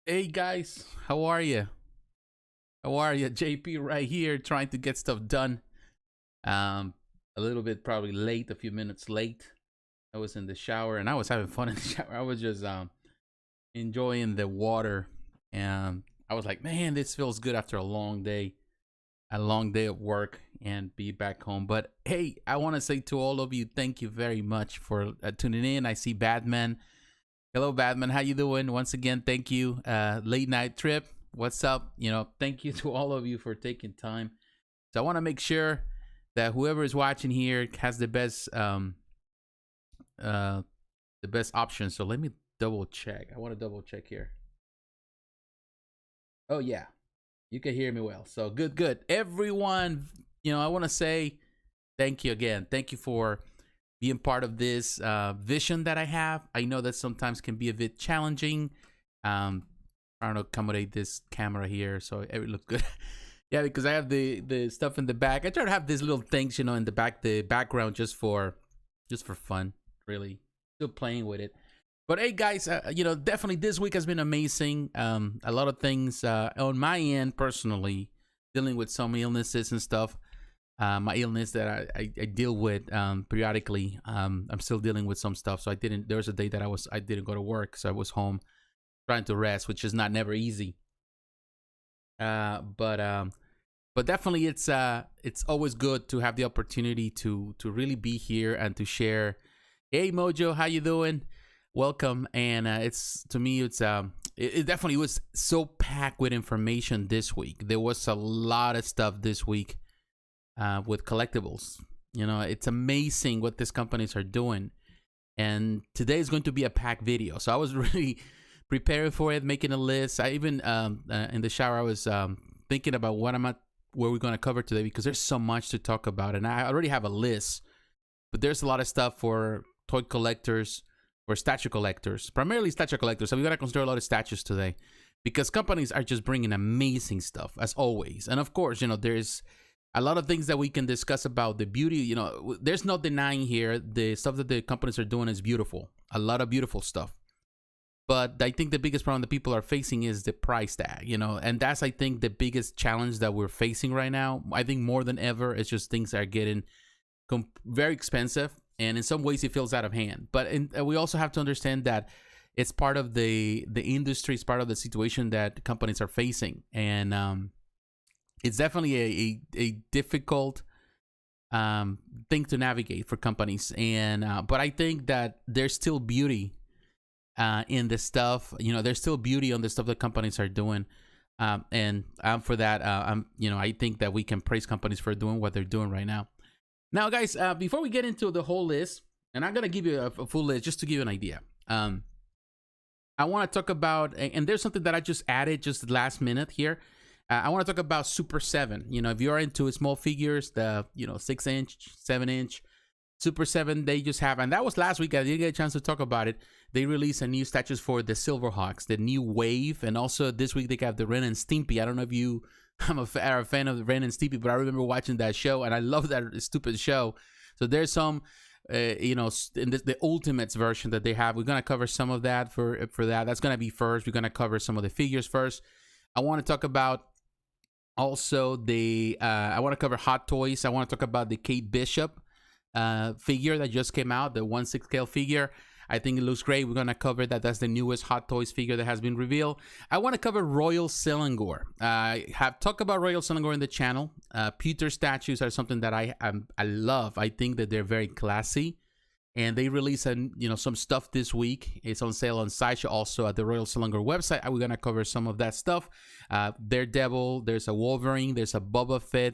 Hey guys, how are you? How are you? JP right here trying to get stuff done. Um a little bit probably late, a few minutes late. I was in the shower and I was having fun in the shower. I was just enjoying the water and I was like, "Man, this feels good after a long day. A long day of work and be back home." But hey, I want to say to all of you, thank you very much for tuning in. I see Batman. Hello, Batman. How you doing? Once again, thank you. Late night trip. What's up? Thank you to all of you for taking time. So I want to make sure that whoever is watching here has uh, the best option. So let me double check. I want to double check here. Oh yeah, you can hear me well. So good, good. Everyone, I want to say thank you again. Thank you for being part of this vision that I have. I know that sometimes can be a bit challenging. Trying to accommodate this camera here so it would look good. Yeah, because I have the stuff in the back. I try to have these little things, in the background just for fun, really. Still playing with it. But hey, guys, definitely this week has been amazing. A lot of things on my end personally, dealing with some illnesses and stuff. My illness that I deal with periodically. I'm still dealing with some stuff, so there was a day that I didn't go to work, so I was home trying to rest, which is never easy. But definitely it's always good to have the opportunity to really be here and to share. Hey Mojo, how you doing? Welcome. And it's, to me, it definitely was so packed with information this week. There was a lot of stuff this week with collectibles. It's amazing what these companies are doing. And today is going to be a packed video. So I was really preparing for it, making a list. I even, in the shower, I was thinking about what we're going to cover today, because there's so much to talk about. And I already have a list, but there's a lot of stuff for toy collectors, for statue collectors, primarily statue collectors. So we're going to consider a lot of statues today, because companies are just bringing amazing stuff, as always. And of course, there's a lot of things that we can discuss about the beauty. There's no denying here the stuff that the companies are doing is beautiful. A lot of beautiful stuff. But I think the biggest problem that people are facing is the price tag, and that's, I think, the biggest challenge that we're facing right now. I think more than ever, it's just things are getting very expensive, and in some ways it feels out of hand. But we also have to understand that it's part of the industry, it's part of the situation that companies are facing, and it's definitely a difficult thing to navigate for companies. And but I think that there's still beauty in the stuff. There's still beauty on the stuff that companies are doing, and for that, I think that we can praise companies for doing what they're doing right now. Now, guys, before we get into the whole list, and I'm gonna give you a full list just to give you an idea. I want to talk about, and there's something that I just added just last minute here. I want to talk about Super7. If you're into small figures, the 6-inch, 7-inch. Super7, they just have, and that was last week. I didn't get a chance to talk about it. They released a new statues for the Silverhawks, the new wave, and also this week they have the Ren and Stimpy. I don't know if you are a fan of the Ren and Stimpy, but I remember watching that show, and I love that stupid show. So there's some, in the Ultimates version that they have. We're gonna cover some of that for that. That's gonna be first. We're gonna cover some of the figures first. I want to talk about also I want to cover Hot Toys. I want to talk about the Kate Bishop figure that just came out, the 1/6 scale figure. I think it looks great. We're going to cover that. That's the newest Hot Toys figure that has been revealed. I want to cover Royal Selangor. I have talked about Royal Selangor in the channel. Pewter statues are something that I love. I think that they're very classy. And they released some stuff this week. It's on sale on Sideshow, also at the Royal Selangor website. We're going to cover some of that stuff. Daredevil, there's a Wolverine, there's a Boba Fett,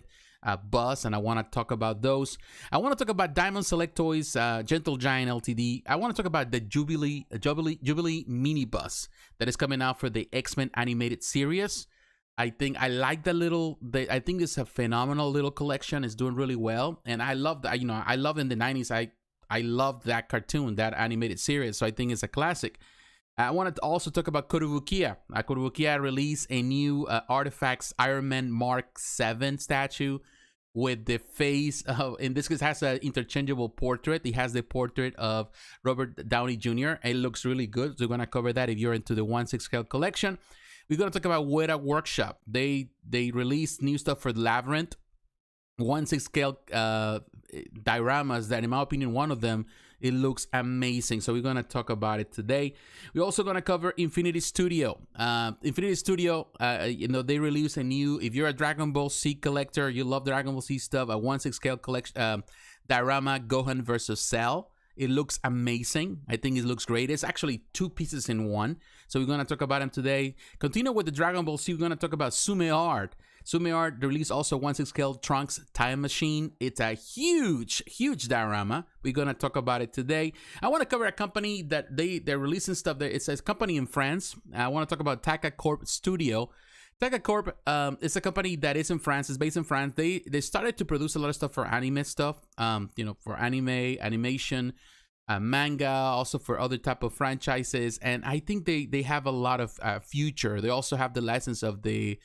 Buzz, and I want to talk about those. I want to talk about Diamond Select Toys, Gentle Giant Ltd. I want to talk about the Jubilee mini bus that is coming out for the X-Men animated series. I think I like I think it's a phenomenal little collection. It's doing really well, and I love that. I love in the 90s. I loved that cartoon, that animated series, so I think it's a classic. I wanted to also talk about Kotobukiya. Kotobukiya released a new ARTFX Iron Man Mark 7 statue with the face of, in this case, has an interchangeable portrait. It has the portrait of Robert Downey Jr. It looks really good. So we're gonna cover that if you're into the 1/6 scale collection. We're gonna talk about Weta Workshop. They released new stuff for the Labyrinth 1/6 scale dioramas that, in my opinion, one of them, it looks amazing. So we're going to talk about it today. We're also going to cover Infinity Studio. Infinity Studio, they released a new, if you're a Dragon Ball Z collector, you love Dragon Ball Z stuff, a 1/6 scale collection, diorama, Gohan versus Cell. It looks amazing. I think it looks great. It's actually 2 pieces in one. So we're going to talk about them today. Continue with the Dragon Ball Z. We're going to talk about Tsume Art. Tsume Art released also 1/6 scale Trunks Time Machine. It's a huge diorama. We're going to talk about it today. I want to cover a company that they're releasing stuff there. It's a company in France. I want to talk about Taka Corp Studio. Taka Corp is a company that is in France. It's based in France. They started to produce a lot of stuff for anime stuff, for anime, animation, manga, also for other type of franchises. And I think they have a lot of future. They also have the license of the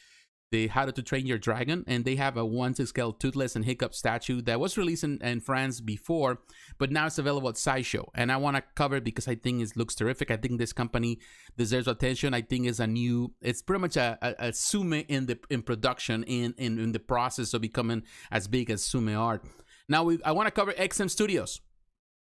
How to Train Your Dragon, and they have a 1/6 scale Toothless and Hiccup statue that was released in France before, but now it's available at Sideshow. And I want to cover it because I think it looks terrific. I think this company deserves attention. I think it's pretty much a Tsume in production, in the process of becoming as big as Tsume Art. Now I want to cover XM Studios.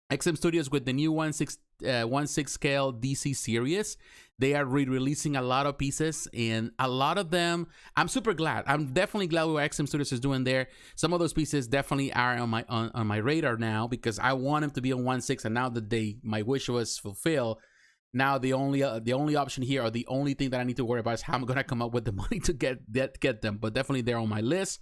XM Studios with the new 1/6 scale DC series. They are re-releasing a lot of pieces, and a lot of them, I'm super glad. I'm definitely glad what XM Studios is doing there. Some of those pieces definitely are on my radar now, because I want them to be on 1/6, and now that my wish was fulfilled, now the only option here, or the only thing that I need to worry about, is how I'm gonna come up with the money to get them. But definitely they're on my list.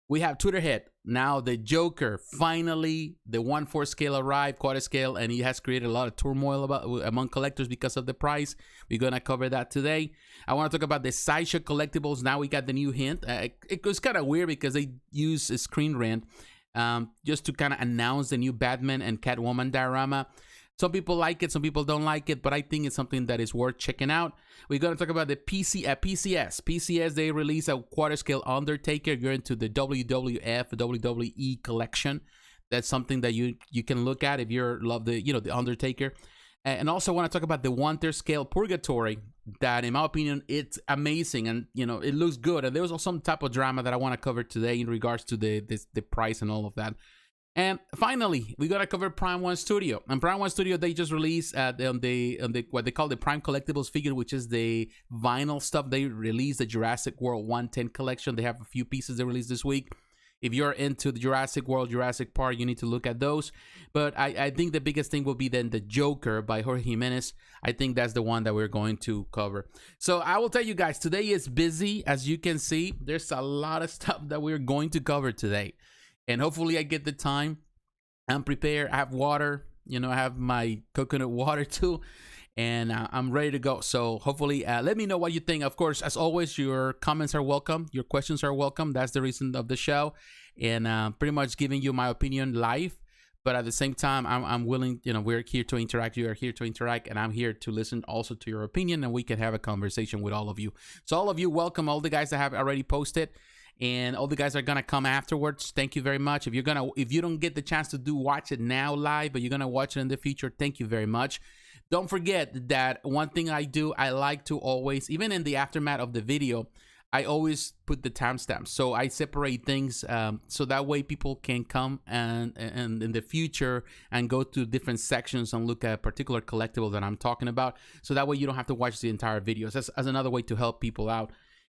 We have Tweeterhead. Now the Joker, finally, the 1/4 scale arrived, quarter scale, and he has created a lot of turmoil among collectors because of the price. We're going to cover that today. I want to talk about the Sideshow Collectibles. Now we got the new hint. It was kind of weird because they use a screen rant just to kind of announce the new Batman and Catwoman diorama. Some people like it, some people don't like it, but I think it's something that is worth checking out. We're going to talk about the PCS. PCS, they release a quarter scale Undertaker. If you're into the WWF, WWE collection, that's something that you can look at if you love the Undertaker. And also want to talk about the 1/3 scale Purgatori, that in my opinion, it's amazing, and it looks good. And there was also some type of drama that I want to cover today in regards to the price and all of that. And finally, we're gonna cover Prime One Studio. And Prime One Studio, they just released on the what they call the Prime Collectibles figure, which is the vinyl stuff. They released the Jurassic World 110 collection. They have a few pieces they released this week. If you're into the Jurassic World, Jurassic Park, you need to look at those. But I think the biggest thing will be then the Joker by Jorge Jimenez. I think that's the one that we're going to cover. So I will tell you guys, today is busy. As you can see, there's a lot of stuff that we're going to cover today. And hopefully I get the time. I'm prepared. I have water. I have my coconut water too. And I'm ready to go. So hopefully, let me know what you think. Of course, as always, your comments are welcome. Your questions are welcome. That's the reason of the show. And pretty much giving you my opinion live. But at the same time, I'm willing, we're here to interact. You are here to interact. And I'm here to listen also to your opinion. And we can have a conversation with all of you. So all of you, welcome. All the guys that have already posted. And all the guys are gonna come afterwards. Thank you very much. If you don't get the chance to watch it now live, but you're gonna watch it in the future, thank you very much. Don't forget that one thing I do, I like to always, even in the aftermath of the video, I always put the timestamps. So I separate things so that way people can come and in the future and go to different sections and look at particular collectible that I'm talking about. So that way you don't have to watch the entire video. So that's as another way to help people out.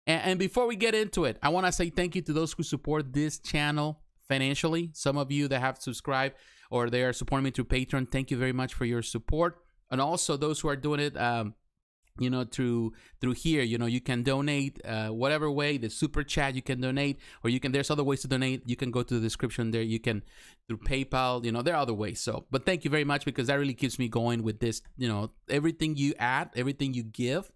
And before we get into it, I want to say thank you to those who support this channel financially. Some of you that have subscribed or they are supporting me through Patreon, thank you very much for your support. And also those who are doing it, through here, you can donate whatever way, the super chat, you can donate, or there's other ways to donate. You can go to the description there. You can through PayPal, there are other ways. So, but thank you very much, because that really keeps me going with this. Everything you add, everything you give,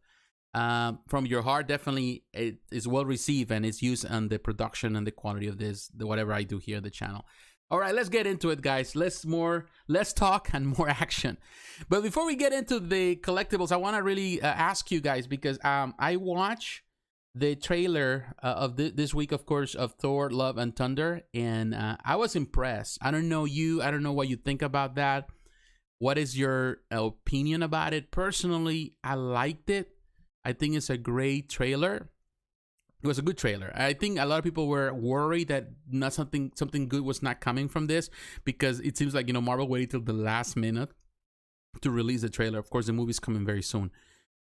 from your heart, definitely it is well received, and it's used on the production and the quality of whatever I do here on the channel. All right, let's get into it, guys. Less talk and more action. But before we get into the collectibles, I want to really ask you guys, because I watch the trailer of this week, of course, of Thor: Love and Thunder, and I was impressed. I don't know you. I don't know what you think about that. What is your opinion about it? Personally, I liked it. I think it's a great trailer. It was a good trailer. I think a lot of people were worried that not something good was not coming from this, because it seems like, you know, Marvel waited till the last minute to release the trailer. Of course, the movie's coming very soon.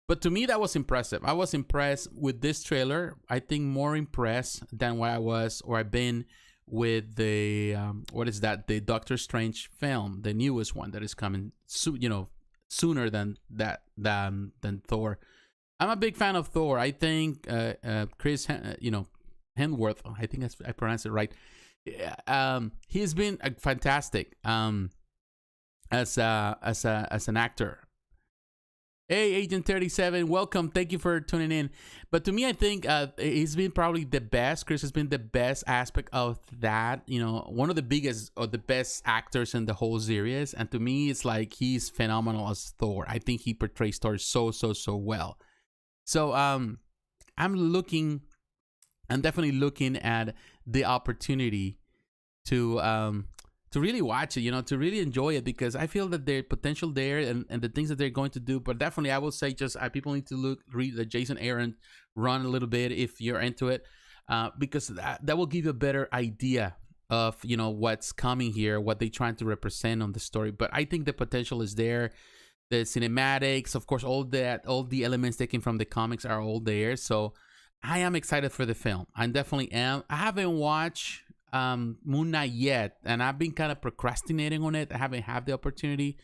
But to me, that was impressive. I was impressed with this trailer. I think more impressed than what I was or I've been with the what is that? The Doctor Strange film, the newest one that is coming soon. You know, sooner than Thor. I'm a big fan of Thor. I think Chris, Hemsworth. I think I pronounced it right. He's been fantastic as an actor. Hey, Agent 37, welcome. Thank you for tuning in. But to me, I think he's been probably the best. Chris has been the best aspect of that. You know, one of the biggest or the best actors in the whole series. And to me, it's like he's phenomenal as Thor. I think he portrays Thor so well. So I'm definitely looking at the opportunity to really watch it, you know, to really enjoy it, because I feel that there's potential there and the things that they're going to do. But definitely, I will say just people need to read the Jason Aaron run a little bit if you're into it, because that will give you a better idea of, you know, what's coming here, what they're trying to represent on the story. But I think the potential is there. The cinematics, of course, all the elements taken from the comics are all there. So I am excited for the film. I definitely am. I haven't watched Moon Knight yet, and I've been kind of procrastinating on it. I haven't had the opportunity.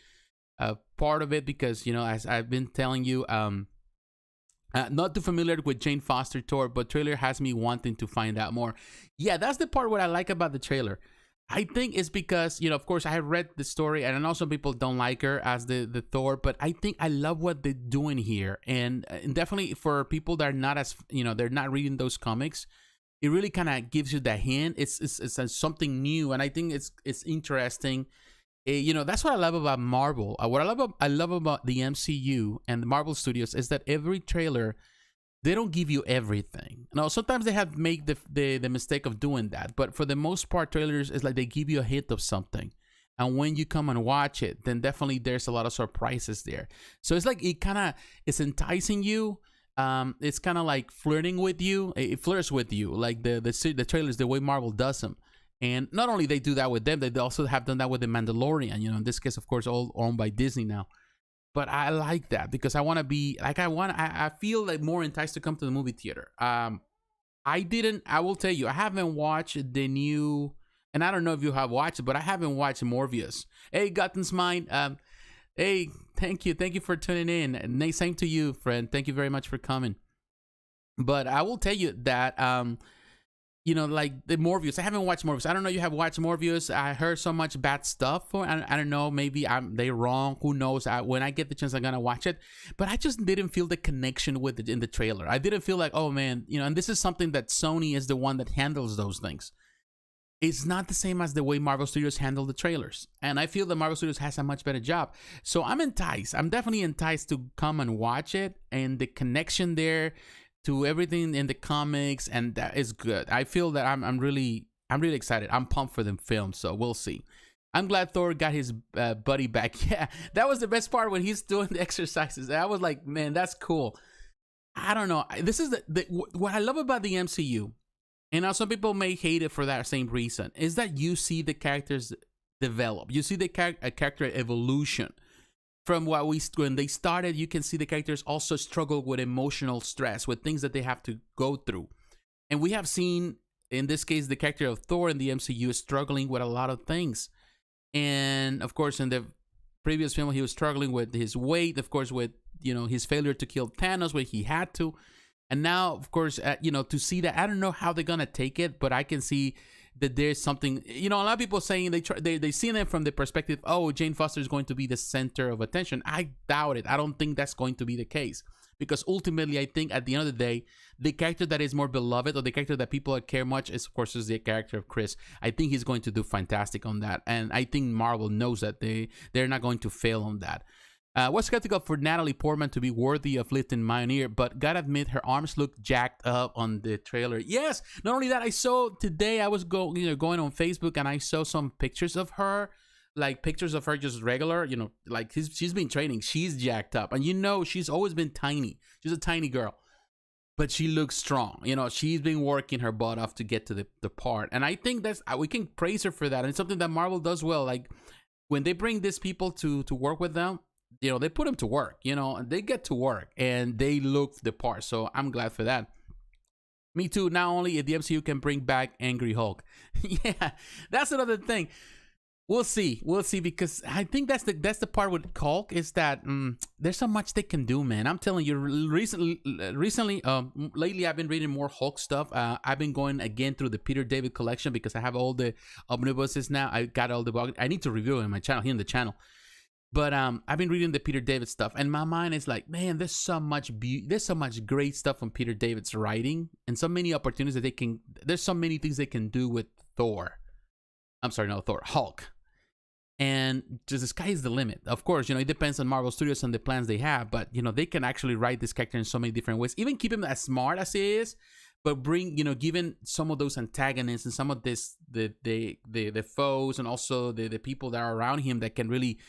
Part of it because, you know, as I've been telling you, not too familiar with Jane Foster Thor, but trailer has me wanting to find out more. Yeah, that's the part what I like about the trailer. I think it's because, you know, of course, I have read the story, and I know some people don't like her as the Thor, but I think I love what they're doing here. And definitely for people that are not as, you know, they're not reading those comics, it really kind of gives you the hint. It's something new, and I think it's interesting. You know, that's what I love about Marvel. What I love about the MCU and the Marvel Studios is that every trailer, they don't give you everything. Now, sometimes they have made the mistake of doing that, but for the most part, trailers is like they give you a hint of something, and when you come and watch it, then definitely there's a lot of surprises there. So it's like it's enticing you. It's kind of like flirting with you. It flirts with you, like the trailers, the way Marvel does them. And not only they do that with them, they also have done that with the Mandalorian. You know, in this case, of course, all owned by Disney now. But I like that because I want to be like I feel like more enticed to come to the movie theater. I will tell you, I haven't watched the new, and I don't know if you have watched it, but I haven't watched Morbius. Hey, Gutten's Mind. Hey, thank you for tuning in. And same to you, friend. Thank you very much for coming. But I will tell you that you know, like the Morbius. I haven't watched Morbius. I don't know if you have watched Morbius. I heard so much bad stuff. I don't know. Maybe they're wrong. Who knows? When I get the chance, I'm going to watch it. But I just didn't feel the connection with it in the trailer. I didn't feel like, oh, man. You know, and this is something that Sony is the one that handles those things. It's not the same as the way Marvel Studios handle the trailers. And I feel that Marvel Studios has a much better job. So I'm enticed. I'm definitely enticed to come and watch it. And the connection there to everything in the comics, and that is good. I feel that I'm really excited. I'm pumped for the film, so we'll see. I'm glad Thor got his buddy back. Yeah, that was the best part when he's doing the exercises. I was like, man, that's cool. I don't know. This is what I love about the MCU, and now some people may hate it for that same reason, is that you see the characters develop. You see the character evolution. From when they started, you can see the characters also struggle with emotional stress, with things that they have to go through. And we have seen, in this case, the character of Thor in the MCU is struggling with a lot of things. And of course, in the previous film, he was struggling with his weight, of course, with, you know, his failure to kill Thanos when he had to. And now, of course, you know, to see that, I don't know how they're going to take it, but I can see that there's something, you know, a lot of people saying they see it from the perspective, oh, Jane Foster is going to be the center of attention. I doubt it. I don't think that's going to be the case, because ultimately, I think at the end of the day, the character that is more beloved, or the character that people care much, is, of course, is the character of Chris. I think he's going to do fantastic on that. And I think Marvel knows that they're not going to fail on that. Was skeptical for Natalie Portman to be worthy of lifting Mjolnir, but gotta admit her arms look jacked up on the trailer. Yes, not only that, I saw today, I was going on Facebook and I saw some pictures of her, like pictures of her just regular, like she's been training. She's jacked up, and she's always been tiny. She's a tiny girl, but she looks strong. She's been working her butt off to get to the part, and I think we can praise her for that. And it's something that Marvel does well. Like when they bring these people to work with them, they put them to work, and they get to work and they look the part. So I'm glad for that. Me too. Not only if the MCU can bring back Angry Hulk. Yeah, that's another thing. We'll see, because I think that's the part with Hulk is that there's so much they can do, man. I'm telling you, lately I've been reading more Hulk stuff. I've been going again through the Peter David collection because I have all the omnibuses now. I got all the books. I need to review it on my channel, here in the channel. But I've been reading the Peter David stuff, and my mind is like, man, there's so much great stuff from Peter David's writing, and so many opportunities that there's so many things they can do with Thor. I'm sorry, no, Thor, Hulk. And just the sky is the limit. Of course, it depends on Marvel Studios and the plans they have, but they can actually write this character in so many different ways. Even keep him as smart as he is, but bring, given some of those antagonists and some of the foes, and also the people that are around him that can really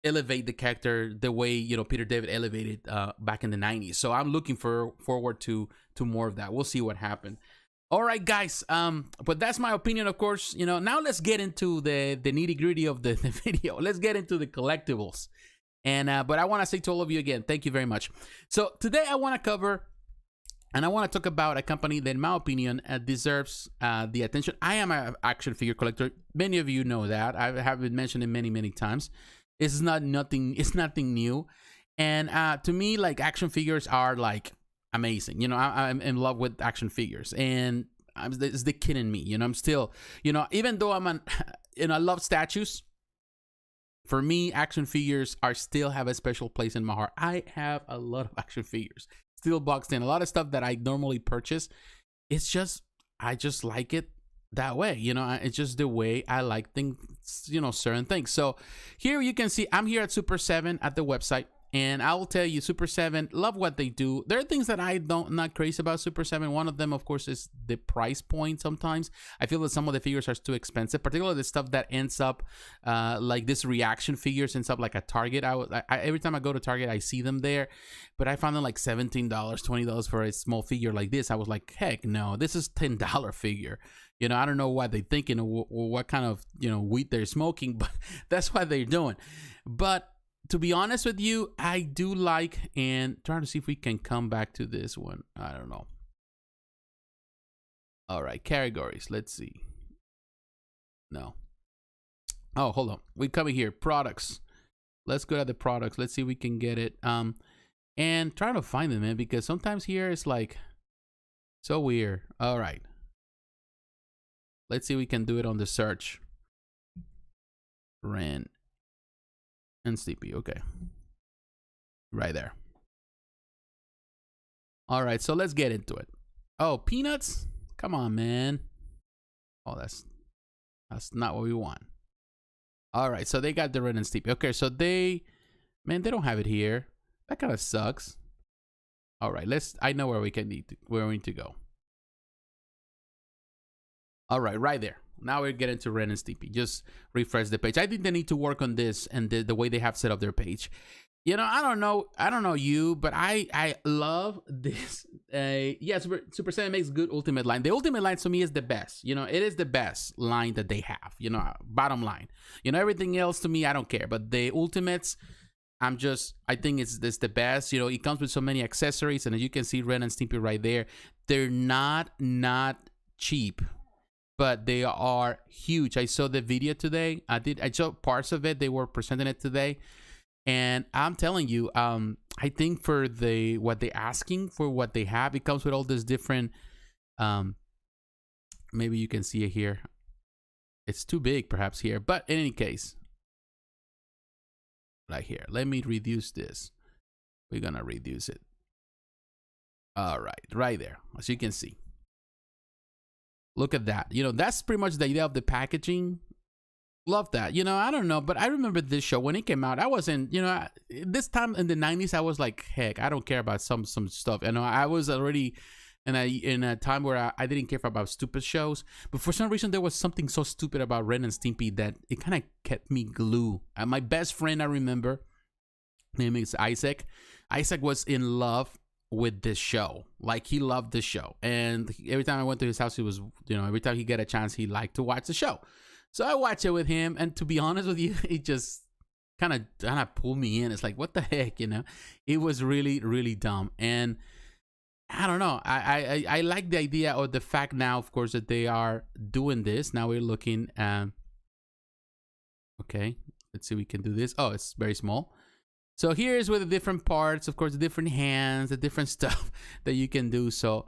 elevate the character the way Peter David elevated back in the 90s. So I'm looking forward to more of that. We'll see what happens. All right, guys. But that's my opinion, of course. Now let's get into the nitty gritty of the video. Let's get into the collectibles. And but I want to say to all of you again, thank you very much. So today I want to cover, and I want to talk about a company that, in my opinion, deserves the attention. I am an action figure collector. Many of you know that. I have been mentioned it many times. It's nothing new. And to me, like, action figures are like amazing. I'm in love with action figures, and it's the kid in me. I'm still, even though I love statues. For me, action figures still have a special place in my heart. I have a lot of action figures still boxed in. A lot of stuff that I normally purchase. It's just, I just like it that way. It's just the way I like things, certain things. So here you can see, I'm here at Super7 at the website. And I will tell you, Super7, love what they do. There are things that not crazy about Super7. One of them, of course, is the price point sometimes. I feel that some of the figures are too expensive, particularly the stuff that ends up, like this reaction figures ends up like at Target. Every time I go to Target, I see them there. But I found them like $17, $20 for a small figure like this. I was like, heck no, this is $10 figure. I don't know what they're thinking or what kind of, weed they're smoking, but that's what they're doing. But to be honest with you, I do like, and trying to see if we can come back to this one. I don't know. All right, categories. Let's see. No. Oh, hold on. We're coming here. Products. Let's go to the products. Let's see if we can get it. And trying to find them, man, because sometimes here it's like so weird. All right. Let's see if we can do it on the search. Ren and Stimpy, okay. Right there. All right, so let's get into it. Oh, peanuts? Come on, man. Oh, that's not what we want. All right, so they got the Ren and Stimpy. Okay, so they don't have it here. That kind of sucks. All right, I know where we need to go. All right, right there. Now we're getting to Ren and Stimpy. Just refresh the page. I think they need to work on this and the way they have set up their page. I don't know you, but I love this. Yeah, Super7 makes good Ultimate line. The Ultimate line to me is the best. It is the best line that they have. Bottom line. Everything else to me, I don't care. But the Ultimates, I think it's the best. It comes with so many accessories, and as you can see, Ren and Stimpy right there. They're not cheap, but they are huge. I saw the video today. I saw parts of it. They were presenting it today. And I'm telling you, I think for what they're asking for what they have, it comes with all this different, maybe you can see it here. It's too big perhaps here, but in any case, right here, let me reduce this. We're going to reduce it. All right there, as you can see. Look at that. That's pretty much the idea of the packaging. Love that. You know, I don't know, but I remember this show when it came out. I wasn't, you know, this time in the 90s, I was like, heck, I don't care about some stuff. You know, I was already in a time where I didn't care about stupid shows. But for some reason, there was something so stupid about Ren and Stimpy that it kind of kept me glued. My best friend, I remember, name is Isaac. Isaac was in love with this show. Like, he loved this show. And every time I went to his house, he was, you know, every time he get a chance, he liked to watch the show. So I watch it with him, and to be honest with you, it just kind of pulled me in. It's like, what the heck, you know? It was really, really dumb. And I don't know. I like the idea or the fact now, of course, that they are doing this. Now we're looking at, okay, let's see if we can do this. Oh, it's very small. So here's with the different parts, of course, the different hands, the different stuff that you can do. So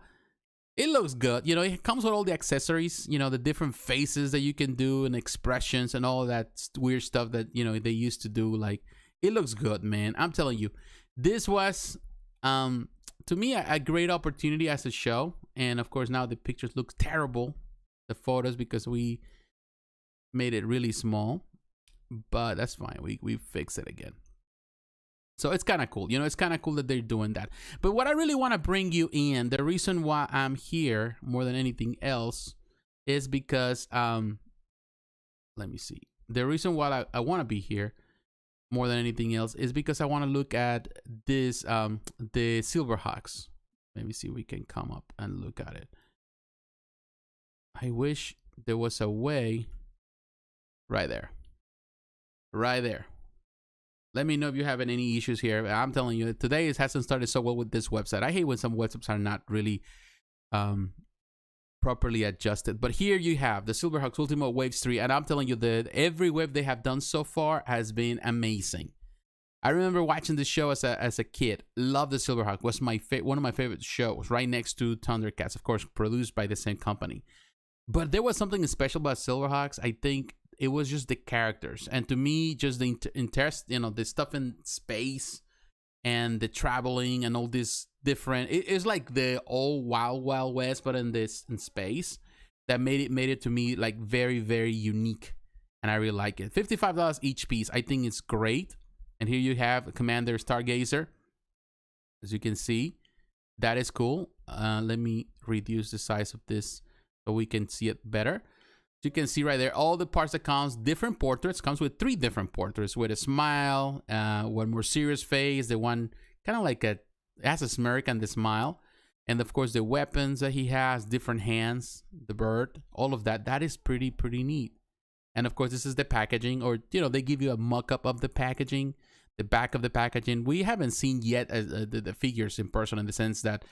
it looks good. You know, it comes with all the accessories, you know, the different faces that you can do and expressions and all that weird stuff that, you know, they used to do. Like, it looks good, man. I'm telling you, this was, to me, a great opportunity as a show. And of course, now the pictures look terrible, the photos, because we made it really small, but that's fine. We fix it again. So it's kind of cool. You know, it's kind of cool that they're doing that. But what I really want to bring you in, the reason why I'm here more than anything else is because, let me see. The reason why I want to be here more than anything else is because I want to look at this, the Silverhawks. Maybe see if we can come up and look at it. I wish there was a way right there. Right there. Let me know if you're having any issues here. I'm telling you, today it hasn't started so well with this website. I hate when some websites are not really properly adjusted. But here you have the Silverhawks Ultimate Waves 3. And I'm telling you that every wave they have done so far has been amazing. I remember watching this show as a kid. Love the Silverhawk. Was one of my favorite shows, right next to Thundercats. Of course, produced by the same company. But there was something special about Silverhawks. I think it was just the characters, and to me, just the interest, you know, the stuff in space and the traveling and all this different. It's like the old Wild West, but in space. That made it to me like very, very unique, and I really like it. $55 each piece. I think it's great. And here you have Commander Stargazer, as you can see. That is cool. Let me reduce the size of this so we can see it better. You can see right there all the parts that comes, different portraits. Comes with 3 different portraits with a smile, one more serious face, the one kind of like has a smirk and the smile, and of course the weapons that he has, different hands, the bird, all of that. That is pretty neat. And of course, this is the packaging, or you know, they give you a mock-up of the packaging, the back of the packaging. We haven't seen yet the figures in person, in the sense that,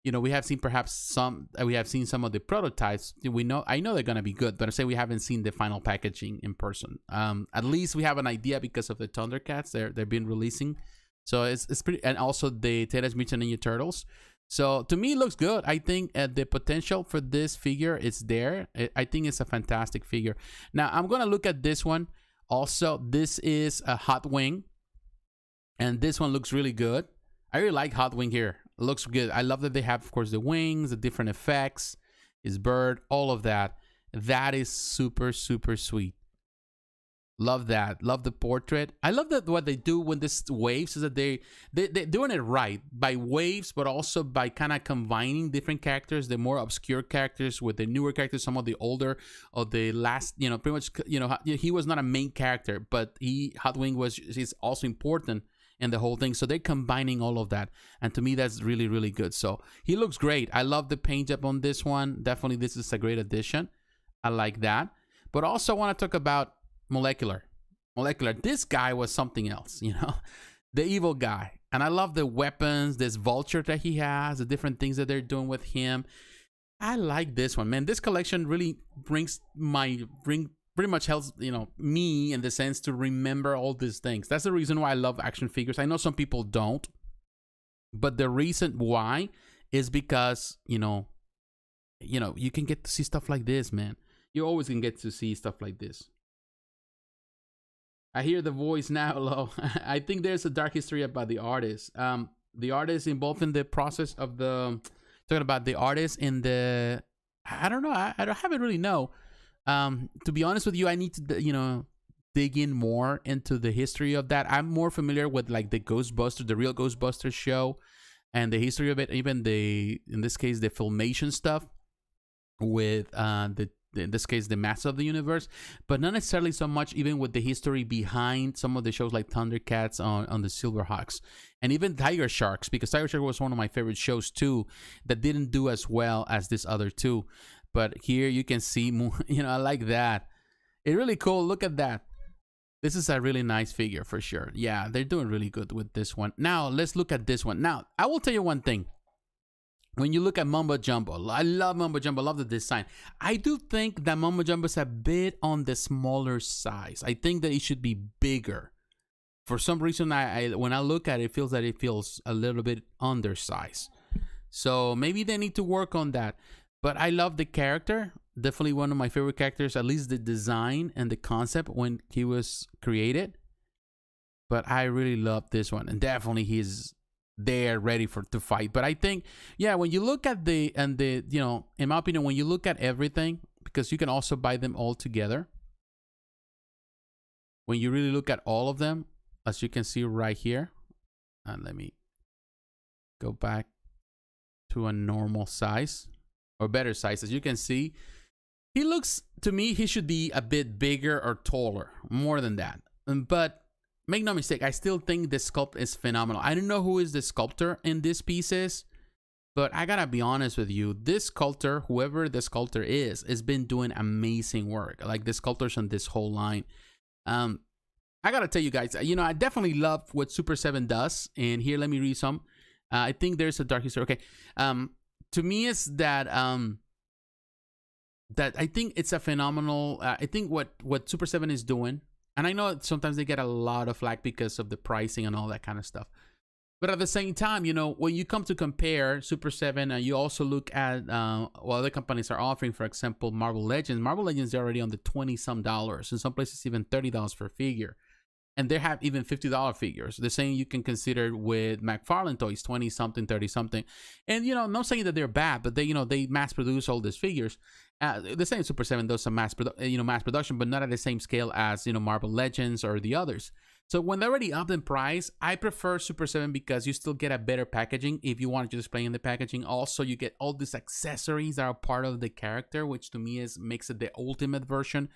you know, we have seen perhaps some. We have seen some of the prototypes. I know they're gonna be good, but I say we haven't seen the final packaging in person. At least we have an idea because of the Thundercats. They've been releasing, so it's pretty. And also the Teenage Mutant Ninja Turtles. So to me, it looks good. I think the potential for this figure is there. I think it's a fantastic figure. Now I'm gonna look at this one. Also, this is a Hot Wing, and this one looks really good. I really like Hot Wing here. It looks good. I love that they have, of course, the wings, the different effects, his bird, all of that. That is super sweet. Love that. Love the portrait. I love that what they do when this waves is that they're doing it right by waves, but also by kind of combining different characters, the more obscure characters with the newer characters, some of the older or the last, you know, pretty much, you know, he was not a main character, but Hot Wing is also important and the whole thing. So they're combining all of that, and to me that's really good. So he looks great. I love the paint job on this one. Definitely this is a great addition. I like that. But also I want to talk about Molecular. This guy was something else, you know, the evil guy. And I love the weapons, this vulture that he has, the different things that they're doing with him. I like this one, man. This collection really pretty much helps, you know, me in the sense to remember all these things. That's the reason why I love action figures. I know some people don't, but the reason why is because, you know, you can get to see stuff like this, man. You always can get to see stuff like this. I hear the voice now, hello. I think there's a dark history about the artist. The artist involved in the process of talking about the artist in the, I don't know, I haven't really know. To be honest with you, I need to, dig in more into the history of that. I'm more familiar with like the Ghostbusters, the real Ghostbusters show, and the history of it. Even in this case, the Filmation stuff with in this case, the Master of the Universe, but not necessarily so much even with the history behind some of the shows like Thundercats on the Silverhawks, and even Tiger Sharks, because Tiger Shark was one of my favorite shows too, that didn't do as well as this other two. But here you can see, I like that. It's really cool. Look at that. This is a really nice figure for sure. Yeah, they're doing really good with this one. Now, let's look at this one. Now, I will tell you one thing. When you look at Mumbo Jumbo, I love Mumbo Jumbo, love the design. I do think that Mumbo Jumbo is a bit on the smaller size. I think that it should be bigger. For some reason, when I look at it, it feels that it feels a little bit undersized. So maybe they need to work on that. But I love the character. Definitely one of my favorite characters, at least the design and the concept when he was created. But I really love this one. And definitely he's there ready to fight. But I think, yeah, when you look at in my opinion, when you look at everything, because you can also buy them all together. When you really look at all of them, as you can see right here, and let me go back to a normal size or better size. As you can see, he looks, to me, he should be a bit bigger or taller, more than that. But make no mistake, I still think the sculpt is phenomenal. I don't know who is the sculptor in these pieces, but I gotta be honest with you, this sculptor, whoever the sculptor is, has been doing amazing work. Like the sculptors on this whole line. I gotta tell you guys, I definitely love what Super 7 does. And here, let me read some. I think there's a dark history. Okay. To me, it's that that I think it's a phenomenal. I think what Super 7 is doing, and I know sometimes they get a lot of flack because of the pricing and all that kind of stuff. But at the same time, when you come to compare Super 7, and you also look at what other companies are offering, for example, Marvel Legends. Marvel Legends is already on the $20-some, in some places even $30 per figure. And they have even $50 figures. The same you can consider with McFarlane toys, 20-something, 30-something. And, not saying that they're bad, but they mass produce all these figures. The same Super 7 does some mass production, but not at the same scale as, Marvel Legends or the others. So when they're already up in price, I prefer Super 7 because you still get a better packaging if you want to display in the packaging. Also, you get all these accessories that are part of the character, which to me makes it the ultimate version.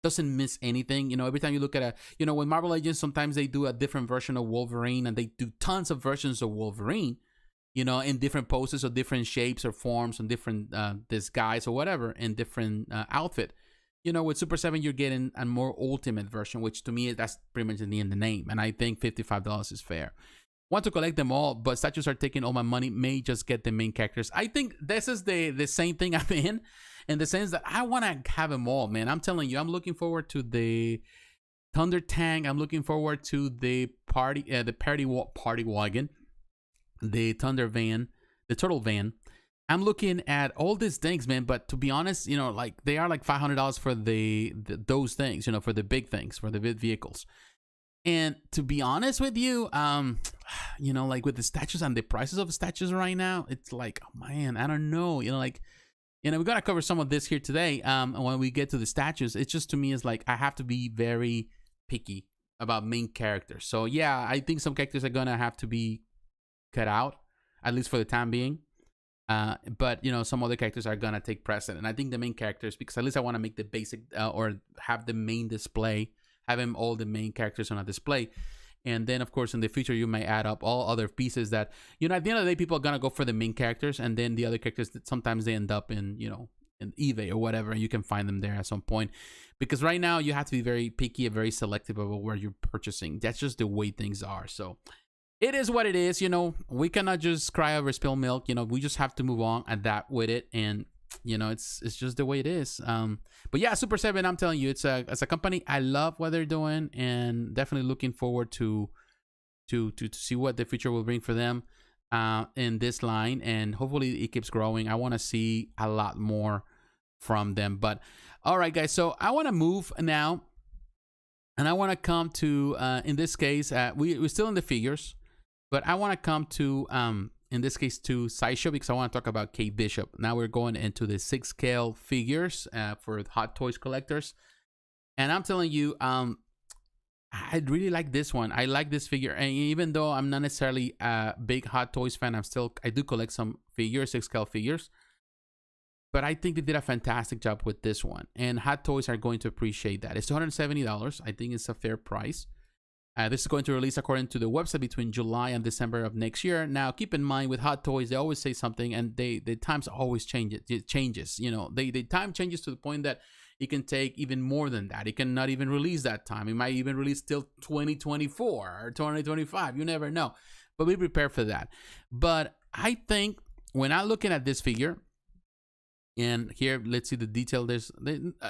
Doesn't miss anything. Every time you look at when Marvel Legends, sometimes they do a different version of Wolverine, and they do tons of versions of Wolverine, in different poses or different shapes or forms and different disguise or whatever, in different outfit. With Super 7, you're getting a more ultimate version, which to me, that's pretty much in the name. And I think $55 is fair. Want to collect them all, but statues are taking all my money. May just get the main characters. I think this is the same thing I'm in the sense that I want to have them all, man. I'm telling you, I'm looking forward to the Thunder Tank. I'm looking forward to the party wagon, the Thunder Van, the Turtle Van. I'm looking at all these things, man. But to be honest, like they are like $500 for those things, for the big things, for the big vehicles. And to be honest with you, like with the statues and the prices of statues right now, it's like, oh, man, I don't know. We got to cover some of this here today. When we get to the statues, it's just, to me, is like I have to be very picky about main characters. So, yeah, I think some characters are going to have to be cut out, at least for the time being. But, some other characters are going to take precedent. And I think the main characters, because at least I want to make the basic or have the main display, having all the main characters on a display. And then, of course, in the future, you may add up all other pieces that, at the end of the day, people are going to go for the main characters. And then the other characters, that sometimes they end up in, in eBay or whatever. And you can find them there at some point. Because right now, you have to be very picky and very selective about where you're purchasing. That's just the way things are. So it is what it is. We cannot just cry over spilled milk. We just have to move on, adapt with it. And it's just the way it is. But yeah, Super 7, I'm telling you, it's a company. I love what they're doing, and definitely looking forward to see what the future will bring for them in this line. And hopefully it keeps growing. I want to see a lot more from them. But all right, guys, so I want to move now, and I want to come to in this case, we're still in the figures, but I want to come to in this case to Sideshow because I want to talk about Kate Bishop. Now we're going into the 6 scale figures for Hot Toys collectors. And I'm telling you, I really like this one. I like this figure. And even though I'm not necessarily a big Hot Toys fan, I do collect some figures, 6 scale figures. But I think they did a fantastic job with this one. And Hot Toys are going to appreciate that. It's $270. I think it's a fair price. This is going to release according to the website between July and December of next year. Now, keep in mind with Hot Toys, they always say something, and the times always change. It changes. You know, the time changes to the point that it can take even more than that. It cannot even release that time. It might even release till 2024 or 2025. You never know. But be prepared for that. But I think when I'm looking at this figure, and here, let's see the detail.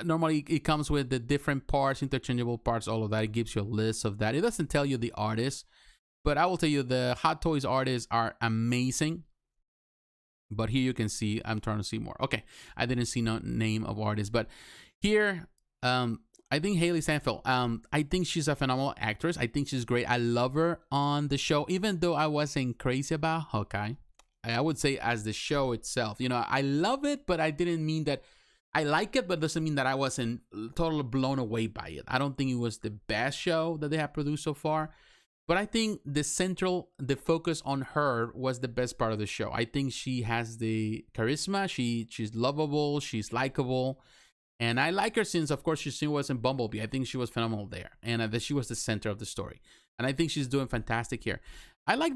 Normally, it comes with the different parts, interchangeable parts, all of that. It gives you a list of that. It doesn't tell you the artist, but I will tell you the Hot Toys artists are amazing. But here you can see, I'm trying to see more. Okay, I didn't see no name of artist, but here, I think Haley Steinfeld, I think she's a phenomenal actress. I think she's great. I love her on the show, even though I wasn't crazy about Hawkeye. I would say as the show itself, you know, I love it, but I didn't mean that I like it, but doesn't mean that I wasn't totally blown away by it. I don't think it was the best show that they have produced so far, but I think the focus on her was the best part of the show. I think she has the charisma. She's lovable. She's likable. And I like her since, of course, she was in Bumblebee. I think she was phenomenal there. And that she was the center of the story. And I think she's doing fantastic here. I like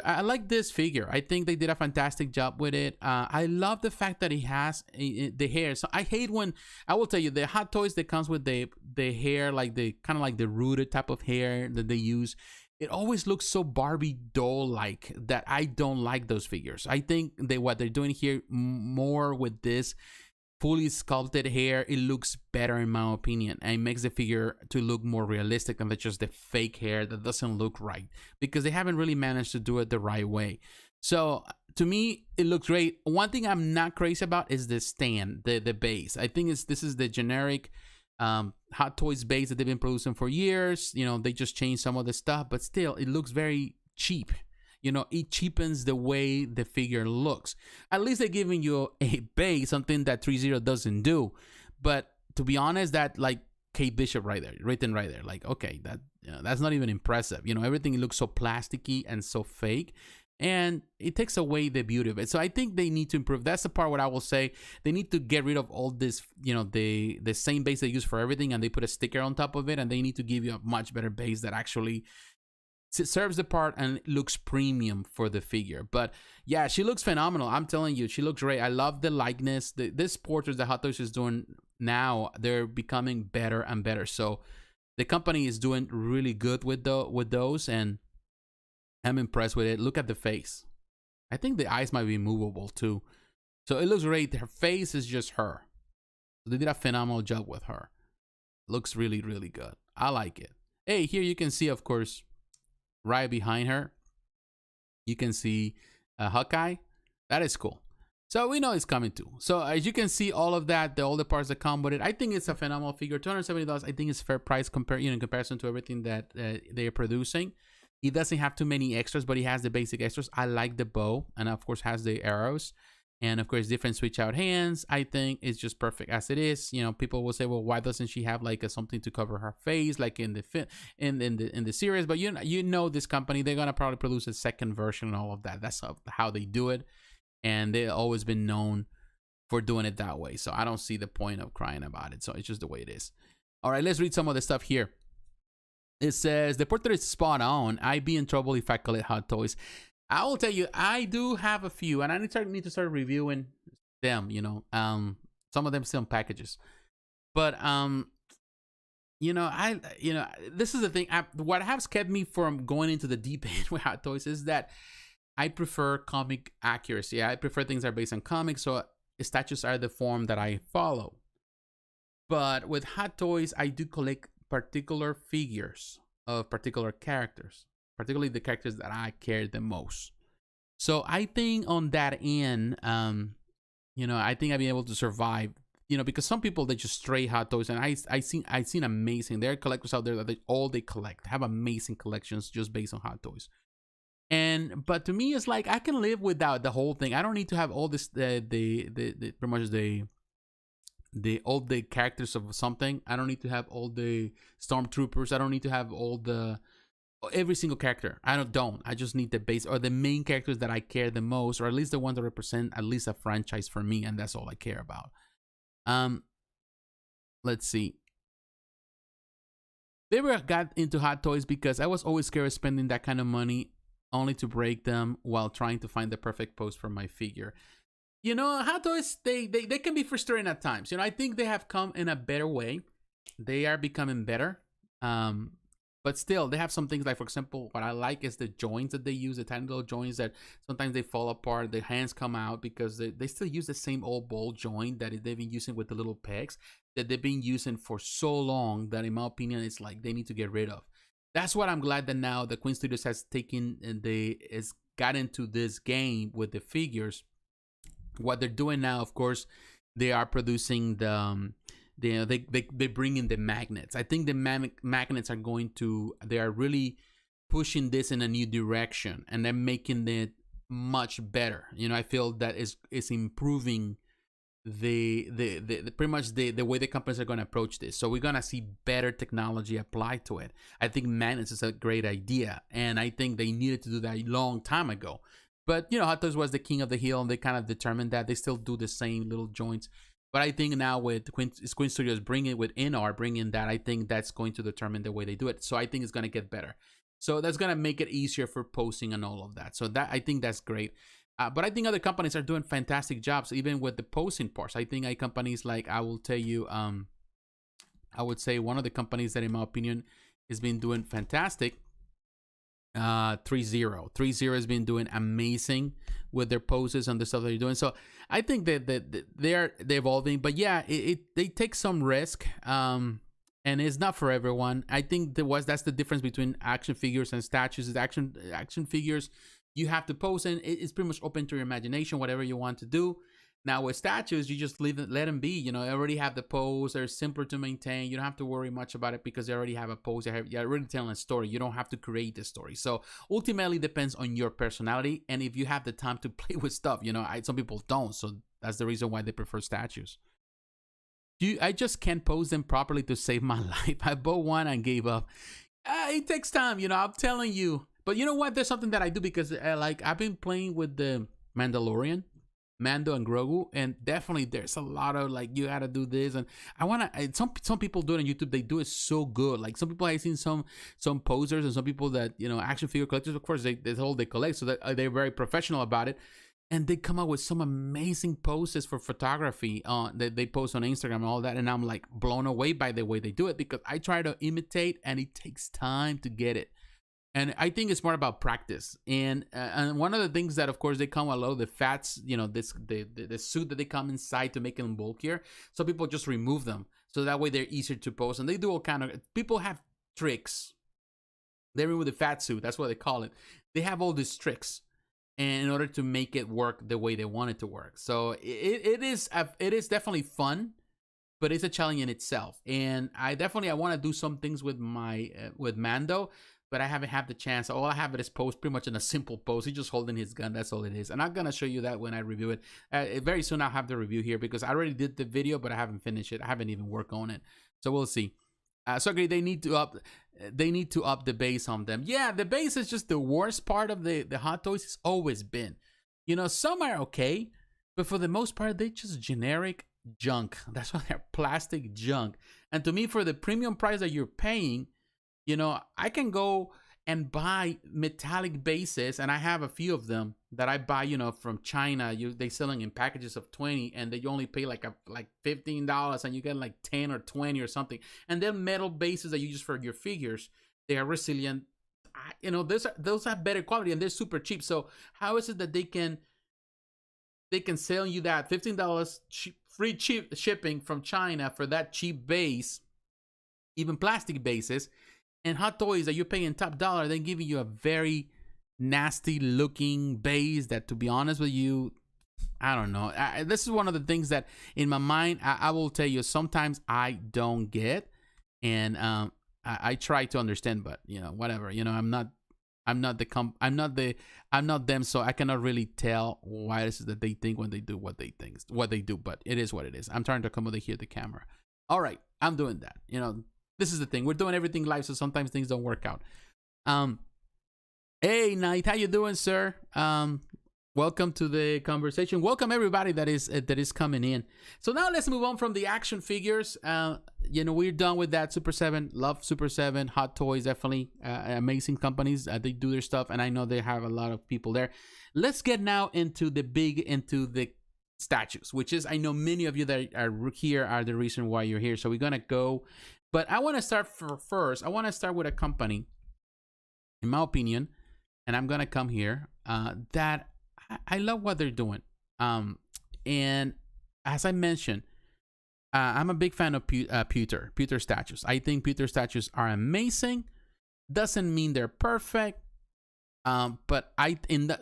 I like this figure. I think they did a fantastic job with it. I love the fact that he has the hair. So I hate when, I will tell you, the Hot Toys that comes with the hair, like the kind of like the rooted type of hair that they use. It always looks so Barbie doll-like that I don't like those figures. I think what they're doing here more with this fully sculpted hair, it looks better in my opinion, and it makes the figure to look more realistic than just the fake hair that doesn't look right, because they haven't really managed to do it the right way. So to me, it looks great. One thing I'm not crazy about is the stand, the base. I think this is the generic Hot Toys base that they've been producing for years. You know, they just changed some of the stuff, but still, it looks very cheap. You know, it cheapens the way the figure looks. At least they're giving you a base, something that 3.0 doesn't do. But to be honest, that like Kate Bishop right there, written right there, like, okay, that's not even impressive. You know, everything looks so plasticky and so fake, and it takes away the beauty of it. So I think they need to improve. That's the part what I will say. They need to get rid of all this, you know, the same base they use for everything, and they put a sticker on top of it, and they need to give you a much better base that actually serves the part and looks premium for the figure. But yeah, she looks phenomenal. I'm telling you, she looks great. I love the likeness. This portraits that Hot Toys is doing now, they're becoming better and better. So the company is doing really good with those, and I'm impressed with it. Look at the face. I think the eyes might be movable too. So it looks great. Her face is just her. They did a phenomenal job with her. Looks really, really good. I like it. Hey, here you can see, of course, right behind her, you can see Hawkeye. That is cool. So we know it's coming too. So as you can see, all of that, all the parts that come with it, I think it's a phenomenal figure. $270. I think it's fair price in comparison to everything that they are producing. He doesn't have too many extras, but he has the basic extras. I like the bow, and of course has the arrows, and of course different switch out hands. I think it's just perfect as it is. You know, people will say, well, why doesn't she have like something to cover her face, like in the series? But you know this company, they're gonna probably produce a second version and all of that. That's how they do it, and they've always been known for doing it that way. So I don't see the point of crying about it. So it's just the way it is. All right, let's read some of the stuff here. It says the portrait is spot on. I'd be in trouble if I collect Hot Toys. I will tell you, I do have a few, and I need to start reviewing them. You know, some of them still in packages, but this is the thing. What has kept me from going into the deep end with Hot Toys is that I prefer comic accuracy. I prefer things that are based on comics, so statues are the form that I follow. But with Hot Toys, I do collect particular figures of particular characters, particularly the characters that I care the most. So I think on that end, I think I'd be able to survive, because some people, they just straight Hot Toys, and I've seen amazing. There are collectors out there that they collect, have amazing collections just based on Hot Toys. And but to me, it's like I can live without the whole thing. I don't need to have all this the pretty much the all the characters of something. I don't need to have all the stormtroopers. I don't need to have all the every single character. I don't. I just need the base or the main characters that I care the most, or at least the ones that represent at least a franchise for me, and that's all I care about. Let's see. Never got into Hot Toys because I was always scared of spending that kind of money only to break them while trying to find the perfect pose for my figure. You know, Hot Toys, they can be frustrating at times. You know, I think they have come in a better way. They are becoming better. But still, they have some things like, for example, what I like is the joints that they use, the tiny little joints that sometimes they fall apart, the hands come out because they still use the same old ball joint that they've been using with the little pegs that they've been using for so long that, in my opinion, it's like they need to get rid of. That's what I'm glad that now the Queen Studios has taken and has got into this game with the figures. What they're doing now, of course, they are producing they bring in the magnets. I think the magnets are they are really pushing this in a new direction, and they're making it much better. You know, I feel that is improving the pretty much the way the companies are going to approach this. So we're going to see better technology applied to it. I think magnets is a great idea, and I think they needed to do that a long time ago. But, you know, Hot Toys was the king of the hill, and they kind of determined that. They still do the same little joints. But I think now with Queen Studios bringing that, I think that's going to determine the way they do it. So I think it's going to get better. So that's going to make it easier for posting and all of that. So that I think that's great. But I think other companies are doing fantastic jobs, even with the posting parts. I think companies like, I will tell you, I would say one of the companies that, in my opinion, has been doing fantastic. 3-0 has been doing amazing with their poses and the stuff that they're doing. So I think that they're evolving, but yeah, they take some risk, and it's not for everyone. I think that's the difference between action figures and statues. Is action figures, you have to pose, and it's pretty much open to your imagination, whatever you want to do. Now with statues, you just let them be. You know, they already have the pose. They're simpler to maintain. You don't have to worry much about it because they already have a pose. You're already telling a story. You don't have to create the story. So ultimately, it depends on your personality and if you have the time to play with stuff. You know, some people don't. So that's the reason why they prefer statues. I just can't pose them properly to save my life. I bought one and gave up. It takes time. You know, I'm telling you. But you know what? There's something that I do because I've been playing with the Mandalorian, Mando and Grogu, and definitely there's a lot of you gotta do this, and I wanna. Some people do it on YouTube. They do it so good. Like some people I've seen some posers and some people that action figure collectors. Of course, they collect, so that they're very professional about it, and they come out with some amazing poses for photography. That they post on Instagram and all that, and I'm like blown away by the way they do it because I try to imitate, and it takes time to get it. And I think it's more about practice. And one of the things that, of course, they come a lot of the fats, the suit that they come inside to make them bulkier. So people just remove them. So that way they're easier to pose. And they do all kind of, people have tricks. They remove the fat suit. That's what they call it. They have all these tricks and in order to make it work the way they want it to work. So it is definitely fun, but it's a challenge in itself. And I want to do some things with with Mando, but I haven't had the chance. All I have it is posed pretty much in a simple pose. He's just holding his gun. That's all it is. And I'm going to show you that when I review it. Very soon I'll have the review here because I already did the video, but I haven't finished it. I haven't even worked on it. So we'll see. So they need to up the base on them. Yeah, the base is just the worst part of the Hot Toys. It's always been. Some are okay, but for the most part, they're just generic junk. That's why they're plastic junk. And to me, for the premium price that you're paying, I can go and buy metallic bases, and I have a few of them that I buy, from China. They selling in packages of 20, and they only pay like $15, and you get like 10 or 20 or something. And then metal bases that you use for your figures, they are resilient. Those have better quality, and they're super cheap. So how is it that they can sell you that $15 free cheap shipping from China for that cheap base, even plastic bases? And Hot Toys that you're paying top dollar, they're giving you a very nasty looking base that, to be honest with you, I don't know. This is one of the things that in my mind, I will tell you, sometimes I don't get. And I try to understand, but, whatever. I'm I'm not them, so I cannot really tell why it is that they think when they do what they do, but it is what it is. I'm trying to accommodate here the camera. All right, I'm doing that. This is the thing. We're doing everything live, so sometimes things don't work out. Hey, Knight, how you doing, sir? Welcome to the conversation. Welcome everybody that is coming in. So now let's move on from the action figures. We're done with that. Super 7, love Super 7. Hot Toys, definitely amazing companies. They do their stuff, and I know they have a lot of people there. Let's get now into the statues, which is, I know many of you that are here are the reason why you're here. So we're gonna go, but I want to start first. I want to start with a company, in my opinion, and I'm gonna come here that I love what they're doing. And as I mentioned, I'm a big fan of pewter statues. I think pewter statues are amazing. Doesn't mean they're perfect. But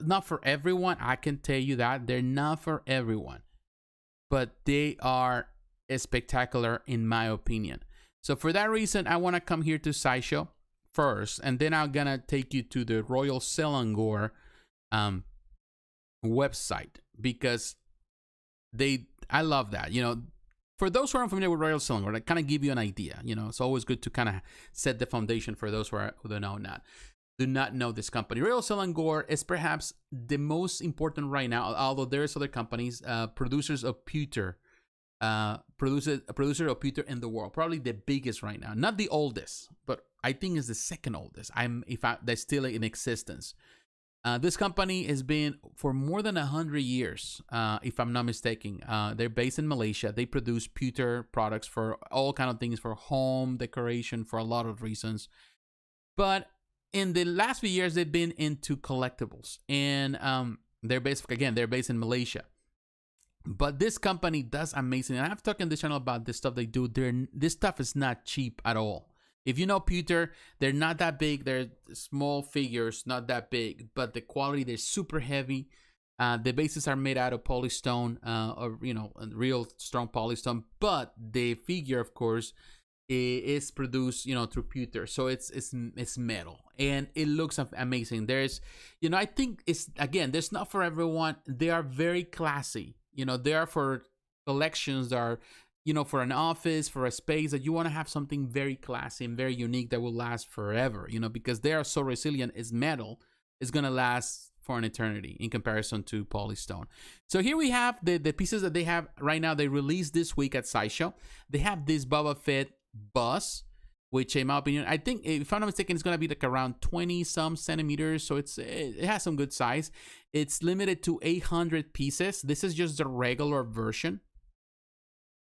not for everyone. I can tell you that they're not for everyone. But they are spectacular in my opinion. So for that reason, I want to come here to Sideshow first, and then I'm gonna take you to the Royal Selangor website, because I love that. For those who aren't familiar with Royal Selangor, I kind of give you an idea. It's always good to kind of set the foundation for those who do not know this company. Royal Selangor is perhaps the most important right now, although there's other companies, producers of pewter, producer of pewter in the world, probably the biggest right now, not the oldest, but I think is the second oldest. That's still in existence. This company has been for more than 100 years, if I'm not mistaken. They're based in Malaysia. They produce pewter products for all kind of things, for home decoration, for a lot of reasons. But in the last few years, they've been into collectibles, and they're based in Malaysia. But this company does amazing, and I've talked in this channel about this stuff they do. This stuff is not cheap at all. If you know pewter, they're not that big. They're small figures, not that big, but the quality, they're super heavy. The bases are made out of polystone, or real strong polystone. But the figure, of course, is produced, through pewter, so it's metal, and it looks amazing. There's, I think there's not for everyone. They are very classy. They are for collections that are, for an office, for a space that you want to have something very classy and very unique that will last forever, because they are so resilient. It's metal. It's going to last for an eternity in comparison to polystone. So here we have the pieces that they have right now. They released this week at Sideshow. They have this Boba Fett bus, which in my opinion, I think, if I'm not mistaken, it's going to be like around 20 some centimeters. So it has some good size. It's limited to 800 pieces. This is just the regular version,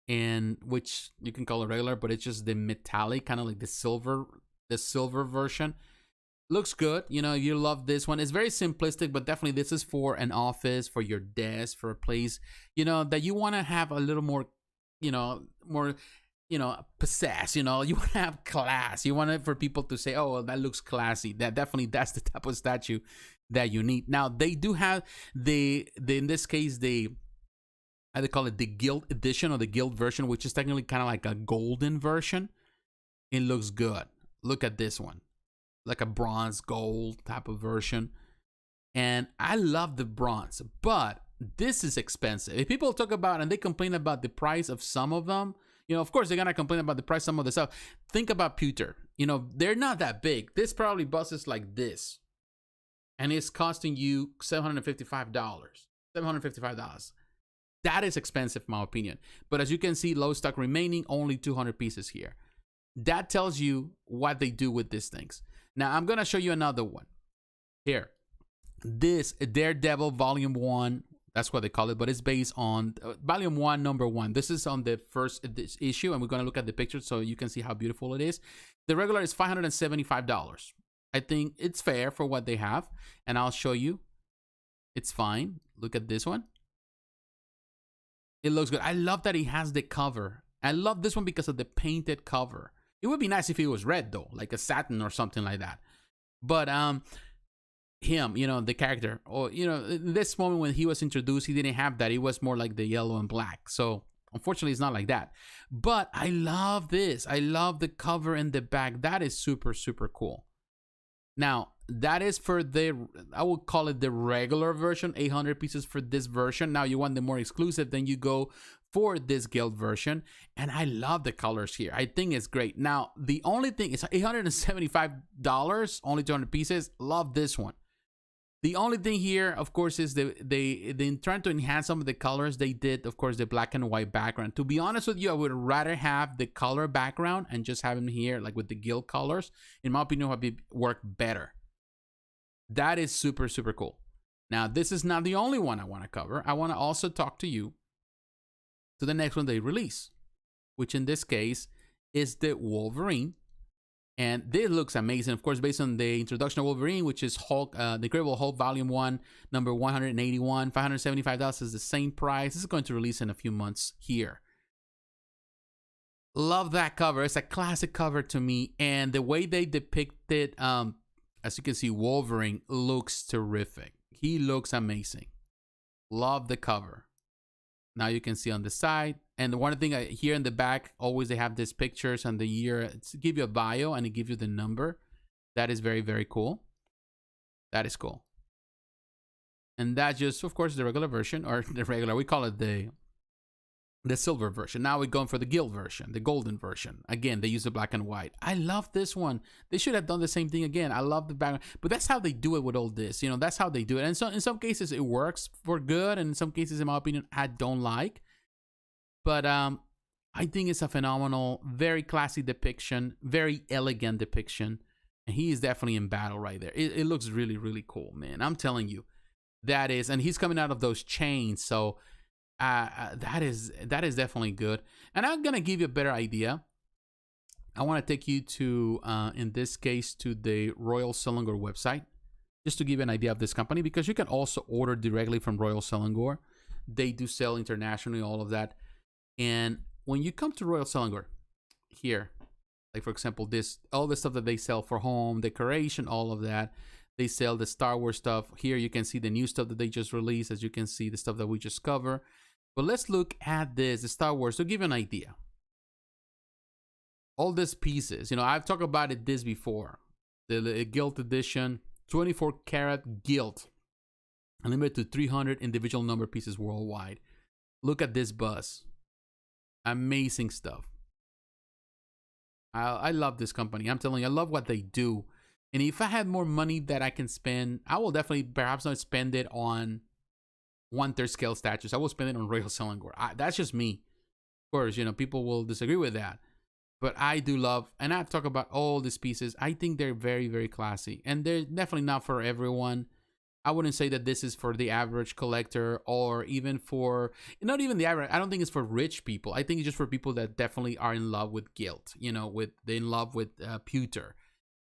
and which you can call it regular, but it's just the metallic, kind of like the silver version. Looks good. You love this one. It's very simplistic, but definitely this is for an office, for your desk, for a place, that you want to have a little more, more, pizzazz. You want to have class. You want it for people to say, oh, well, that looks classy. That's the type of statue that you need. Now, they do have in this case, how they call it, the Guild edition, or the Guild version, which is technically kind of like a golden version. It looks good. Look at this one, like a bronze gold type of version. And I love the bronze, but this is expensive. If people talk about and they complain about the price of some of them, of course they're gonna complain about the price of some of the stuff. Think about pewter. They're not that big. This probably bus is like this, and it's costing you $755. That is expensive, in my opinion. But as you can see, low stock remaining, only 200 pieces here. That tells you what they do with these things. Now, I'm going to show you another one. Here. This Daredevil Volume 1, that's what they call it, but it's based on Volume 1, Number 1. This is on the first issue, and we're going to look at the pictures so you can see how beautiful it is. The regular is $575. I think it's fair for what they have, and I'll show you. It's fine. Look at this one. It looks good. I love that he has the cover. I love this one because of the painted cover. It would be nice if it was red, though, like a satin or something like that. But him, the character, or in this moment when he was introduced, he didn't have that. It was more like the yellow and black. So unfortunately, it's not like that. But I love this. I love the cover in the back. That is super, super cool. Now, that is for the, I would call it the regular version, 800 pieces for this version. Now you want the more exclusive, then you go for this guild version. And I love the colors here. I think it's great. Now, the only thing is $875, only 200 pieces. Love this one. The only thing here, of course, is they trying to enhance some of the colors. They did, of course, the black and white background. To be honest with you, I would rather have the color background and just have them here, like with the guild colors. In my opinion, would work better. That is super, super cool. Now, this is not the only one I want to cover. I want to also talk to you to the next one they release, which in this case is the Wolverine. And this looks amazing, of course, based on the introduction of Wolverine, which is Hulk, the Incredible Hulk Volume 1, number 181, $575 is the same price. This is going to release in a few months here. Love that cover. It's a classic cover to me. And the way they depicted, as you can see, Wolverine looks terrific. He looks amazing. Love the cover. Now you can see on the side. And one thing here in the back, always they have these pictures and the year to give you a bio and it gives you the number. That is very, very cool. That is cool. And that just, of course, the regular version, or the regular, we call it the silver version. Now we're going for the guild version, the golden version. Again, they use the black and white. I love this one. They should have done the same thing again. I love the background, but that's how they do it with all this. You know, that's how they do it. And so in some cases it works for good, and in some cases, in my opinion, I don't like. But I think it's a phenomenal, very classy depiction, very elegant depiction. And he is definitely in battle right there. It looks really, really cool, man. I'm telling you, that is, and he's coming out of those chains. So that is definitely good. And I'm going to give you a better idea. I want to take you to, in this case, to the Royal Selangor website, just to give you an idea of this company, because you can also order directly from Royal Selangor. They do sell internationally, all of that. And when you come to Royal Selangor here, like for example, all the stuff that they sell for home, decoration, all of that, they sell the Star Wars stuff. Here you can see the new stuff that they just released, as you can see the stuff that we just covered. But let's look at the Star Wars to give you an idea. All these pieces, you know, I've talked about this before. The Guild Edition, 24 karat Guild, limited to 300 individual number pieces worldwide. Look at this bus. Amazing stuff. I love this company. I'm telling you, I love what they do. And if I had more money that I can spend, I will definitely perhaps not spend it on 1/3 scale statues. I will spend it on Royal Selangor. That's just me. Of course, you know, people will disagree with that. But I do love, and I've talked about all these pieces. I think they're very, very classy. And they're definitely not for everyone. I wouldn't say that this is for the average collector, or even for, not even the average. I don't think it's for rich people. I think it's just for people that definitely are in love with guild, you know, they're in love with pewter.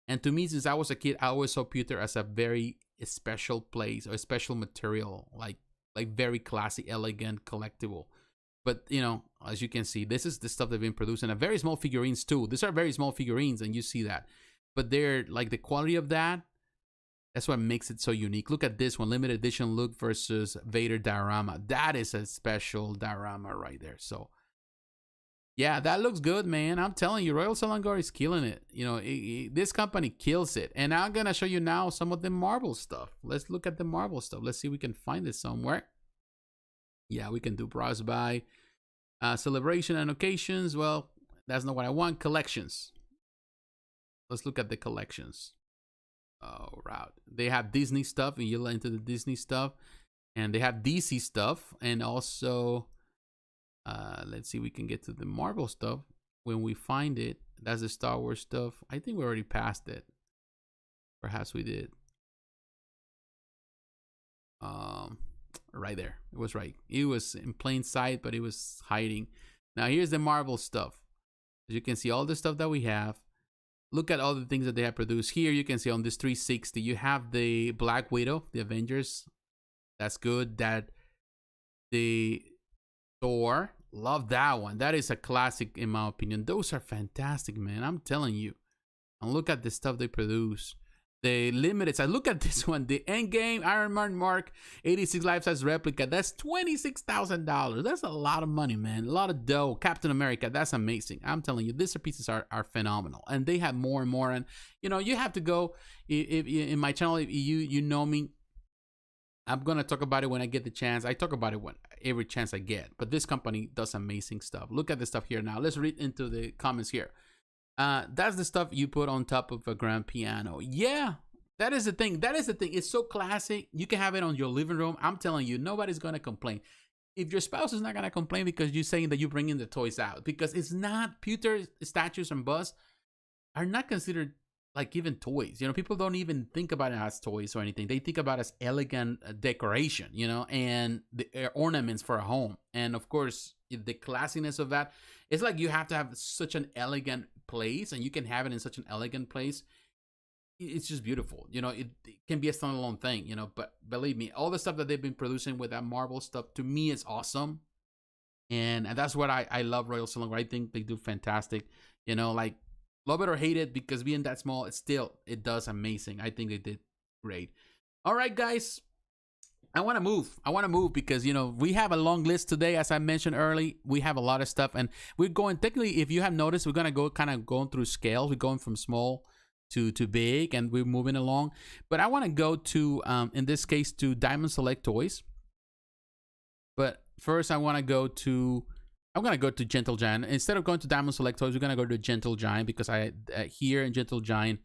And to me, since I was a kid, I always saw pewter as a very special place, or a special material, like very classy, elegant, collectible. But, you know, as you can see, this is the stuff they've been producing. And very small figurines too. These are very small figurines, and you see that. But they're like the quality of that. That's what makes it so unique. Look at this one, limited edition look versus Vader diorama. That is a special diorama right there. So, yeah, that looks good, man. I'm telling you, Royal Selangor is killing it. You know, this company kills it. And I'm going to show you now some of the Marvel stuff. Let's look at the Marvel stuff. Let's see if we can find it somewhere. Yeah, we can do browse by. Celebration and occasions. Well, that's not what I want. Collections. Let's look at the collections. Oh, right. They have Disney stuff, and you're into the Disney stuff. And they have DC stuff. And also, let's see if we can get to the Marvel stuff. When we find it, that's the Star Wars stuff. I think we already passed it. Perhaps we did. Right there. It was right. It was in plain sight, but it was hiding. Now, here's the Marvel stuff. As you can see, all the stuff that we have. Look at all the things that they have produced. Here you can see on this 360, you have the Black Widow, the Avengers. That's good. That the Thor, love that one. That is a classic in my opinion. Those are fantastic, man. I'm telling you. And look at the stuff they produce. the limited size. Look at this one, the Endgame Iron Man Mark 86 life size replica. That's $26,000. That's a lot of money, man. A lot of dough. Captain America, that's amazing. I'm telling you, these pieces are phenomenal, and they have more and more. And you know, you have to go. If in my channel, if you know me, I'm gonna talk about it when I get the chance. I talk about it every chance I get. But this company does amazing stuff. Look at the stuff here now. Let's read into the comments here. That's the stuff you put on top of a grand piano. Yeah, that is the thing. That is the thing. It's so classic. You can have it on your living room. I'm telling you, nobody's gonna complain. If your spouse is not gonna complain because you're saying that you're bringing the toys out, because it's not, pewter statues and busts are not considered like even toys. You know, people don't even think about it as toys or anything. They think about it as elegant decoration, you know, and the ornaments for a home. And of course, the classiness of that, it's like you have to have such an elegant place, and you can have it in such an elegant place. It's just beautiful. You know, it can be a standalone thing, you know, but believe me, all the stuff that they've been producing with that Marvel stuff, to me, is awesome. And that's what I love Royal Selangor. I think they do fantastic. You know, like, love it or hate it, because being that small, it does amazing. I think they did great. All right, guys. I want to move because, you know, we have a long list today. As I mentioned early, we have a lot of stuff, and we're going, technically, if you have noticed, we're going to go kind of going through scales. We're going from small to big, and we're moving along. But I want to go to, in this case, to Diamond Select Toys. But first, I'm going to go to Gentle Giant. Instead of going to Diamond Select Toys, we're going to go to Gentle Giant, because here in Gentle Giant,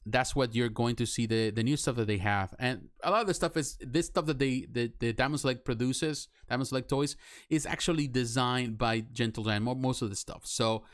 that's what you're going to see, the new stuff that they have. And a lot of the stuff is this stuff that the Diamond Select produces, Diamond Select Toys, is actually designed by Gentle Giant, most of the stuff. So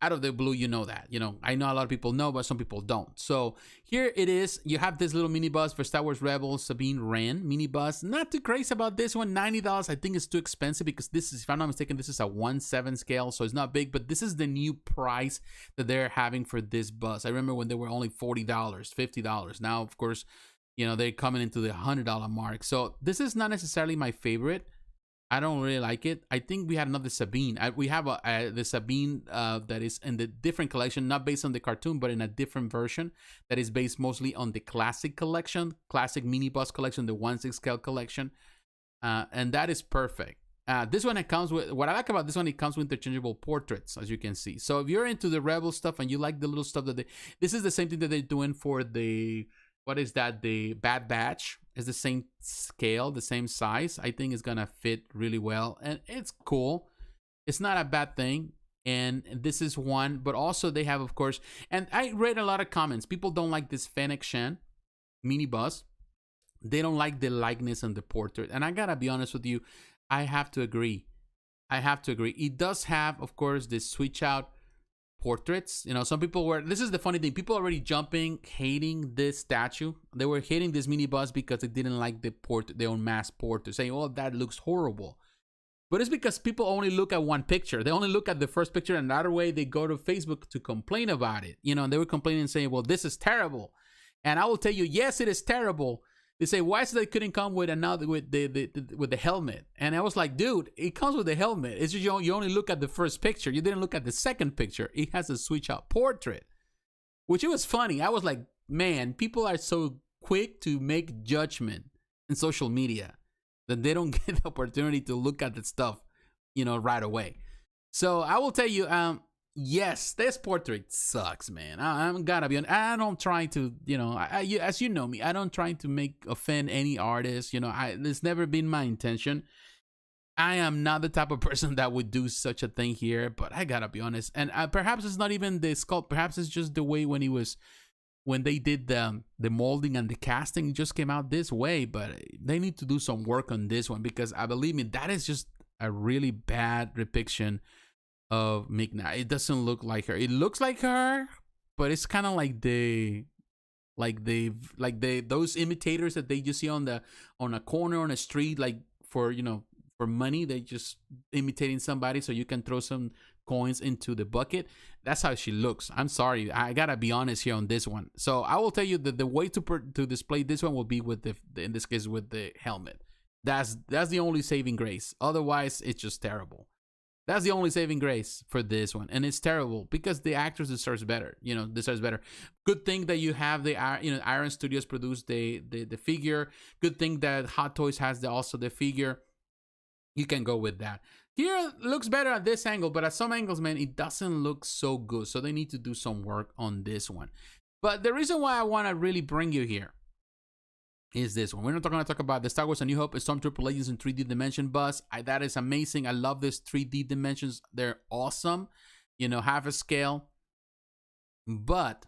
out of the blue, you know that. You know, I know a lot of people know, but some people don't. So here it is. You have this little mini bus for Star Wars Rebels Sabine Ren mini bus. Not too crazy about this one. $90. I think it's too expensive, because this is, if I'm not mistaken, this is a 1/7 scale, so it's not big. But this is the new price that they're having for this bus. I remember when they were only $40, $50. Now, of course, you know, they're coming into the $100 mark. So this is not necessarily my favorite. I don't really like it. I think we had another Sabine. We have the Sabine that is in the different collection, not based on the cartoon, but in a different version that is based mostly on the classic collection, classic mini bus collection, the 1/6 scale collection. And that is perfect. This one, it comes with, what I like about this one, it comes with interchangeable portraits, as you can see. So if you're into the Rebel stuff and you like the little stuff that this is the same thing that they're doing for the, what is that? The Bad Batch. Is the same scale, the same size. I think it's gonna fit really well, and it's cool. It's not a bad thing. And this is one, but also they have, of course, and I read a lot of comments. People don't like this Fennec Shan mini bus. They don't like the likeness and the portrait. And I gotta be honest with you, I have to agree. It does have, of course, this switch out portraits. You know, some people were, this is the funny thing, people already jumping, hating this statue. They were hating this mini bus because they didn't like the portrait, their own mass portrait, saying, oh, that looks horrible. But it's because people only look at one picture. They only look at the first picture, and the other way they go to Facebook to complain about it. You know, and they were complaining and saying, well, this is terrible. And I will tell you, yes, it is terrible. They say, why is it they couldn't come with another, with the helmet? And I was like, dude, it comes with the helmet. It's just you only look at the first picture. You didn't look at the second picture. It has a switch out portrait, which it was funny. I was like, man, people are so quick to make judgment in social media that they don't get the opportunity to look at the stuff, you know, right away. So I will tell you, yes, this portrait sucks, man. I'm gotta be honest. I don't try to, you know, as you know me, I don't try to offend any artist. You know, it's never been my intention. I am not the type of person that would do such a thing here, but I gotta be honest. And perhaps it's not even the sculpt. Perhaps it's just the way when they did the molding and the casting, it just came out this way. But they need to do some work on this one, because I believe me, that is just a really bad depiction of Migna. It doesn't look like her. It looks like her, but it's kind of like those imitators that they just see on a corner on a street, like for money. They just imitating somebody so you can throw some coins into the bucket. That's how she looks. I'm sorry, I gotta be honest here on this one. So I will tell you that the way to display this one will be with in this case with the helmet. That's the only saving grace. Otherwise, it's just terrible. That's the only saving grace for this one, and it's terrible because the actors deserves better. Deserves better. Good thing that you have the Iron Studios produce the figure. Good thing that Hot Toys has also the figure. You can go with that. Here it looks better at this angle, but at some angles, man, it doesn't look so good. So they need to do some work on this one. But the reason why I want to really bring you here is this one. We're not going to talk about the Star Wars A New Hope Stormtrooper Legends in 3D Dimension bus. That is amazing. I love this 3D dimensions. They're awesome. Half a scale. But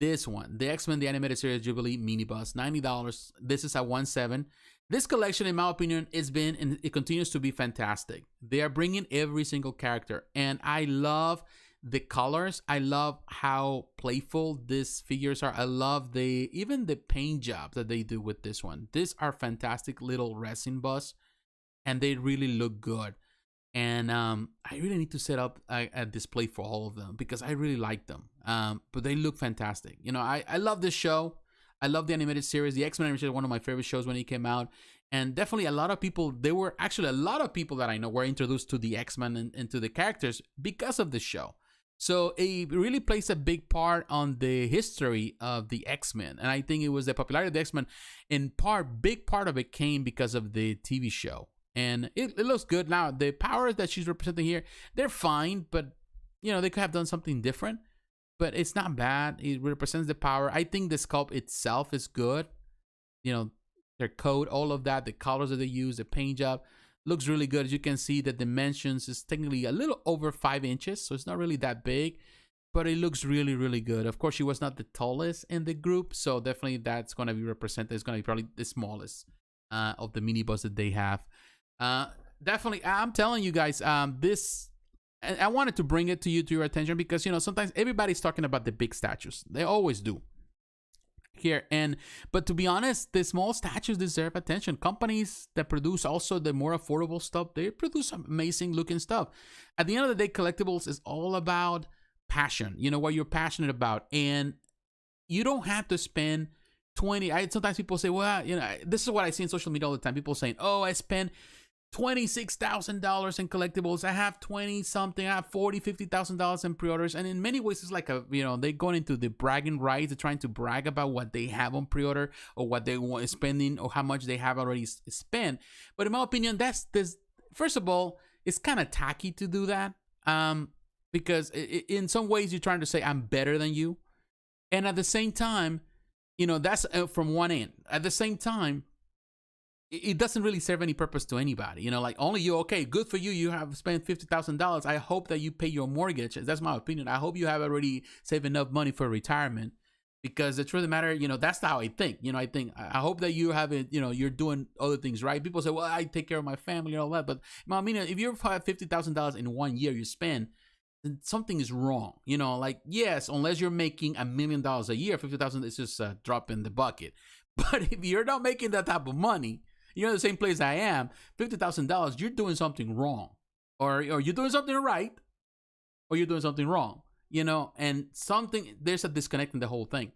this one, the X-Men The Animated Series Jubilee mini bus, $90. This is at 1.7. This collection, in my opinion, has been and it continues to be fantastic. They are bringing every single character, and I love the colors. I love how playful these figures are. I love even the paint job that they do with this one. These are fantastic little resin bus, and they really look good. And I really need to set up a display for all of them because I really like them. But they look fantastic. I love this show. I love the animated series. The X-Men animated series was one of my favorite shows when it came out. And definitely a lot of people that I know were introduced to the X-Men and to the characters because of the show. So it really plays a big part on the history of the X-Men. And I think it was the popularity of the X-Men, big part of it came because of the TV show. And it looks good. Now, the powers that she's representing here, they're fine, but, they could have done something different. But it's not bad. It represents the power. I think the sculpt itself is good. Their code, all of that, the colors that they use, the paint job, looks really good. As you can see, the dimensions is technically a little over 5 inches, so it's not really that big, but it looks really, really good. Of course, she was not the tallest in the group, so definitely that's going to be represented. It's going to be probably the smallest of the mini bus that they have. Definitely, I'm telling you guys, this... And I wanted to bring it to your attention because, sometimes everybody's talking about the big statues. They always do here. But to be honest, the small statues deserve attention. Companies that produce also the more affordable stuff, they produce amazing looking stuff. At the end of the day, Collectibles is all about passion. What you're passionate about. And you don't have to spend sometimes people say, well, this is what I see in social media all the time. People saying, oh, I spend $26,000 in collectibles. I have 20 something. I have $50,000 in pre-orders. And in many ways, it's like they going into the bragging rights. They're trying to brag about what they have on pre-order or what they want spending or how much they have already spent. But in my opinion, first of all, it's kind of tacky to do that. Because in some ways you're trying to say I'm better than you. And at the same time, that's from one end. At the same time, it doesn't really serve any purpose to anybody. Like only you, okay, good for you. You have spent $50,000. I hope that you pay your mortgage. That's my opinion. I hope you have already saved enough money for retirement because the truth of the matter, that's how I think. I hope that you have it, you're doing other things right. People say, well, I take care of my family and all that. But I mean, if you have $50,000 in 1 year you spend, then something is wrong. Like, yes, unless you're making $1 million a year, 50,000 is just a drop in the bucket. But if you're not making that type of money, you're in the same place I am, $50,000, you're doing something wrong. Or you're doing something right, or you're doing something wrong. And there's a disconnect in the whole thing.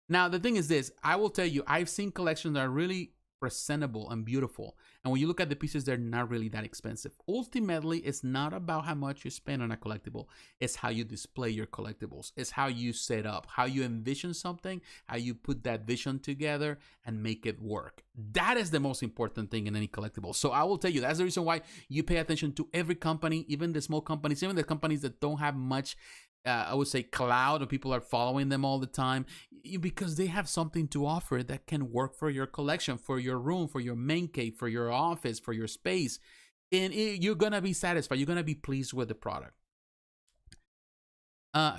Now, the thing is this, I will tell you, I've seen collections that are really presentable and beautiful. And when you look at the pieces, they're not really that expensive. Ultimately, it's not about how much you spend on a collectible. It's how you display your collectibles. It's how you set up, how you envision something, how you put that vision together and make it work. That is the most important thing in any collectible. So I will tell you, that's the reason why you pay attention to every company, even the small companies, even the companies that don't have much I would say cloud, or people are following them all the time, because they have something to offer that can work for your collection, for your room, for your man cave, for your office, for your space. And you're going to be satisfied. You're going to be pleased with the product.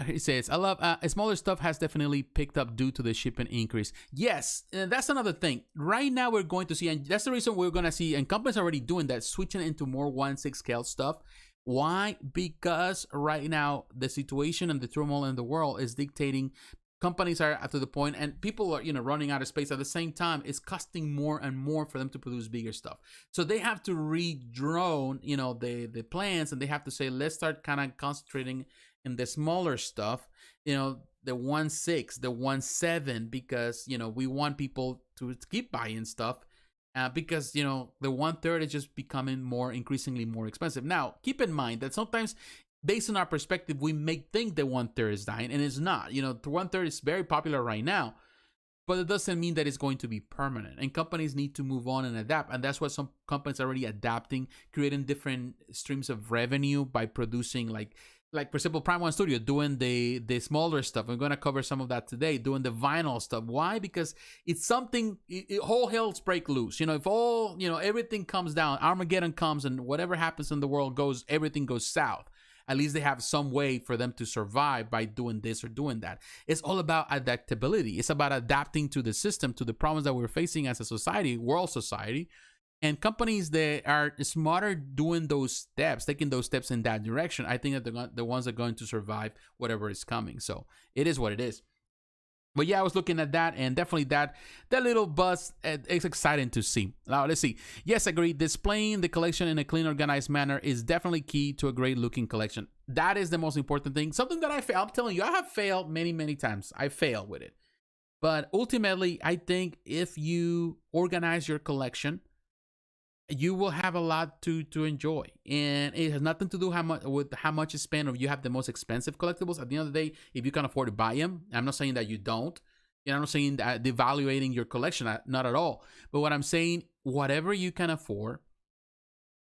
He says, I love smaller stuff has definitely picked up due to the shipping increase. Yes, that's another thing. Right now we're going to see, and that's the reason we're going to see, and companies are already doing that, switching into more 1/6 scale stuff. Why? Because right now the situation and the turmoil in the world is dictating companies are to the point, and people are running out of space. At the same time, it's costing more and more for them to produce bigger stuff. So they have to redrone the plans, and they have to say, let's start kind of concentrating in the smaller stuff, the 1/6, the 1/7, because we want people to keep buying stuff. because the 1/3 is just becoming increasingly more expensive. Now, keep in mind that sometimes, based on our perspective, we may think the 1/3 is dying, and it's not. The 1/3 is very popular right now, but it doesn't mean that it's going to be permanent. And companies need to move on and adapt, and that's what some companies are already adapting, creating different streams of revenue by producing like for example, Prime One Studio doing the smaller stuff. We're going to cover some of that today, doing the vinyl stuff. Why? Because it's something, whole hell's break loose. If all, everything comes down, Armageddon comes, and whatever happens in the world everything goes south. At least they have some way for them to survive by doing this or doing that. It's all about adaptability. It's about adapting to the system, to the problems that we're facing as a society, world society. And companies that are smarter doing those steps, taking those steps in that direction, I think that they're the ones that are going to survive whatever is coming. So it is what it is. But yeah, I was looking at that, and definitely that little buzz, it's exciting to see. Now, let's see. Yes, I agree. Displaying the collection in a clean, organized manner is definitely key to a great-looking collection. That is the most important thing. Something that I'm telling you, I have failed many, many times. I failed with it. But ultimately, I think if you organize your collection, you will have a lot to enjoy, and it has nothing to do with how much you spend, or you have the most expensive collectibles. At the end of the day, if you can afford to buy them, I'm not saying that you don't. I'm not saying that devaluating your collection, not at all. But what I'm saying, whatever you can afford,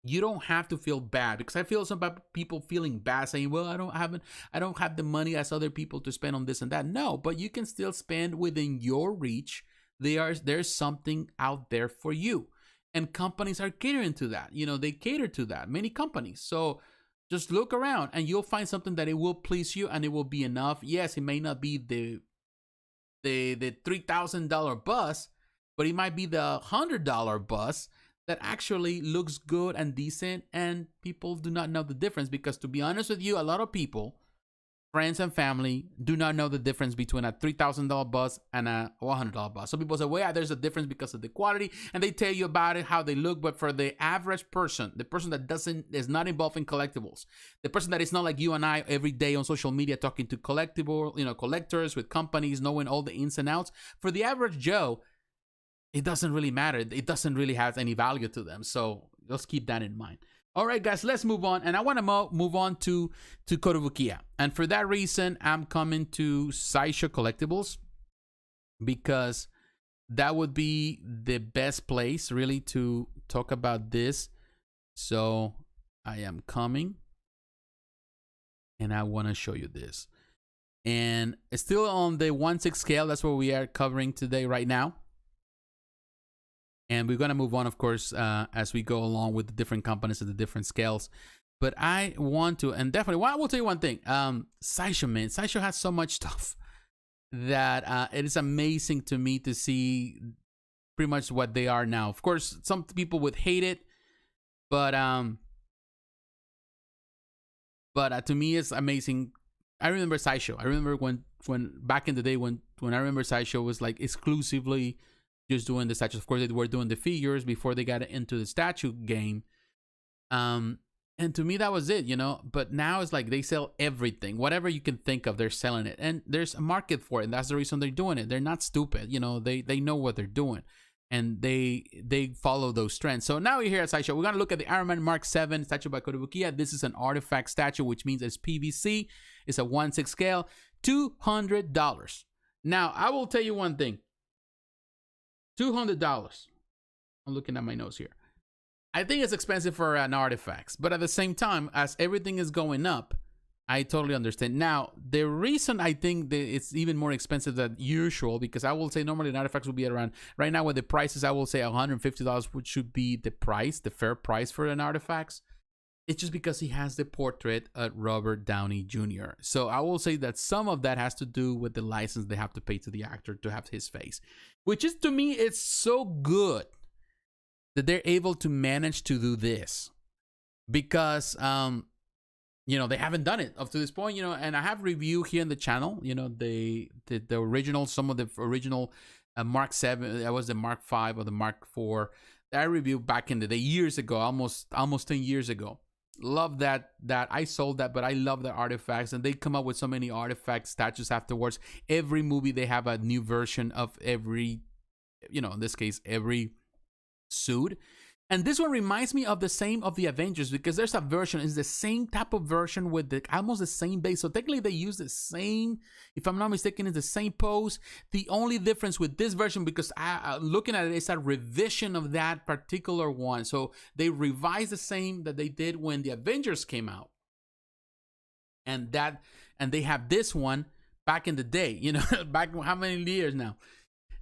you don't have to feel bad, because I feel some people feeling bad, saying, "Well, I don't have the money as other people to spend on this and that." No, but you can still spend within your reach. There's something out there for you. And companies are catering to that. They cater to that. Many companies. So just look around, and you'll find something that it will please you, and it will be enough. Yes, it may not be the $3,000 bus, but it might be the $100 bus that actually looks good and decent, and people do not know the difference. Because to be honest with you, a lot of people, friends and family, do not know the difference between a $3,000 bus and a $100 bus. So people say, well, yeah, there's a difference because of the quality, and they tell you about it, how they look. But for the average person, the person that is not involved in collectibles, the person that is not like you and I every day on social media talking to collectors with companies, knowing all the ins and outs, for the average Joe, it doesn't really matter. It doesn't really have any value to them. So let's keep that in mind. All right, guys, let's move on. And I want to move on to Kotobukiya. And for that reason, I'm coming to Sideshow Collectibles, because that would be the best place really to talk about this. So I am coming, and I want to show you this. And it's still on the 1/6 scale. That's what we are covering today right now. And we're going to move on, of course, as we go along with the different companies and the different scales. But I want to, and definitely, well, I will tell you one thing. Sideshow, man. Sideshow has so much stuff that it is amazing to me to see pretty much what they are now. Of course, some people would hate it, but to me, it's amazing. I remember Sideshow. I remember when back in the day when I remember Sideshow was like exclusively just doing the statues. Of course, they were doing the figures before they got into the statue game. And to me, that was it, But now it's like they sell everything. Whatever you can think of, they're selling it. And there's a market for it. And that's the reason they're doing it. They're not stupid. They know what they're doing. And they follow those trends. So now we're here at Sideshow. We're going to look at the Iron Man Mark 7 statue by Kotobukiya. This is an artifact statue, which means it's PVC. It's a 1/6 scale. $200. Now, I will tell you one thing. $200. I'm looking at my notes here. I think it's expensive for an artifact, but at the same time, as everything is going up, I totally understand. Now, the reason I think that it's even more expensive than usual, because I will say normally an artifact will be around, right now with the prices, I will say $150, which should be the price, the fair price for an artifact. It's just because he has the portrait of Robert Downey Jr. So I will say that some of that has to do with the license they have to pay to the actor to have his face, which is, to me, it's so good that they're able to manage to do this, because they haven't done it up to this point, and I have review here in the channel, the original, some of the original Mark 7, that was the Mark 5 or the Mark 4 that I reviewed back in the day, years ago, almost 10 years ago. Love that I sold that, but I love the artifacts, and they come up with so many artifact statues afterwards. Every movie they have a new version of every, in this case, every suit. And this one reminds me of the same of the Avengers, because there's a version, it's the same type of version with almost the same base. So technically they use the same, if I'm not mistaken, it's the same pose. The only difference with this version, because looking at it, it's a revision of that particular one. So they revised the same that they did when the Avengers came out. And they have this one back in the day, back how many years now?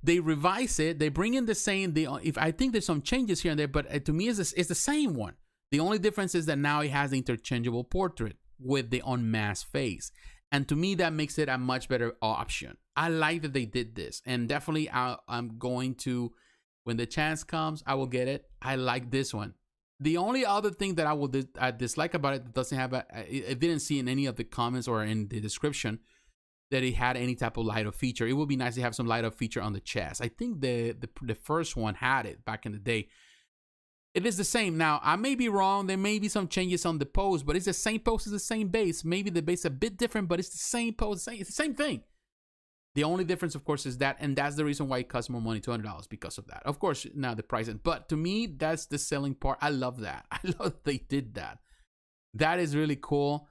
They revise it. They bring in the same. If I think there's some changes here and there, but to me, it's the same one. The only difference is that now it has the interchangeable portrait with the unmasked face, and to me, that makes it a much better option. I like that they did this, and definitely, I'm going to, when the chance comes, I will get it. I like this one. The only other thing that I dislike about it that doesn't have it didn't see in any of the comments or in the description that it had any type of light up feature. It would be nice to have some light up feature on the chest. I think the first one had it back in the day. It is the same. Now, I may be wrong. There may be some changes on the pose, but it's the same pose, it's the same base. Maybe the base is a bit different, but it's the same pose. It's the same thing. The only difference, of course, is that, and that's the reason why it costs more money, $200, because of that. Of course, now the price, but to me, that's the selling part. I love that. I love that they did that. That is really cool.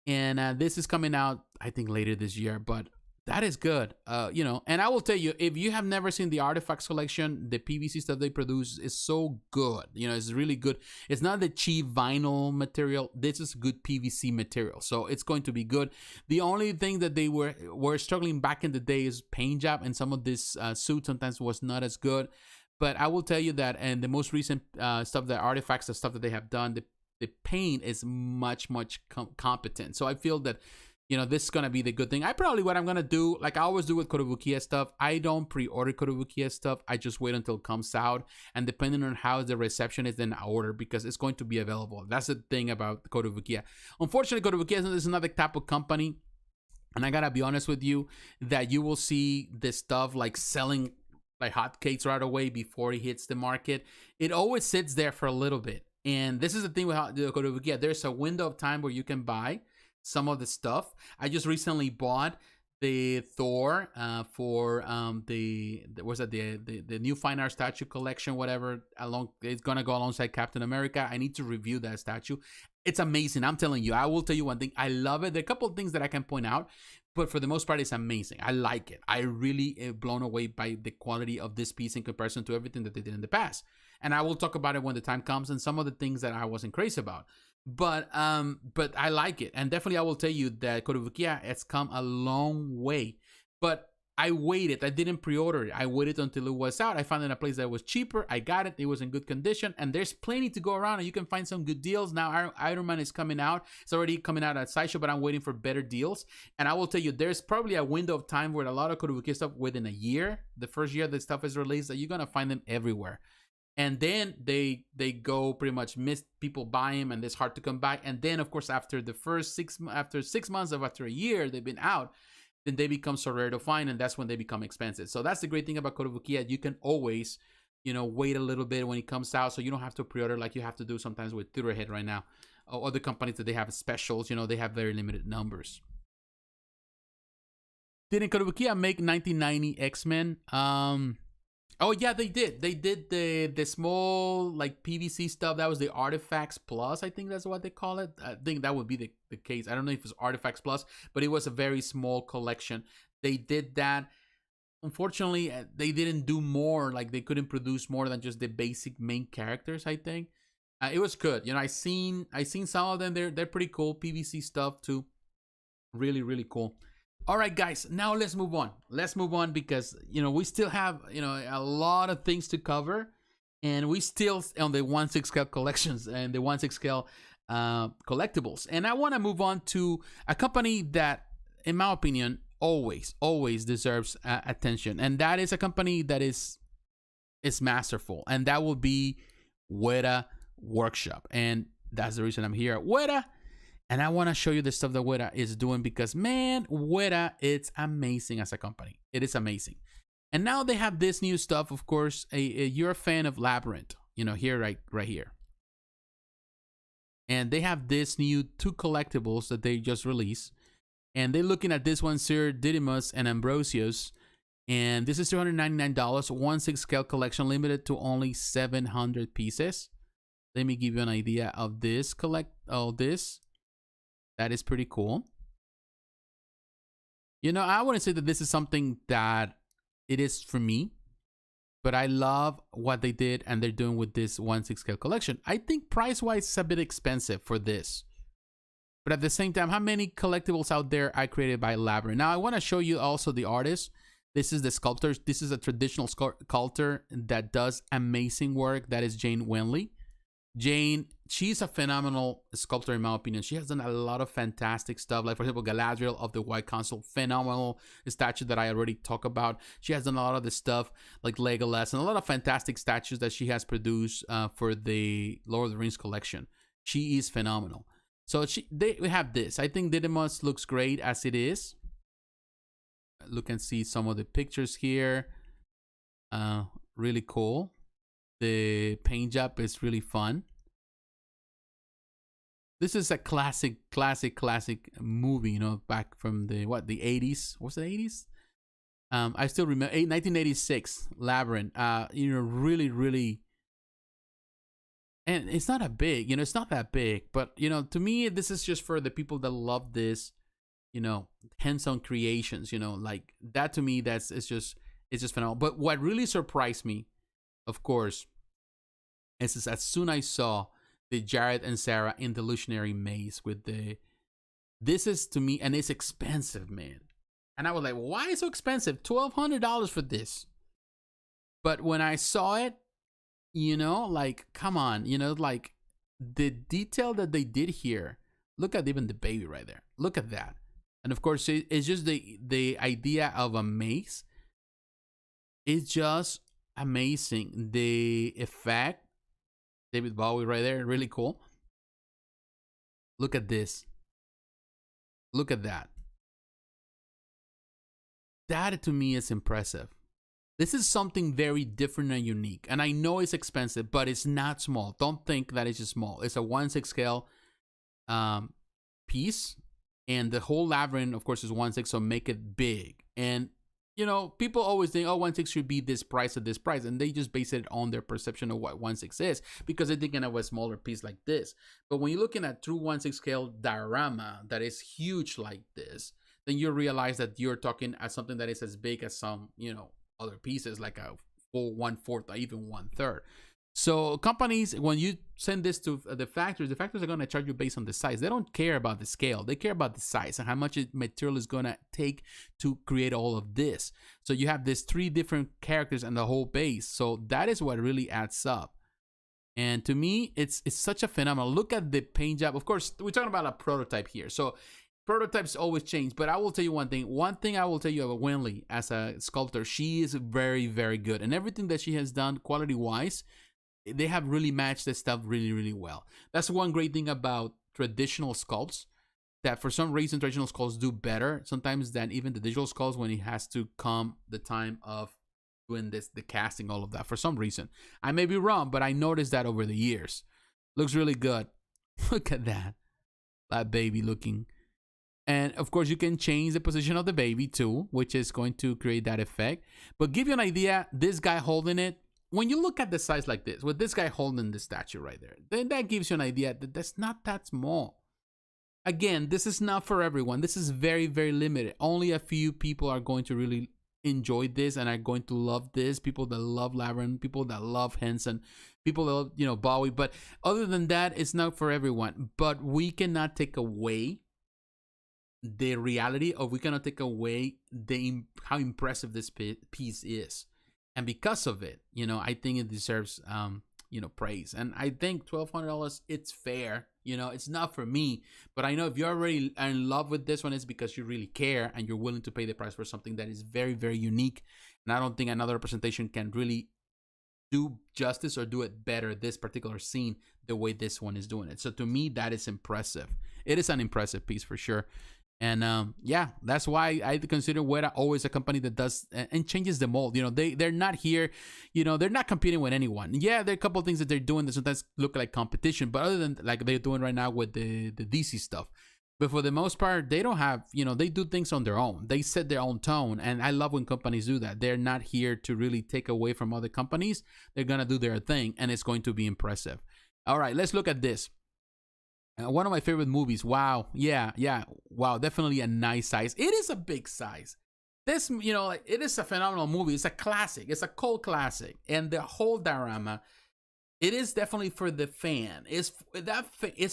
And this is coming out, I think, later this year, but that is good. And I will tell you, if you have never seen the ARTFX collection, the PVC stuff they produce is so good. It's really good. It's not the cheap vinyl material. This is good PVC material, so it's going to be good. The only thing that they were struggling back in the day is paint job, and some of this suit sometimes was not as good. But I will tell you that, and the most recent stuff, that ARTFX, the stuff that they have done, the paint is much competent. So I feel that, this is going to be the good thing. What I'm going to do, like I always do with Kotobukiya stuff, I don't pre-order Kotobukiya stuff. I just wait until it comes out. And depending on how the reception is, then I order, because it's going to be available. That's the thing about Kotobukiya. Unfortunately, Kotobukiya is another type of company. And I got to be honest with you, that you will see this stuff like selling like hotcakes right away before it hits the market. It always sits there for a little bit. And this is the thing with Kotobukiya. There's a window of time where you can buy some of the stuff. I just recently bought the Thor for the new fine art statue collection, whatever. It's gonna go alongside Captain America. I need to review that statue. It's amazing. I'm telling you. I will tell you one thing. I love it. There are a couple of things that I can point out, but for the most part, it's amazing. I like it. I really am blown away by the quality of this piece in comparison to everything that they did in the past. And I will talk about it when the time comes, and some of the things that I wasn't crazy about. But I like it. And definitely I will tell you that Kotobukiya has come a long way. But I waited. I didn't pre-order it. I waited until it was out. I found it in a place that was cheaper. I got it. It was in good condition. And there's plenty to go around, and you can find some good deals. Now Iron Man is coming out. It's already coming out at Sideshow, but I'm waiting for better deals. And I will tell you, there's probably a window of time where a lot of Kotobukiya stuff within a year, the first year that stuff is released, that you're going to find them everywhere. And then they go pretty much miss, people buy them, and it's hard to come back. And then, of course, after the first 6 months of after a year they've been out, then they become so rare to find, and that's when they become expensive. So that's the great thing about Kotobukiya. You can always, wait a little bit when it comes out, so you don't have to pre-order like you have to do sometimes with Tweeterhead right now. Or other companies that they have specials, they have very limited numbers. Didn't Kotobukiya make 1990 X-Men? Oh yeah, they did. They did the small like PVC stuff. That was the ARTFX Plus. I think that's what they call it. I think that would be the case. I don't know if it's ARTFX Plus, but it was a very small collection. They did that. Unfortunately, they didn't do more. Like they couldn't produce more than just the basic main characters. I think it was good. I seen some of them. They're pretty cool. PVC stuff too. Really cool. All right, guys, now let's move on. Let's move on because, we still have, a lot of things to cover, and we still on the 1/6 scale collections and the 1/6 scale collectibles. And I want to move on to a company that, in my opinion, always deserves attention. And that is a company that is masterful, and that will be Weta Workshop. And that's the reason I'm here at Weta. And I want to show you the stuff that Weta is doing because, man, Weta, it's amazing as a company. It is amazing. And now they have this new stuff, of course. You're a fan of Labyrinth, here, right here. And they have this new 2 collectibles that they just released. And they're looking at this one, Sir Didymus and Ambrosius. And this is $299, 1/6 scale collection, limited to only 700 pieces. Let me give you an idea of this this. That is pretty cool. You know, I wouldn't say that this is something that it is for me, but I love what they did and they're doing with this 1/6 scale collection. I think price-wise it's a bit expensive for this. But at the same time, how many collectibles out there are created by Labyrinth? Now, I want to show you also the artist. This is the sculptor. This is a traditional sculptor that does amazing work. That is Jane Wenley. Jane, she's a phenomenal sculptor in my opinion. She has done a lot of fantastic stuff. Like, for example, Galadriel of the White Council, phenomenal statue that I already talked about. She has done a lot of this stuff like Legolas and a lot of fantastic statues that she has produced for the Lord of the Rings collection. She is phenomenal. So they have this. I think Didymus looks great as it is. Look and see some of the pictures here. Really cool. The paint job is really fun. This is a classic movie, you know, back from the 80s. What's the 80s? I still remember 1986 Labyrinth. You know, really, and it's not a big, you know, it's not that big, but you know, to me, this is just for the people that love this, you know, hands-on creations, you know, like that. To me, it's just phenomenal. But what really surprised me, of course, is as soon as I saw the Jared and Sarah in the Illusionary Maze with this is to me, and it's expensive, man. And I was like, why is it so expensive? $1,200 for this. But when I saw it, you know, like, come on, you know, like the detail that they did here. Look at even the baby right there. Look at that. And of course, it's just the idea of a maze. It's just amazing. The effect. David Bowie right there, really cool. Look at this. Look at that. That to me is impressive. This is something very different and unique. And I know it's expensive, but it's not small. Don't think that it's just small. It's a 1/6 scale piece. And the whole Labyrinth, of course, is 1/6, so make it big. And you know, people always think, oh, 1/6 should be this price or this price. And they just base it on their perception of what 1/6 is because they're thinking of a smaller piece like this. But when you're looking at true 1/6 scale diorama that is huge like this, then you realize that you're talking at something that is as big as some, you know, other pieces, like a full 1/4 or even 1/3. So companies, when you send this to the factories are going to charge you based on the size. They don't care about the scale. They care about the size and how much material is going to take to create all of this. So you have these 3 different characters and the whole base. So that is what really adds up. And to me, it's such a phenomenal. Look at the paint job. Of course, we're talking about a prototype here. So prototypes always change. But I will tell you one thing. One thing I will tell you about Wenley as a sculptor, she is very, very good. And everything that she has done quality-wise, they have really matched this stuff really, really well. That's one great thing about traditional sculpts, that for some reason traditional sculpts do better sometimes than even the digital sculpts when it has to come the time of doing the casting, all of that. For some reason, I may be wrong, but I noticed that over the years. Looks really good. Look at that baby looking. And of course, you can change the position of the baby too, which is going to create that effect. But give you an idea, this guy holding it, when you look at the size like this, with this guy holding the statue right there, then that gives you an idea that that's not that small. Again, this is not for everyone. This is very, very limited. Only a few people are going to really enjoy this and are going to love this. People that love Labyrinth, people that love Henson, people that love, you know, Bowie. But other than that, it's not for everyone. But we cannot take away the reality, or we cannot take away how impressive this piece is. And because of it, you know, I think it deserves, you know, praise. And I think $1,200, it's fair. You know, it's not for me, but I know if you're already in love with this one, it's because you really care and you're willing to pay the price for something that is very, very unique. And I don't think another representation can really do justice or do it better, this particular scene, the way this one is doing it. So to me, that is impressive. It is an impressive piece for sure. And yeah, that's why I consider Weta always a company that does and changes the mold. You know, they're not here, you know, they're not competing with anyone. Yeah, there are a couple of things that they're doing that sometimes look like competition, but other than like they're doing right now with the DC stuff, But for the most part, they don't have, they do things on their own. They set their own tone. And I love when companies do that. They're not here to really take away from other companies. They're going to do their thing, and it's going to be impressive. All right, let's look at this. One of my favorite movies. Wow. Yeah. Wow. Definitely a nice size. It is a big size. This, it is a phenomenal movie. It's a classic. It's a cult classic. And the whole diorama, it is definitely for the fan. It's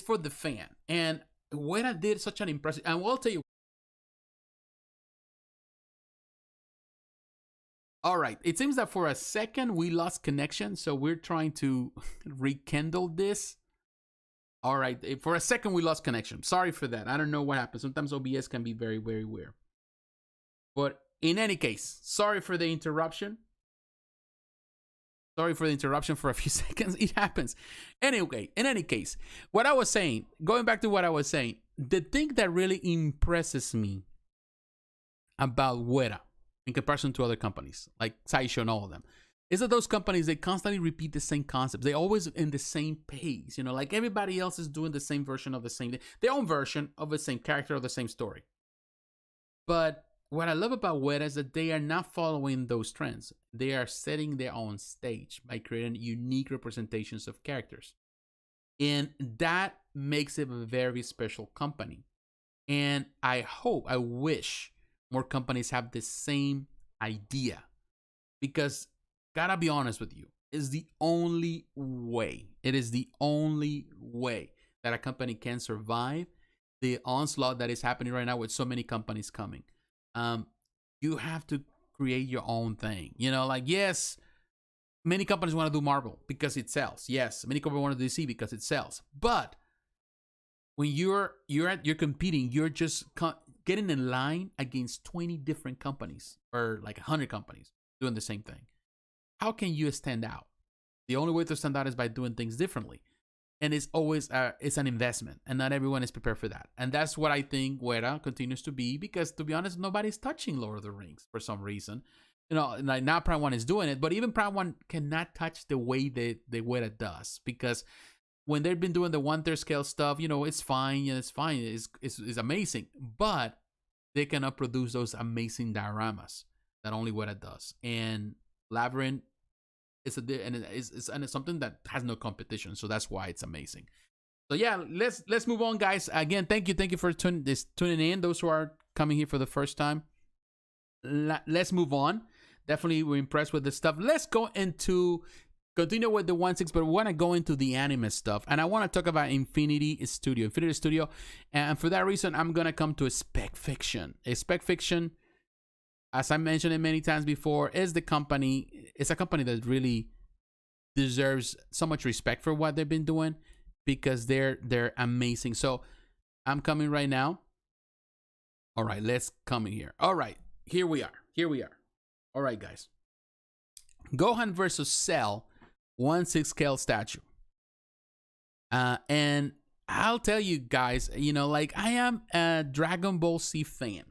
for the fan. And Weta did such an impressive, and I'll tell you. All right, it seems that for a second we lost connection, so we're trying to rekindle this. All right, for a second we lost connection. Sorry for that. I don't know what happened. Sometimes OBS can be very, very weird. But in any case, sorry for the interruption. Sorry for the interruption for a few seconds. It happens. Anyway, in any case, what I was saying, going back to what I was saying, the thing that really impresses me about Weta in comparison to other companies like Sideshow and all of them is that those companies, they constantly repeat the same concepts. They're always in the same pace, like everybody else is doing the same version of the same thing, their own version of the same character or the same story. But what I love about Weta is that they are not following those trends. They are setting their own stage by creating unique representations of characters. And that makes it a very special company. And I wish more companies have the same idea. Because, gotta be honest with you, it is the only way that a company can survive the onslaught that is happening right now with so many companies coming. You have to create your own thing. Yes, many companies want to do Marvel because it sells. Yes, many companies want to do DC because it sells. But when you're competing, you're just getting in line against 20 different companies or like 100 companies doing the same thing. How can you stand out? The only way to stand out is by doing things differently. And it's always it's an investment, and not everyone is prepared for that. And that's what I think Weta continues to be, because to be honest, nobody's touching Lord of the Rings for some reason. Like now Prime 1 is doing it, but even Prime 1 cannot touch the way that the Weta does, because when they've been doing the 1/3 scale stuff, it's fine. It's fine. It's amazing, but they cannot produce those amazing dioramas that only Weta does. And Labyrinth, it's something that has no competition, so that's why it's amazing. So yeah, let's move on, guys. Again, thank you for tuning in. Those who are coming here for the first time, let's move on. Definitely, we're impressed with this stuff. Let's continue with the 1/6, but we want to go into the anime stuff, and I want to talk about Infinity Studio. And for that reason, I'm gonna come to a Spec Fiction. Spec Fiction, as I mentioned it many times before, is a company that really deserves so much respect for what they've been doing, because they're amazing. So I'm coming right now. All right, let's come in here. All right, here we are. All right, guys. Gohan versus Cell, 1/6 scale statue. And I'll tell you guys, I am a Dragon Ball Z fan.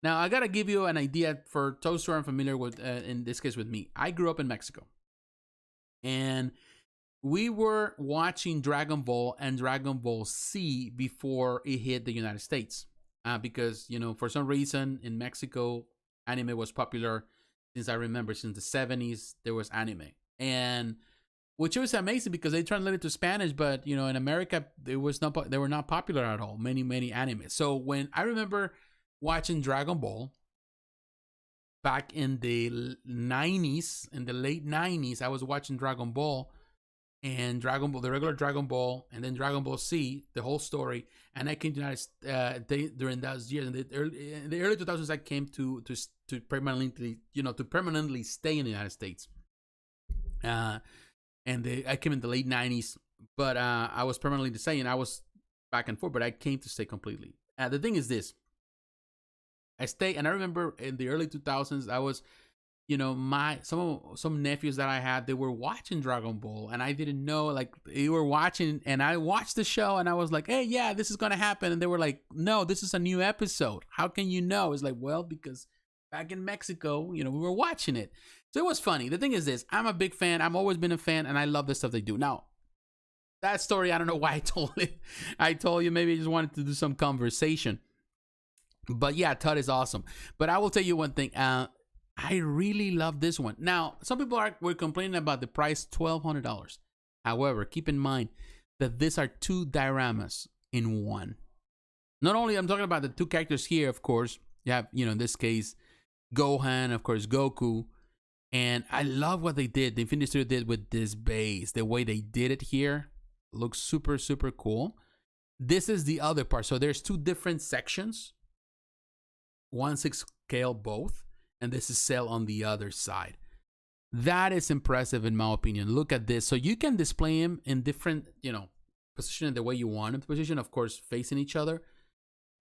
Now, I gotta give you an idea for those who are unfamiliar with, in this case with me. I grew up in Mexico. And we were watching Dragon Ball and Dragon Ball Z before it hit the United States. Because, for some reason in Mexico, anime was popular since I remember. Since the 70s, there was anime. And which was amazing because they translated to Spanish, but, in America, they were not popular at all. Many animes. So when I remember watching Dragon Ball back in the 90s, in the late 90s, I was watching Dragon Ball, and the regular Dragon Ball, and then Dragon Ball Z, the whole story. And I came to United during those years. In the early 2000s, I came to permanently stay in the United States. I came in the late 90s, but I was permanently staying. I was back and forth, but I came to stay completely. The thing is this. I stay, and I remember in the early 2000s, I was, some nephews that I had, they were watching Dragon Ball, and I didn't know, they were watching, and I watched the show, and I was like, hey, yeah, this is gonna happen, and they were like, no, this is a new episode. How can you know? It's like, well, because back in Mexico, we were watching it. So it was funny. The thing is this, I'm a big fan. I've always been a fan, and I love the stuff they do. Now, that story, I don't know why I told it. I told you, maybe I just wanted to do some conversation. But yeah, Todd is awesome. But I will tell you one thing. I really love this one. Now, some people were complaining about the price, $1,200. However, keep in mind that these are 2 dioramas in one. Not only I'm talking about the 2 characters here, of course. You have, in this case, Gohan, of course, Goku. And I love what they did. The Infinity Studio did with this base. The way they did it here looks super, super cool. This is the other part. So there's 2 different sections. 1/6 scale both. And this is cell on the other side. That is impressive in my opinion. Look at this. So you can display him in different, position the way you want him to position. Of course, facing each other.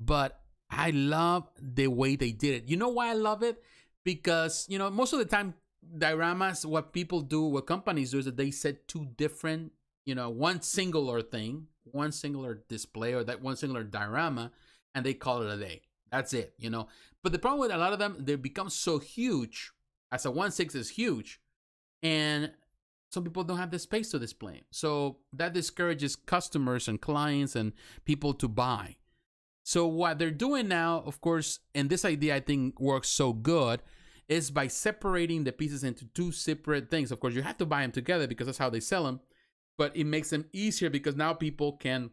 But I love the way they did it. You know why I love it? Because, most of the time, dioramas, what people do, what companies do is that they set 2 different, one singular thing, one singular display, or that one singular diorama, and they call it a day. That's it, But the problem with a lot of them, they become so huge, as a 1/6 is huge, and some people don't have the space to display them. So that discourages customers and clients and people to buy. So what they're doing now, of course, and this idea I think works so good, is by separating the pieces into 2 separate things. Of course, you have to buy them together because that's how they sell them, but it makes them easier because now people can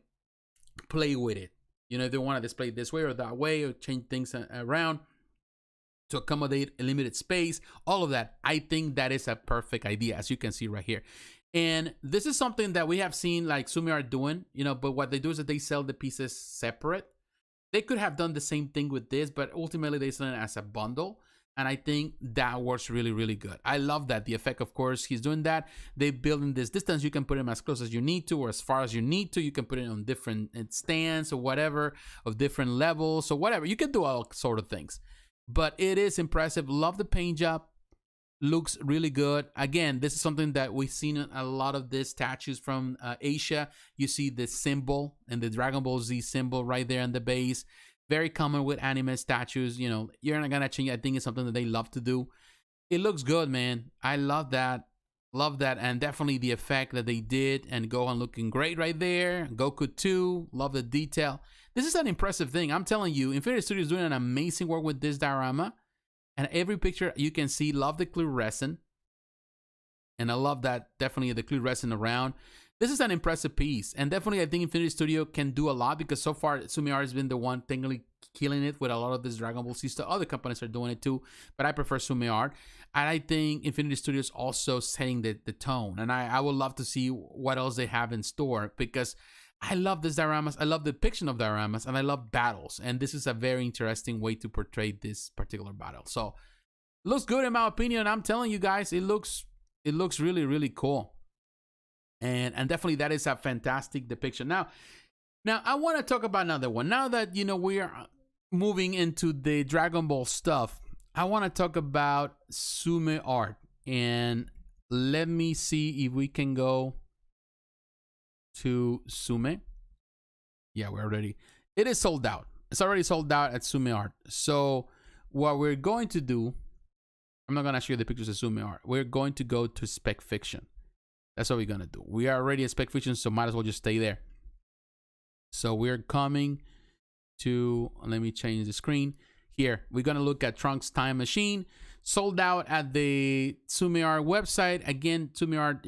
play with it. If they want to display it this way or that way, or change things around to accommodate a limited space, all of that. I think that is a perfect idea, as you can see right here. And this is something that we have seen like Tsume are doing, but what they do is that they sell the pieces separate. They could have done the same thing with this, but ultimately they sell it as a bundle. And I think that works really, really good. I love that. The effect, of course, he's doing that. They build in this distance. You can put him as close as you need to or as far as you need to. You can put it on different stands or whatever, of different levels or whatever. You can do all sort of things. But it is impressive. Love the paint job. Looks really good. Again, this is something that we've seen in a lot of these statues from Asia. You see the symbol and the Dragon Ball Z symbol right there on the base. Very common with anime statues. You're not gonna change. I think it's something that they love to do. It looks good, man. I love that. Love that. And definitely the effect that they did. And Gohan looking great right there. Goku too. Love the detail. This is an impressive thing. I'm telling you, Infinity Studio is doing an amazing work with this diorama. And every picture you can see, love the clear resin. And I love that, definitely the clear resin around. This is an impressive piece. And definitely I think Infinity Studio can do a lot because so far Tsume has been the one technically killing it with a lot of this Dragon Ball Z stuff. Other companies are doing it too, but I prefer Tsume Art. And I think Infinity Studio is also setting the tone. And I would love to see what else they have in store because I love these dioramas. I love the depiction of dioramas and I love battles. And this is a very interesting way to portray this particular battle. So it looks good in my opinion. I'm telling you guys, it looks really, really cool. And definitely that is a fantastic depiction. Now I want to talk about another one. Now that, we are moving into the Dragon Ball stuff, I want to talk about Tsume art. And let me see if we can go to Tsume. Yeah, it is sold out. It's already sold out at Tsume art. So what we're going to do, I'm not going to show you the pictures of Tsume art. We're going to go to Spec Fiction. That's what we're going to do. We are already at Spec Fiction, so might as well just stay there. So we're coming to, let me change the screen. Here, we're going to look at Trunks Time Machine. Sold out at the Tsume art website. Again, Tsume art,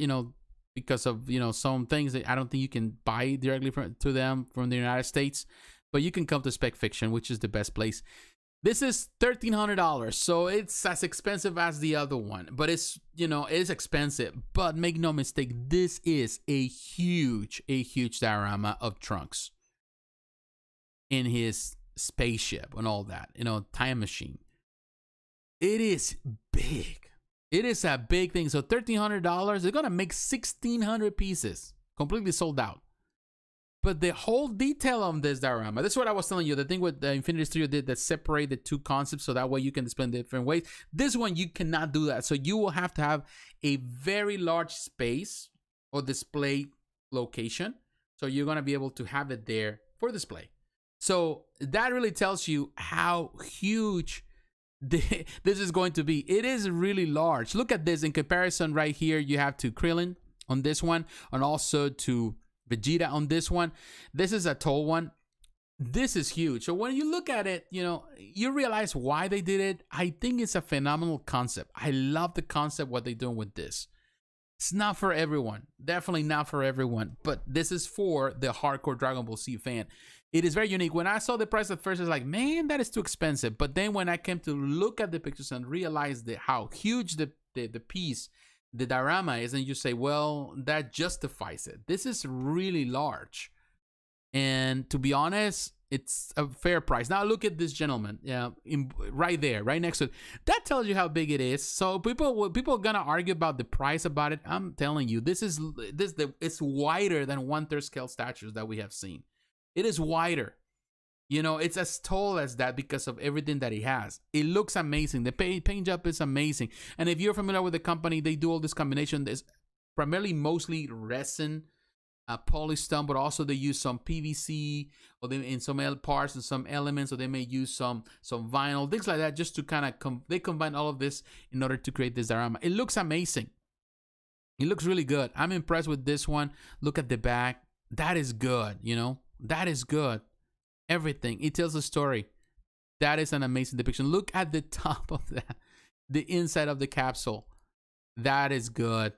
because of, some things that I don't think you can buy directly to them from the United States. But you can come to Spec Fiction, which is the best place. This is $1,300, so it's as expensive as the other one. But it's, it's expensive. But make no mistake, this is a huge diorama of Trunks in his spaceship and all that, time machine. It is big. It is a big thing. So $1,300, they're going to make 1,600 pieces, completely sold out. But the whole detail on this diorama, that's what I was telling you. The thing with the Infinity Studio did that separate the 2 concepts so that way you can display in different ways. This one, you cannot do that. So you will have to have a very large space or display location. So you're going to be able to have it there for display. So that really tells you how huge this is going to be. It is really large. Look at this in comparison right here. You have to Krillin on this one and also to Vegeta on this one. This is a tall one. This is huge. So when you look at it, you know, you realize why they did it. I think it's a phenomenal concept. I love the concept, what they're doing with this. It's not for everyone. Definitely not for everyone. But this is for the hardcore Dragon Ball Z fan. It is very unique. When I saw the price at first, I was like, man, that is too expensive. But then when I came to look at the pictures and realize how huge the piece, the diorama is, and you say, well, that justifies it. This is really large. And to be honest, it's a fair price. Now look at this gentleman, right there, right next to it. That tells you how big it is. So people are gonna argue about the price about it. I'm telling you, it's wider than 1/3 scale statues that we have seen. It is wider. You know, it's as tall as that because of everything that he has. It looks amazing. The paint job is amazing. And if you're familiar with the company, they do all this combination. There's primarily mostly resin. Polystone, but also they use some PVC, or they in some parts and some elements, or they may use some vinyl, things like that, just to kind of they combine all of this in order to create this diorama. It looks amazing. It looks really good. I'm impressed with this one. Look at the back. That is good. You know, that is good. Everything. It tells a story. That is an amazing depiction. Look at the top of that, the inside of the capsule. That is good.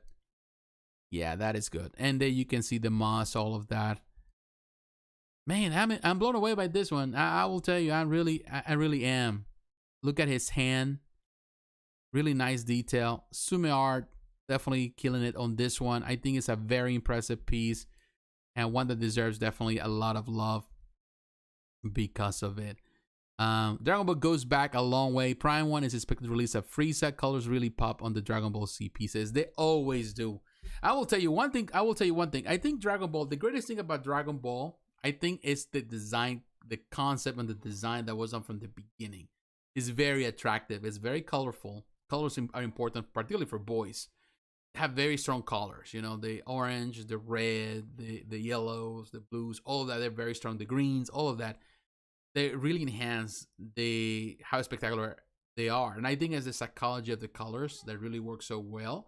Yeah, that is good. And then you can see the moss, all of that. Man, I'm blown away by this one. I will tell you, I really am. Look at his hand. Really nice detail. Tsume art, definitely killing it on this one. I think it's a very impressive piece, and one that deserves definitely a lot of love because of it. Dragon Ball goes back a long way. Prime 1 is expected to release a Frieza. Colors really pop on the Dragon Ball Z pieces. They always do. I will tell you one thing. I think Dragon Ball, the greatest thing about Dragon Ball, I think, is the design, the concept and the design that was on from the beginning. It's very attractive. It's very colorful. Colors are important, particularly for boys. Have very strong colors. You know, the orange, the red, the yellows, the blues, all of that. They're very strong. The greens, all of that. They really enhance how spectacular they are. And I think it's the psychology of the colors that really works so well.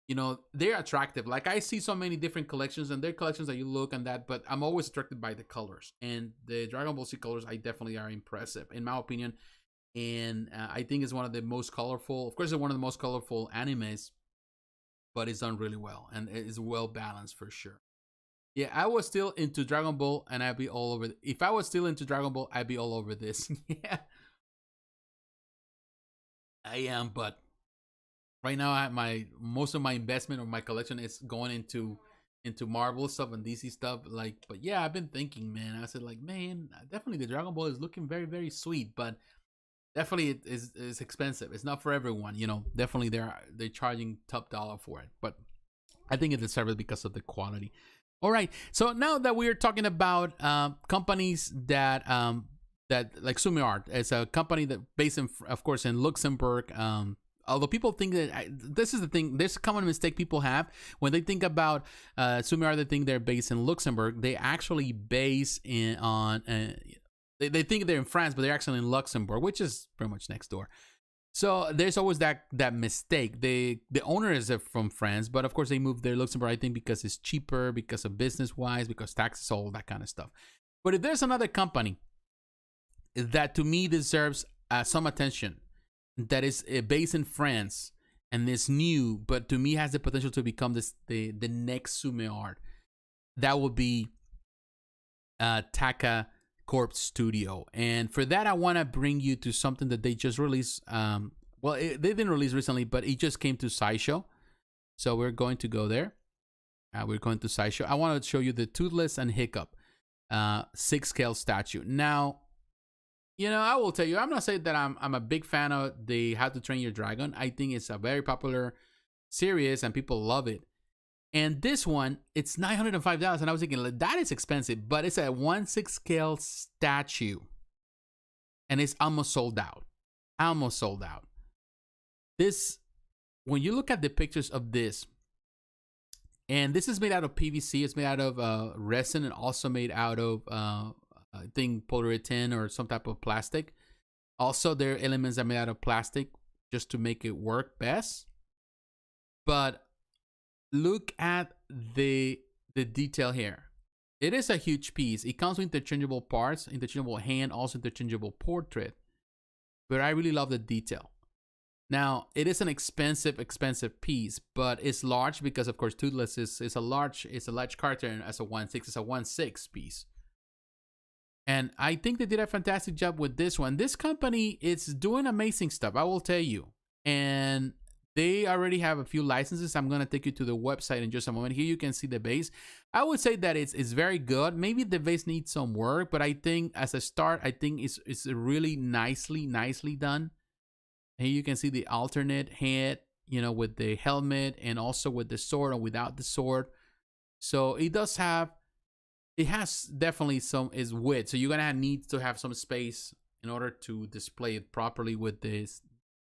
You know, they're attractive. Like, I see so many different collections, and there are collections that you look and that, but I'm always attracted by the colors. And the Dragon Ball Z colors, I definitely are impressive, in my opinion. And I think it's one of the most colorful, of course, it's one of the most colorful animes, but it's done really well. And it's well balanced for sure. Yeah, I was still into Dragon Ball, and I'd be all over. If I was still into Dragon Ball, I'd be all over this. Yeah, I am, but right now, most of my investment or my collection is going into Marvel stuff and DC stuff. Like, but yeah, I've been thinking, man. I said, like, man, definitely the Dragon Ball is looking very, very sweet, but definitely it is expensive. It's not for everyone, you know. Definitely they're charging top dollar for it, but I think it deserves it because of the quality. All right, so now that we're talking about companies that like Tsume Art, it's a company that based in, of course, in Luxembourg. Although people think that this is the thing, there's a common mistake people have when they think about Tsume Art. They think they're based in Luxembourg. They actually base they think they're in France, but they're actually in Luxembourg, which is pretty much next door. So there's always that mistake. The owner is from France, but of course they moved there to Luxembourg, I think, because it's cheaper, because of business-wise, because taxes, all that kind of stuff. But if there's another company that to me deserves some attention, that is based in France and is new, but to me has the potential to become the next Tsume Art, that would be Taka Corp Studio. And for that, I want to bring you to something that they just released. They didn't release recently, but it just came to Sideshow. So we're going to go there. We're going to Sideshow. I want to show you the Toothless and Hiccup 6-scale statue. Now, you know, I will tell you, I'm not saying that I'm a big fan of the How to Train Your Dragon. I think it's a very popular series and people love it. And this one, it's $905, and I was thinking, like, that is expensive, but it's a 1/6 scale statue, and it's almost sold out. Almost sold out. This, when you look at the pictures of this, and this is made out of PVC, it's made out of resin, and also made out of I think polyurethane or some type of plastic. Also, there are elements that are made out of plastic just to make it work best. But look at the detail here. It is a huge piece. It comes with interchangeable parts, interchangeable hand, also interchangeable portrait. But I really love the detail. Now, it is an expensive piece, but it's large because, of course, Toothless is a large character, and as a 1/6, it's a 1/6 piece. And I think they did a fantastic job with this one. This company is doing amazing stuff, I will tell you. And they already have a few licenses. I'm going to take you to the website in just a moment. Here you can see the base. I would say that it's very good. Maybe the base needs some work, but I think as a start, I think it's really nicely done. Here you can see the alternate head, you know, with the helmet and also with the sword and without the sword. So it does have, it has definitely some is width. So you're gonna need to have some space in order to display it properly with the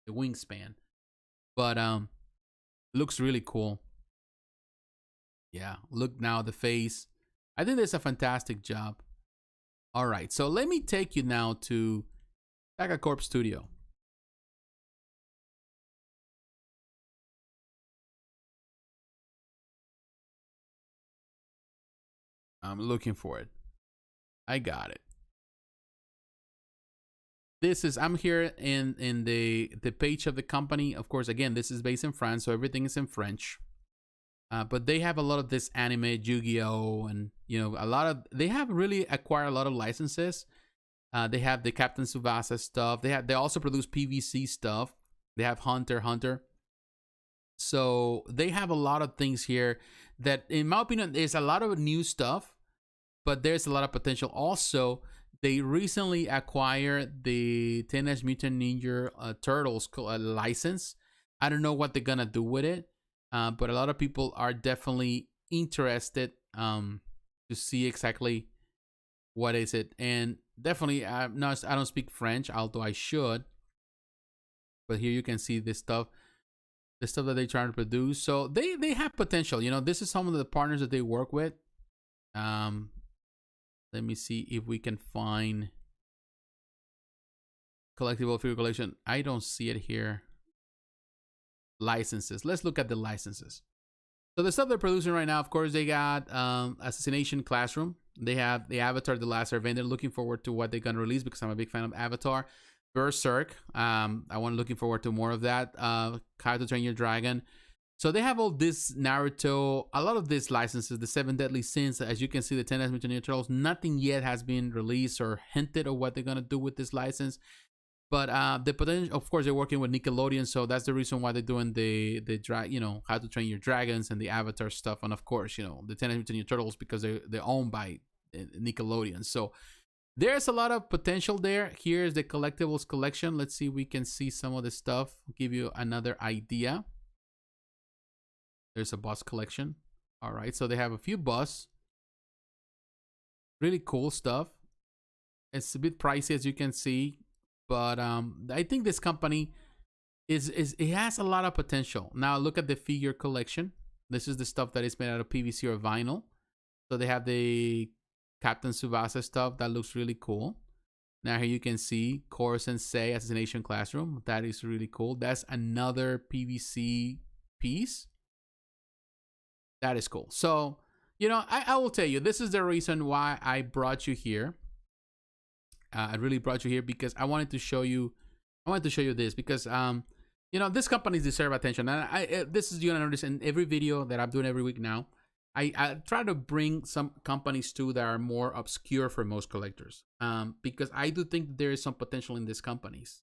wingspan. But looks really cool. Yeah, look now the face. I think that's a fantastic job. All right, so let me take you now to Taka Corp Studio. I'm looking for it. I got it. This is, I'm here in the page of the company. Of course, again, this is based in France, so everything is in French. But they have a lot of this anime, Yu-Gi-Oh, and you know, a lot of, they have really acquired a lot of licenses. They have the Captain Tsubasa stuff. They also produce PVC stuff. They have Hunter. So they have a lot of things here that, in my opinion, there's a lot of new stuff, but there's a lot of potential. Also, they recently acquired the Teenage Mutant Ninja Turtles license. I don't know what they're gonna do with it, but a lot of people are definitely interested to see exactly what is it. And definitely, I don't speak French, although I should. But here you can see this stuff. The stuff that they're trying to produce. So they have potential. You know, this is some of the partners that they work with. Let me see if we can find collectible figure collection. I don't see it here. Licenses. Let's look at the licenses. So the stuff they're producing right now, of course, they got Assassination Classroom. They have the Avatar: The Last Airbender. Looking forward to what they're gonna release because I'm a big fan of Avatar. Berserk. Looking forward to more of that. How to Train Your Dragon. So they have all this Naruto, a lot of these licenses, the 7 Deadly Sins. As you can see, the Teenage Mutant Ninja Turtles, nothing yet has been released or hinted of what they're gonna do with this license. But the potential, of course, they're working with Nickelodeon, so that's the reason why they're doing the How to Train Your Dragons and the Avatar stuff, and of course, you know, the Teenage Mutant Ninja Turtles because they're owned by Nickelodeon. So there's a lot of potential there. Here's the Collectibles collection. Let's see if we can see some of the stuff. Give you another idea. There's a bus collection. All right, so they have a few bus. Really cool stuff. It's a bit pricey, as you can see, but I think this company it has a lot of potential. Now look at the figure collection. This is the stuff that is made out of PVC or vinyl. So they have the Captain Tsubasa stuff that looks really cool. Now here you can see Core Sensei Assassination Classroom. That is really cool. That's another PVC piece. That is cool. So, you know, I will tell you, this is the reason why I brought you here. I really brought you here because I wanted to show you this because you know, these companies deserve attention. And this is, you're gonna notice in every video that I'm doing every week now, I try to bring some companies too that are more obscure for most collectors, because I do think there is some potential in these companies.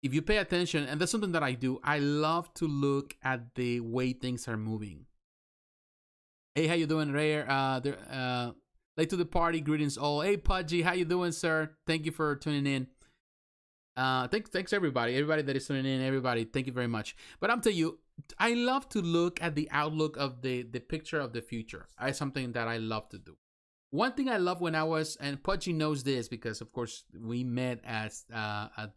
If you pay attention, and that's something that I do, I love to look at the way things are moving. Hey, how you doing, Rare? Late to the party, greetings all. Hey, Pudgy, how you doing, sir? Thank you for tuning in. Thanks everybody that is tuning in, everybody. Thank you very much. But I'm telling you, I love to look at the outlook of the picture of the future. It's something that I love to do. One thing I love when I was, and Pudgy knows this because of course we met at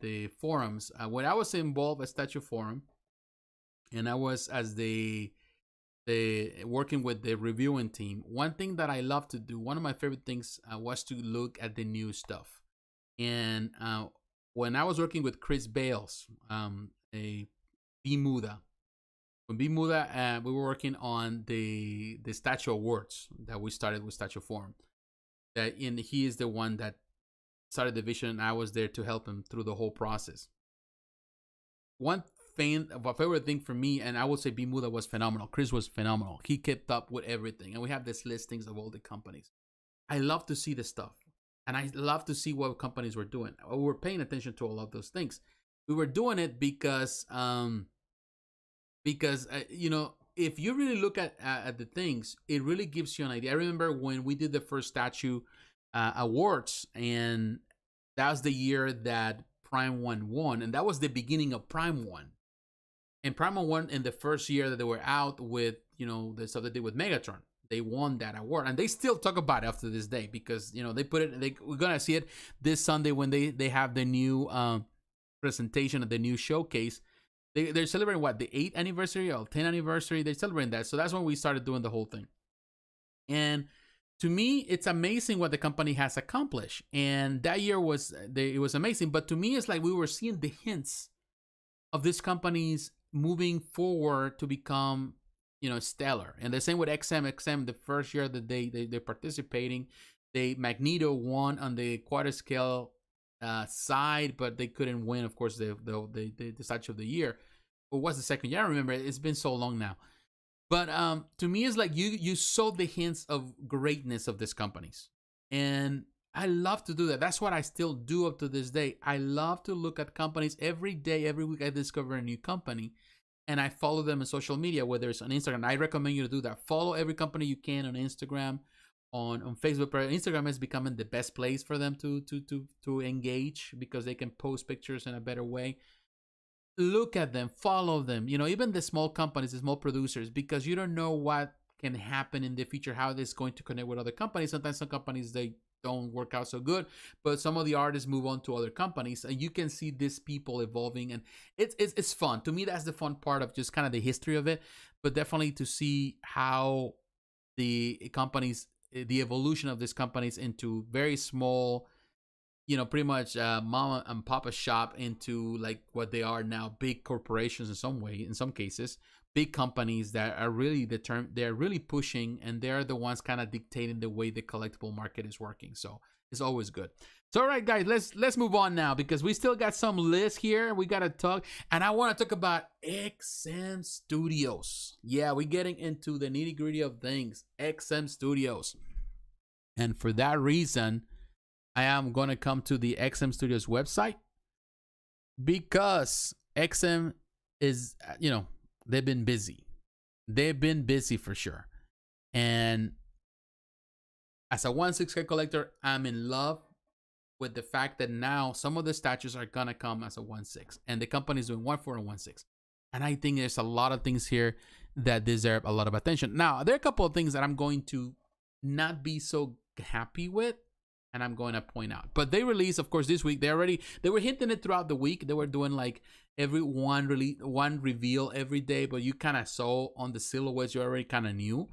the forums when I was involved at Statue Forum, and I was as the working with the reviewing team. One thing that I love to do, one of my favorite things was to look at the new stuff. And when I was working with Chris Bales, a Bimuda, When Bimuda, we were working on the statue awards that we started with Statue Forum. He is the one that started the vision, and I was there to help him through the whole process. One favorite thing for me, and I would say Bimuda was phenomenal. Chris was phenomenal. He kept up with everything, and we have these listings of all the companies. I love to see the stuff, and I love to see what companies were doing. We were paying attention to all of those things. We were doing it because you know, if you really look at the things, it really gives you an idea. I remember when we did the first statue awards, and that was the year that Prime 1 won, and that was the beginning of Prime 1. And Prime 1 won in the first year that they were out with, you know, the stuff they did with Megatron. They won that award, and they still talk about it after this day, because, you know, they put it. We're gonna see it this Sunday when they have the new presentation of the new showcase. They're celebrating what, the 8th anniversary or 10th anniversary. They're celebrating that, so that's when we started doing the whole thing. And to me, it's amazing what the company has accomplished. And that year it was amazing. But to me, it's like we were seeing the hints of these companies moving forward to become, you know, stellar. And the same with XM, the first year that they're participating, Magneto won on the quarter scale side, but they couldn't win, of course, the statue of the year. Or was the second year? I remember. It's been so long now. But to me, it's like you saw the hints of greatness of these companies. And I love to do that. That's what I still do up to this day. I love to look at companies every day, every week. I discover a new company, and I follow them on social media, whether it's on Instagram. I recommend you to do that. Follow every company you can on Instagram, on Facebook. Instagram is becoming the best place for them to engage, because they can post pictures in a better way. Look at them, follow them, you know, even the small companies, the small producers, because you don't know what can happen in the future, how this is going to connect with other companies. Sometimes some companies, they don't work out so good, but some of the artists move on to other companies, and you can see these people evolving, and it's fun. To me, that's the fun part of just kind of the history of it, but definitely to see how the companies, the evolution of these companies into very small, you know, pretty much mama and papa shop, into like what they are now, big corporations in some way, in some cases, big companies that are really they're really pushing, and they're the ones kind of dictating the way the collectible market is working. So it's always good. So all right, guys, let's move on now, because we still got some lists here we gotta talk, and I want to talk about XM Studios. Yeah, we're getting into the nitty gritty of things. XM Studios, and for that reason, I am going to come to the XM Studios website, because XM is, you know, they've been busy. They've been busy for sure. And as a 1/6 collector, I'm in love with the fact that now some of the statues are going to come as a 1/6. And the company is doing 1/4 and 1/6. And I think there's a lot of things here that deserve a lot of attention. Now, there are a couple of things that I'm going to not be so happy with, and I'm going to point out. But they released, of course, this week. They were hinting it throughout the week. They were doing like one reveal every day, but you kind of saw on the silhouettes, you already kind of knew.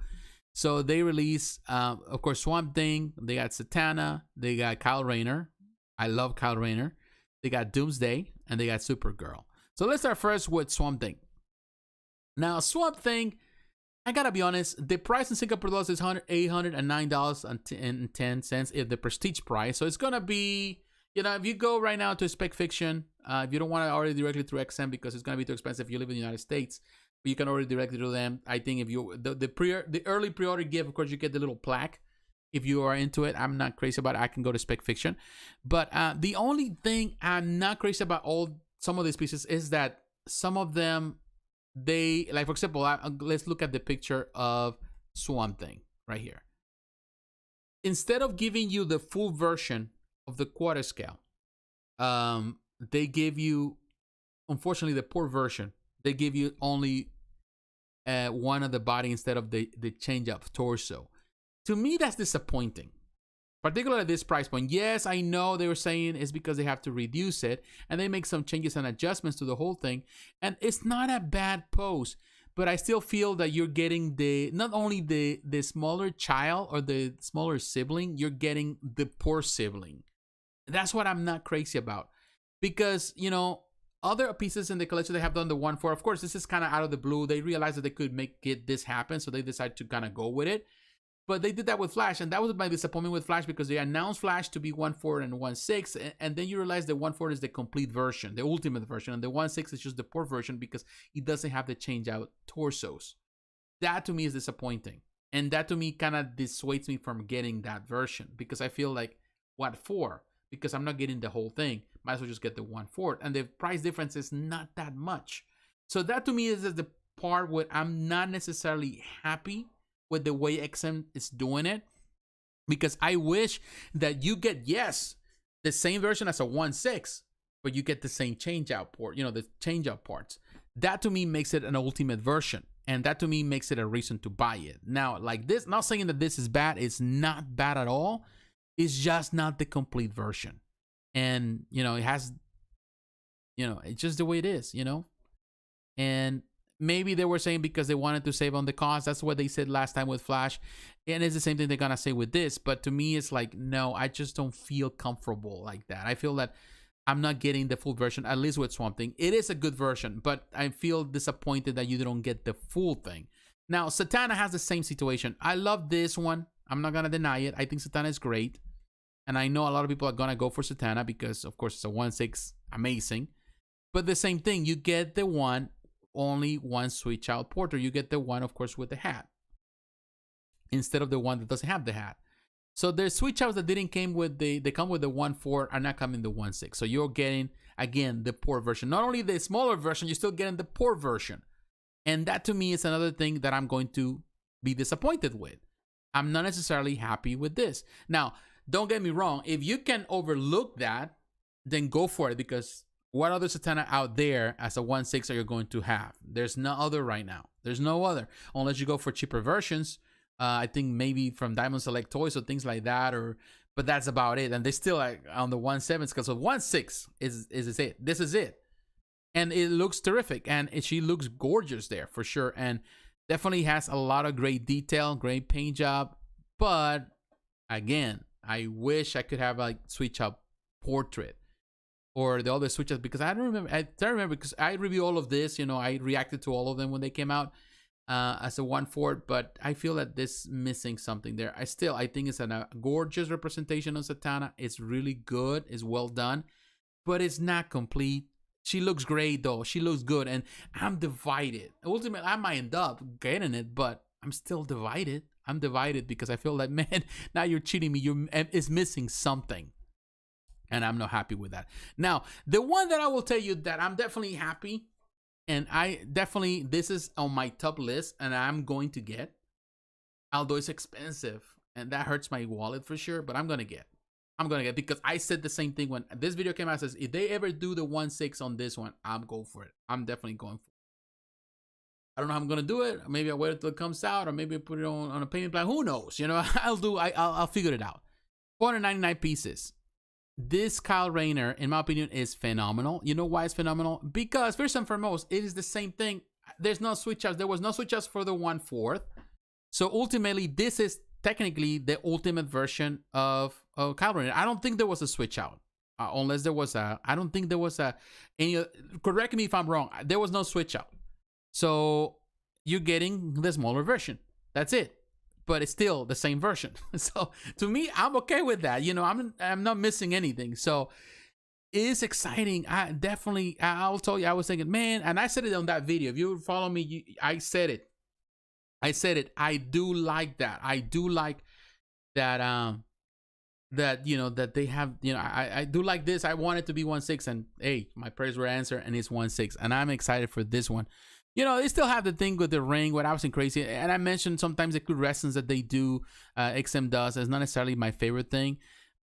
So they released, of course, Swamp Thing. They got Zatanna. They got Kyle Rayner. I love Kyle Rayner. They got Doomsday, and they got Supergirl. So let's start first with Swamp Thing. Now, Swamp Thing, I gotta be honest, the price in Singapore dollars is $809.10 if the prestige price. So it's gonna be, you know, if you go right now to Spec Fiction, if you don't want to order directly through XM, because it's gonna be too expensive if you live in the United States, but you can order directly through them. I think if you the early pre-order gift, of course, you get the little plaque. If you are into it, I'm not crazy about it. I can go to Spec Fiction, but the only thing I'm not crazy about some of these pieces is that some of them, they, like, for example, let's look at the picture of Swamp Thing right here. Instead of giving you the full version of the quarter scale, they give you, unfortunately, the poor version. They give you only one of the body instead of the change up torso. To me, that's disappointing, particularly at this price point. Yes, I know they were saying it's because they have to reduce it, and they make some changes and adjustments to the whole thing, and it's not a bad pose, but I still feel that you're getting not only the smaller child or the smaller sibling, you're getting the poor sibling. That's what I'm not crazy about, because, you know, Other pieces in the collection, they have done the 1/4. Of course, this is kind of out of the blue. They realized that they could this happen, so they decided to kind of go with it. But they did that with Flash, and that was my disappointment with Flash, because they announced Flash to be 1/4 and 1/6, and then you realize the 1/4 is the complete version, the ultimate version, and the 1/6 is just the poor version because it doesn't have the change out torsos. That to me is disappointing, and that to me kind of dissuades me from getting that version, because I feel like, what for? Because I'm not getting the whole thing. Might as well just get the 1/4, and the price difference is not that much. So that to me is the part where I'm not necessarily happy with the way XM is doing it, because I wish that you get, yes, the same version as a 1/6, but you get the same change out port, the change out parts. That to me makes it an ultimate version, and that to me makes it a reason to buy it. Now, like this, not saying that this is bad, it's not bad at all. It's just not the complete version. And, it has, it's just the way it is, And maybe they were saying because they wanted to save on the cost. That's what they said last time with Flash. And it's the same thing they're going to say with this. But to me, it's like, no, I just don't feel comfortable like that. I feel that I'm not getting the full version, at least with Swamp Thing. It is a good version, but I feel disappointed that you don't get the full thing. Now, Zatanna has the same situation. I love this one. I'm not going to deny it. I think Zatanna is great. And I know a lot of people are going to go for Zatanna because, of course, it's a 1/6, amazing. But the same thing, you get the one, only one switch out port, or you get the one, of course, with the hat, instead of the one that doesn't have the hat. So there's switch outs that didn't come with they come with the 1/4, are not coming the 1/6. So you're getting, again, the poor version. Not only the smaller version, you're still getting the poor version. And that to me is another thing that I'm going to be disappointed with. I'm not necessarily happy with this. Now, don't get me wrong. If you can overlook that, then go for it, because what other Zatanna out there as a 1/6 are you going to have? There's no other right now. There's no other, unless you go for cheaper versions. I think maybe from Diamond Select Toys or things like that, but that's about it. And they still are on the 1/7 scale. So 1/6 is it. This is it. And it looks terrific. And she looks gorgeous there for sure. And definitely has a lot of great detail, great paint job. But again, I wish I could have like switch up portrait or the other switches, because I don't remember. I remember because I reviewed all of this. I reacted to all of them when they came out as a 1/4, but I feel that this missing something there. I think it's a gorgeous representation of Zatanna. It's really good. It's well done, but it's not complete. She looks great though. She looks good, and I'm divided. Ultimately, I might end up getting it, but I'm still divided. I'm divided because I feel like, man, now you're cheating me. It's missing something. And I'm not happy with that. Now, the one that I will tell you that I'm definitely happy, and this is on my top list, and I'm going to get, although it's expensive, and that hurts my wallet for sure, but I'm going to get, because I said the same thing when this video came out. I says, if they ever do the 1/6 on this one, I'm going for it. I'm definitely going for it. I don't know how I'm gonna do it. Maybe I'll wait until it comes out, or maybe I put it on a payment plan. Who knows? I'll figure it out. 499 pieces. This Kyle Rayner, in my opinion, is phenomenal. You know why it's phenomenal? Because first and foremost, it is the same thing. There's no switch outs. There was no switch outs for the 1/4. So ultimately, this is technically the ultimate version of Kyle Rayner. I don't think there was a switch out. Unless there was I don't think there was correct me if I'm wrong. There was no switch out. So you're getting the smaller version. That's it. But it's still the same version. So to me, I'm okay with that. I'm not missing anything. So it's exciting. I'll tell you, I was thinking, man, and I said it on that video. If you follow me, I said it. I do like that. I do like that. That they have, I do like this. I want it to be 1/6, and hey, my prayers were answered, and it's 1/6, and I'm excited for this one. They still have the thing with the ring, what I was in crazy, and I mentioned sometimes the fluorescence that they do, XM does, is not necessarily my favorite thing,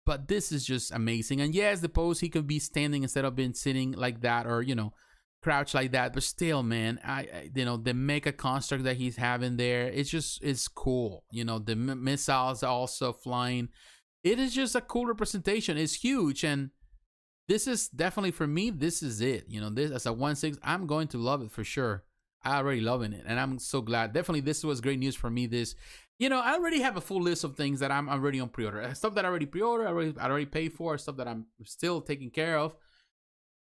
but this is just amazing. And yes, the pose, he could be standing instead of being sitting like that, or crouch like that, but still, man, the mega construct that he's having there, it's cool. The missiles also flying. It is just a cool representation. It's huge, and this is definitely, for me, this is it. This as a 1/6, I'm going to love it for sure. I already loving it, and I'm so glad. Definitely, this was great news for me. I already have a full list of things that I'm already on pre-order. Stuff that I already pre-ordered, I already paid for, stuff that I'm still taking care of.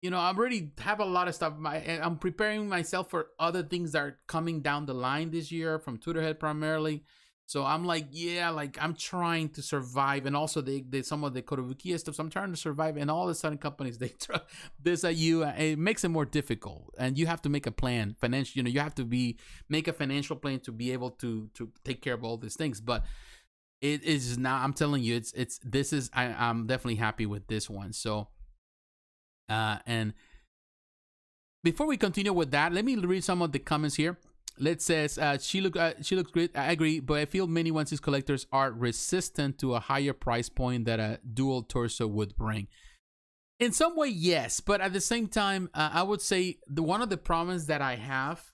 you know, I already have a lot of stuff. I'm preparing myself for other things that are coming down the line this year from Tweeterhead primarily. So I'm like, yeah, like I'm trying to survive, and also they some of the Kotobukiya stuff. So I'm trying to survive, and all of a sudden companies they throw this at you. It makes it more difficult, and you have to make a plan financial. You know, you have to make a financial plan to be able to take care of all these things. But it is not. I'm telling you, I'm definitely happy with this one. So, and before we continue with that, let me read some of the comments here. Let's says she looks great. I agree, but I feel many One Six collectors are resistant to a higher price point that a dual torso would bring. In some way, yes, but at the same time, I would say one of the problems that I have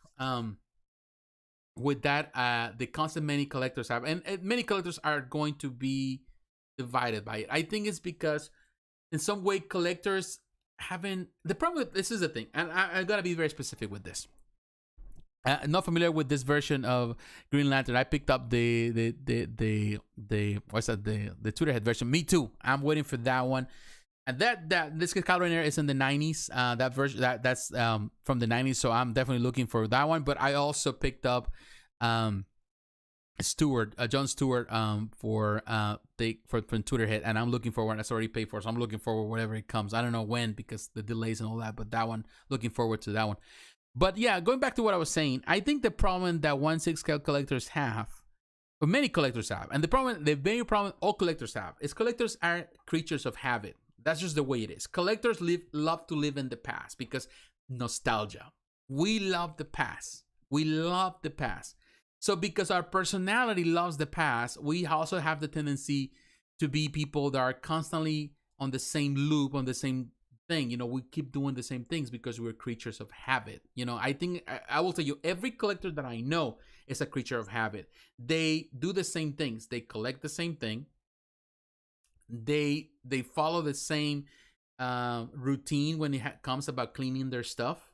with that, the concept many collectors have, and many collectors are going to be divided by it. I think it's because in some way collectors haven't. The problem with this is the thing, and I gotta be very specific with this. Not familiar with this version of Green Lantern. I picked up the what's that, the Tweeterhead version. Me too. I'm waiting for that one. And this Calendar is in the 90s. That version that's from the 90s. So I'm definitely looking for that one. But I also picked up Stewart, John Stewart, from Tweeterhead, and I'm looking for one that's already paid for. So I'm looking forward whenever it comes. I don't know when because the delays and all that. But that one, looking forward to that one. But yeah, going back to what I was saying, I think the problem that 1/6 scale collectors have, or many collectors have, and the main problem all collectors have, is collectors are creatures of habit. That's just the way it is. Collectors love to live in the past because nostalgia. We love the past. We love the past. So because our personality loves the past, we also have the tendency to be people that are constantly on the same loop, on the same thing. You know, we keep doing the same things because we're creatures of habit. You know, I think I will tell you, every collector that I know is a creature of habit. They do the same things. They collect the same thing. They follow the same routine when it comes about cleaning their stuff.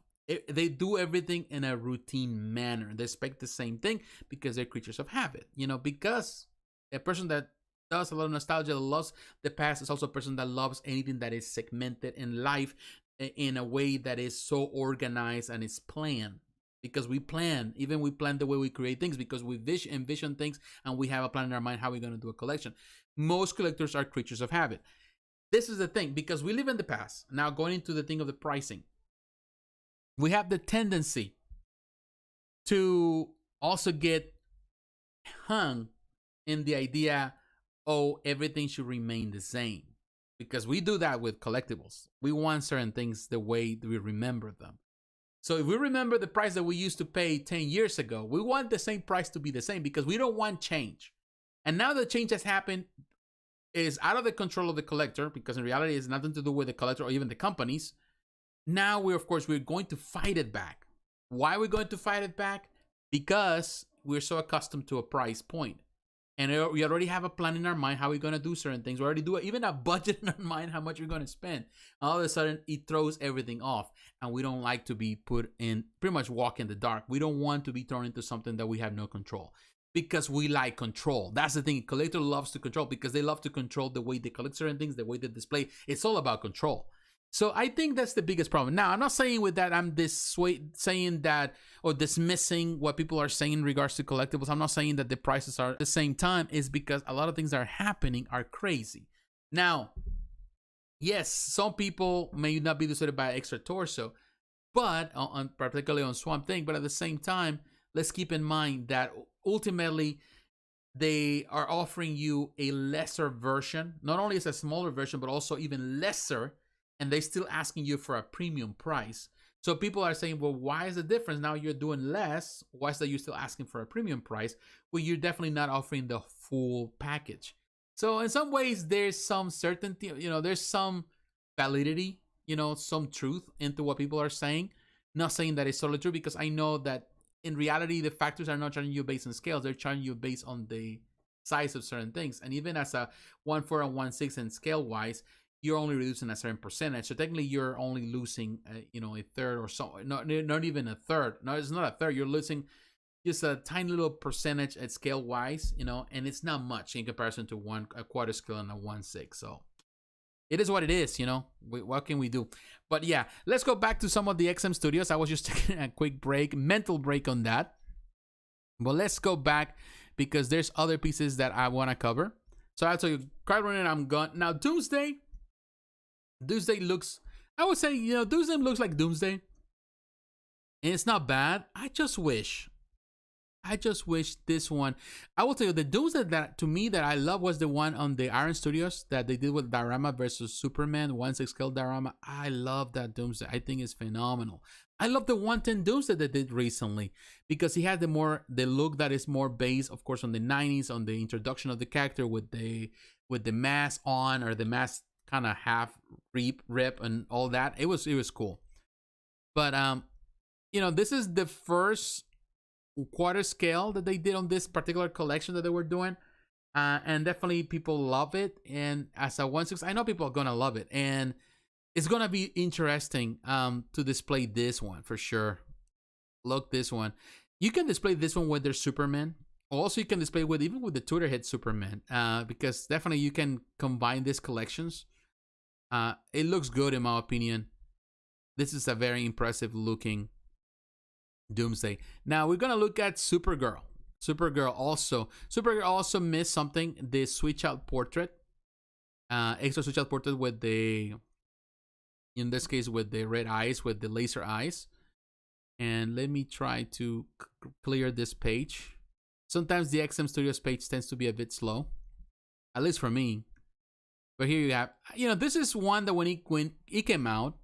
They do everything in a routine manner. They expect the same thing because they're creatures of habit. You know, because a person that does a lot of nostalgia, loves the past, is also a person that loves anything that is segmented in life in a way that is so organized and is planned. Because we plan the way we create things, because we envision things and we have a plan in our mind how we're going to do a collection. Most collectors are creatures of habit. This is the thing, because we live in the past. Now going into the thing of the pricing, we have the tendency to also get hung in the idea, oh, everything should remain the same. Because we do that with collectibles. We want certain things the way we remember them. So if we remember the price that we used to pay 10 years ago, we want the same price to be the same because we don't want change. And now the change has happened, is out of the control of the collector, because in reality it's nothing to do with the collector or even the companies. Now we're going to fight it back. Why are we going to fight it back? Because we're so accustomed to a price point. And we already have a plan in our mind how we're going to do certain things. We already do even a budget in our mind how much we're going to spend. All of a sudden, it throws everything off. And we don't like to be put in, pretty much walk in the dark. We don't want to be thrown into something that we have no control. Because we like control. That's the thing. A collector loves to control because they love to control the way they collect certain things, the way they display. It's all about control. So I think that's the biggest problem. Now, I'm not saying with that I'm saying that or dismissing what people are saying in regards to collectibles. I'm not saying that the prices are at the same time. Is because a lot of things that are happening are crazy. Now, yes, some people may not be decided by extra torso, but particularly on Swamp Thing. But at the same time, let's keep in mind that ultimately they are offering you a lesser version. Not only is a smaller version, but also even lesser. And they're still asking you for a premium price. So people are saying, well, why is the difference? Now you're doing less. Why is that you're still asking for a premium price? Well, you're definitely not offering the full package. So in some ways, there's some certainty, there's some validity, some truth into what people are saying. Not saying that it's totally true, because I know that in reality, the factors are not charging you based on scales. They're charging you based on the size of certain things. And even as a 1/4 and 1/6 and scale wise, you're only reducing a certain percentage. So technically you're only losing, a third or so. Not even a third. No, it's not a third. You're losing just a tiny little percentage at scale wise, and it's not much in comparison to a 1/4 scale and a 1/6. So it is what it is, you know. What can we do? But yeah, let's go back to some of the XM Studios. I was just taking a quick break, mental break on that. But let's go back because there's other pieces that I want to cover. So I'll tell you, card running, I'm gone. Now, Doomsday looks, I would say, you know, Doomsday looks like Doomsday. And it's not bad. I just wish this one, I will tell you, the Doomsday that to me that I love was the one on the Iron Studios that they did with Diorama versus Superman 1/6 scale Diorama. I love that Doomsday. I think it's phenomenal. I love the 110 Doomsday they did recently because he had the look that is more based, of course, on the 90s, on the introduction of the character with the mask on, or the mask kind of half rip and all that. It was cool. But you know, this is the first quarter scale that they did on this particular collection that they were doing, and definitely people love it. And as a 1/6, I know people are gonna love it, and it's gonna be interesting to display this one for sure. Look, this one, you can display this one with their Superman. Also, you can display with even with the Tweeterhead Superman, because definitely you can combine these collections. It looks good in my opinion. This is a very impressive looking Doomsday. Now we're gonna look at Supergirl. Supergirl also missed something. The switch out portrait, extra switch out portrait with the, in this case with the red eyes, with the laser eyes. And let me try to clear this page. Sometimes the XM Studios page tends to be a bit slow, at least for me. But here you have, you know, this is one that when it came out,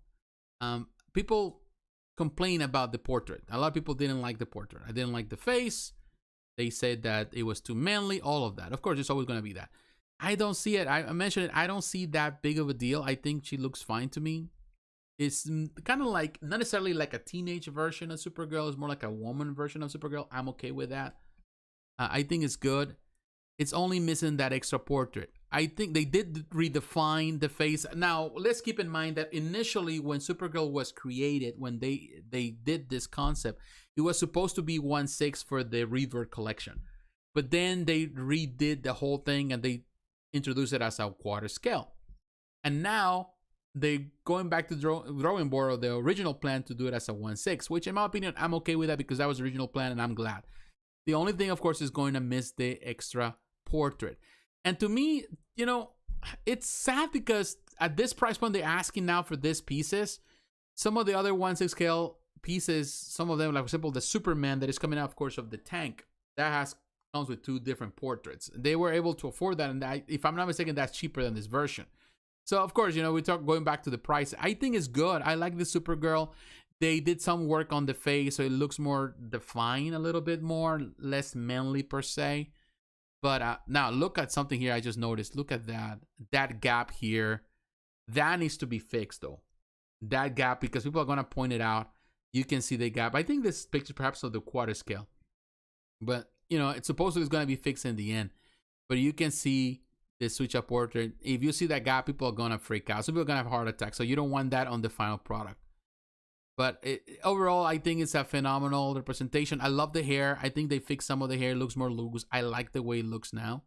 people complain about the portrait. A lot of people didn't like the portrait. I didn't like the face. They said that it was too manly, all of that. Of course, it's always going to be that. I don't see it. I mentioned it. I don't see that big of a deal. I think she looks fine to me. It's kind of like, not necessarily like a teenage version of Supergirl. It's more like a woman version of Supergirl. I'm okay with that. I think it's good. It's only missing that extra portrait. I think they did redefine the face. Now, let's keep in mind that initially when Supergirl was created, when they did this concept, it was supposed to be 1/6 for the Rebirth collection. But then they redid the whole thing and they introduced it as a quarter scale. And now they're going back to the drawing board of the original plan to do it as a 1/6, which in my opinion, I'm okay with that because that was the original plan and I'm glad. The only thing, of course, is going to miss the extra portrait. And to me, you know, it's sad because at this price point they're asking now for these pieces. Some of the other 1/6 scale pieces, some of them, like for example, the Superman that is coming out, of course, of the tank, that comes with 2 different portraits. They were able to afford that, and if I'm not mistaken, that's cheaper than this version. So of course, you know, we talk going back to the price. I think it's good. I like the Supergirl. They did some work on the face, so it looks more defined a little bit more, less manly per se. But now look at something here I just noticed. Look at that gap here. That needs to be fixed though. That gap, because people are going to point it out. You can see the gap. I think this picture perhaps of the quarter scale. But, you know, it's supposedly going to be fixed in the end. But you can see the switch up portrait. If you see that gap, people are going to freak out. Some people are going to have a heart attack. So you don't want that on the final product. But overall, I think it's a phenomenal representation. I love the hair. I think they fixed some of the hair. It looks more loose. I like the way it looks now.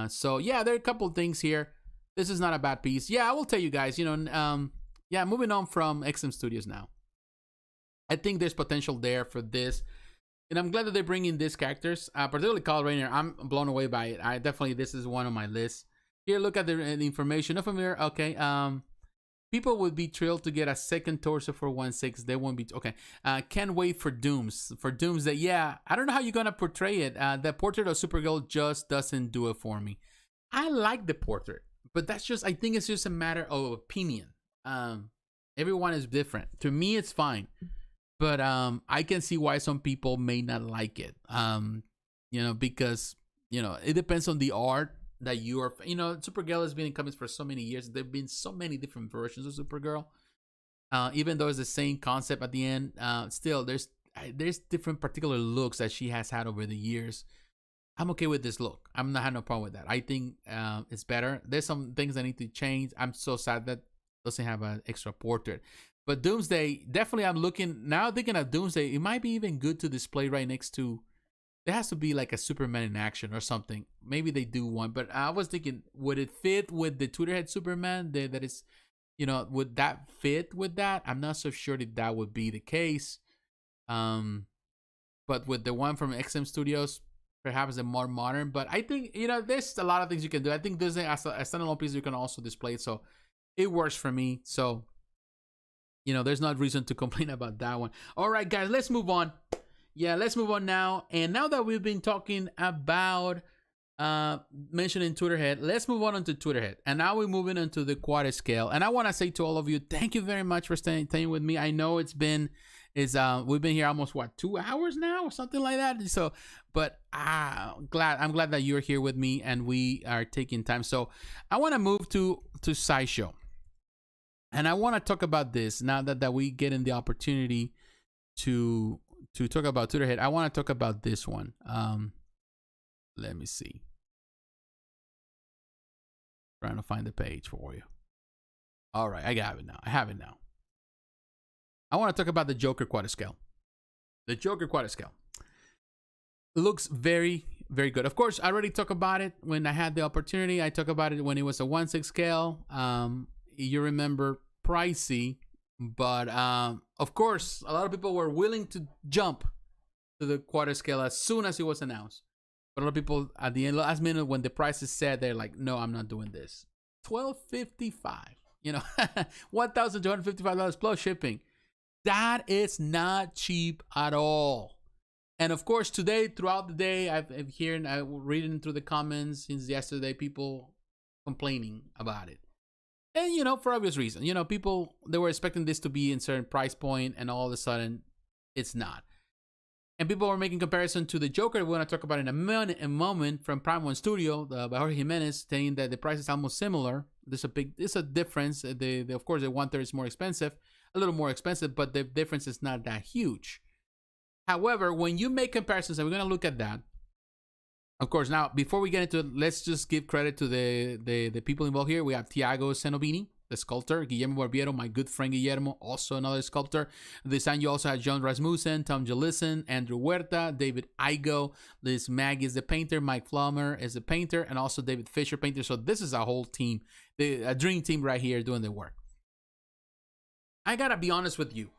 So, yeah, there are a couple of things here. This is not a bad piece. Yeah, I will tell you guys, you know, yeah, moving on from XM Studios now. I think there's potential there for this. And I'm glad that they're bringing these characters, particularly Kyle Rayner. I'm blown away by it. This is one on my list. Here, look at the information. No familiar. Okay. People would be thrilled to get a second torso for 1/6. They won't be okay. Can't wait for Doomsday. Yeah, I don't know how you're gonna portray it. The portrait of Supergirl just doesn't do it for me. I like the portrait, but that's just, I think it's just a matter of opinion. Everyone is different. To me, it's fine, but I can see why some people may not like it. You know, because you know it depends on the art that you are, you know, Supergirl has been in comics for so many years. There have been so many different versions of Supergirl. Even though it's the same concept at the end, still there's different particular looks that she has had over the years. I'm okay with this look. I'm not having no problem with that. I think it's better. There's some things that need to change. I'm so sad that it doesn't have an extra portrait. But Doomsday, definitely I'm looking now thinking of Doomsday. It might be even good to display right next to there has to be like a Superman in action or something. Maybe they do one, but I was thinking, would it fit with the Tweeterhead Superman? That is, would that fit with that? I'm not so sure that would be the case. But with the one from XM Studios, perhaps a more modern. But I think, there's a lot of things you can do. I think there's a standalone piece you can also display. So it works for me. So, there's not reason to complain about that one. All right, guys, let's move on. Yeah, let's move on now. And now that we've been talking about mentioning Tweeterhead, let's move on to Tweeterhead. And now we're moving into the quarter scale. And I want to say to all of you, thank you very much for staying with me. I know we've been here almost 2 hours now or something like that. So, but I'm glad that you're here with me and we are taking time. So I want to move to Sideshow. And I want to talk about this now that we get in the opportunity to talk about Tweeterhead. I want to talk about this one. Let me see. Trying to find the page for you. All right, I have it now. I want to talk about the Joker quarter scale. The Joker quarter scale. It looks very, very good. Of course, I already talked about it when I had the opportunity. I talked about it when it was a 1/6 scale. You remember, pricey, but of course, a lot of people were willing to jump to the quarter scale as soon as it was announced. But a lot of people at the end, last minute, when the price is set, they're like, no, I'm not doing this. $1,255, $1,255 plus shipping. That is not cheap at all. And of course, today, throughout the day, I'm reading through the comments since yesterday, people complaining about it. And, for obvious reasons, people, they were expecting this to be in certain price point, and all of a sudden, it's not. And people were making comparison to the Joker we're going to talk about in a moment from Prime One Studio by Jorge Jimenez, saying that the price is almost similar. There's a difference. Of course, the 1/3 is more expensive, a little more expensive, but the difference is not that huge. However, when you make comparisons, and we're going to look at that, of course, now, before we get into it, let's just give credit to the people involved here. We have Tiago Senobini, the sculptor, Guillermo Barbiero, my good friend Guillermo, also another sculptor. The design, you also have John Rasmussen, Tom Jellison, Andrew Huerta, David Igo, Liz Mag is the painter, Mike Flummer is the painter, and also David Fisher, painter. So this is a whole team, a dream team right here doing the work. I gotta be honest with you.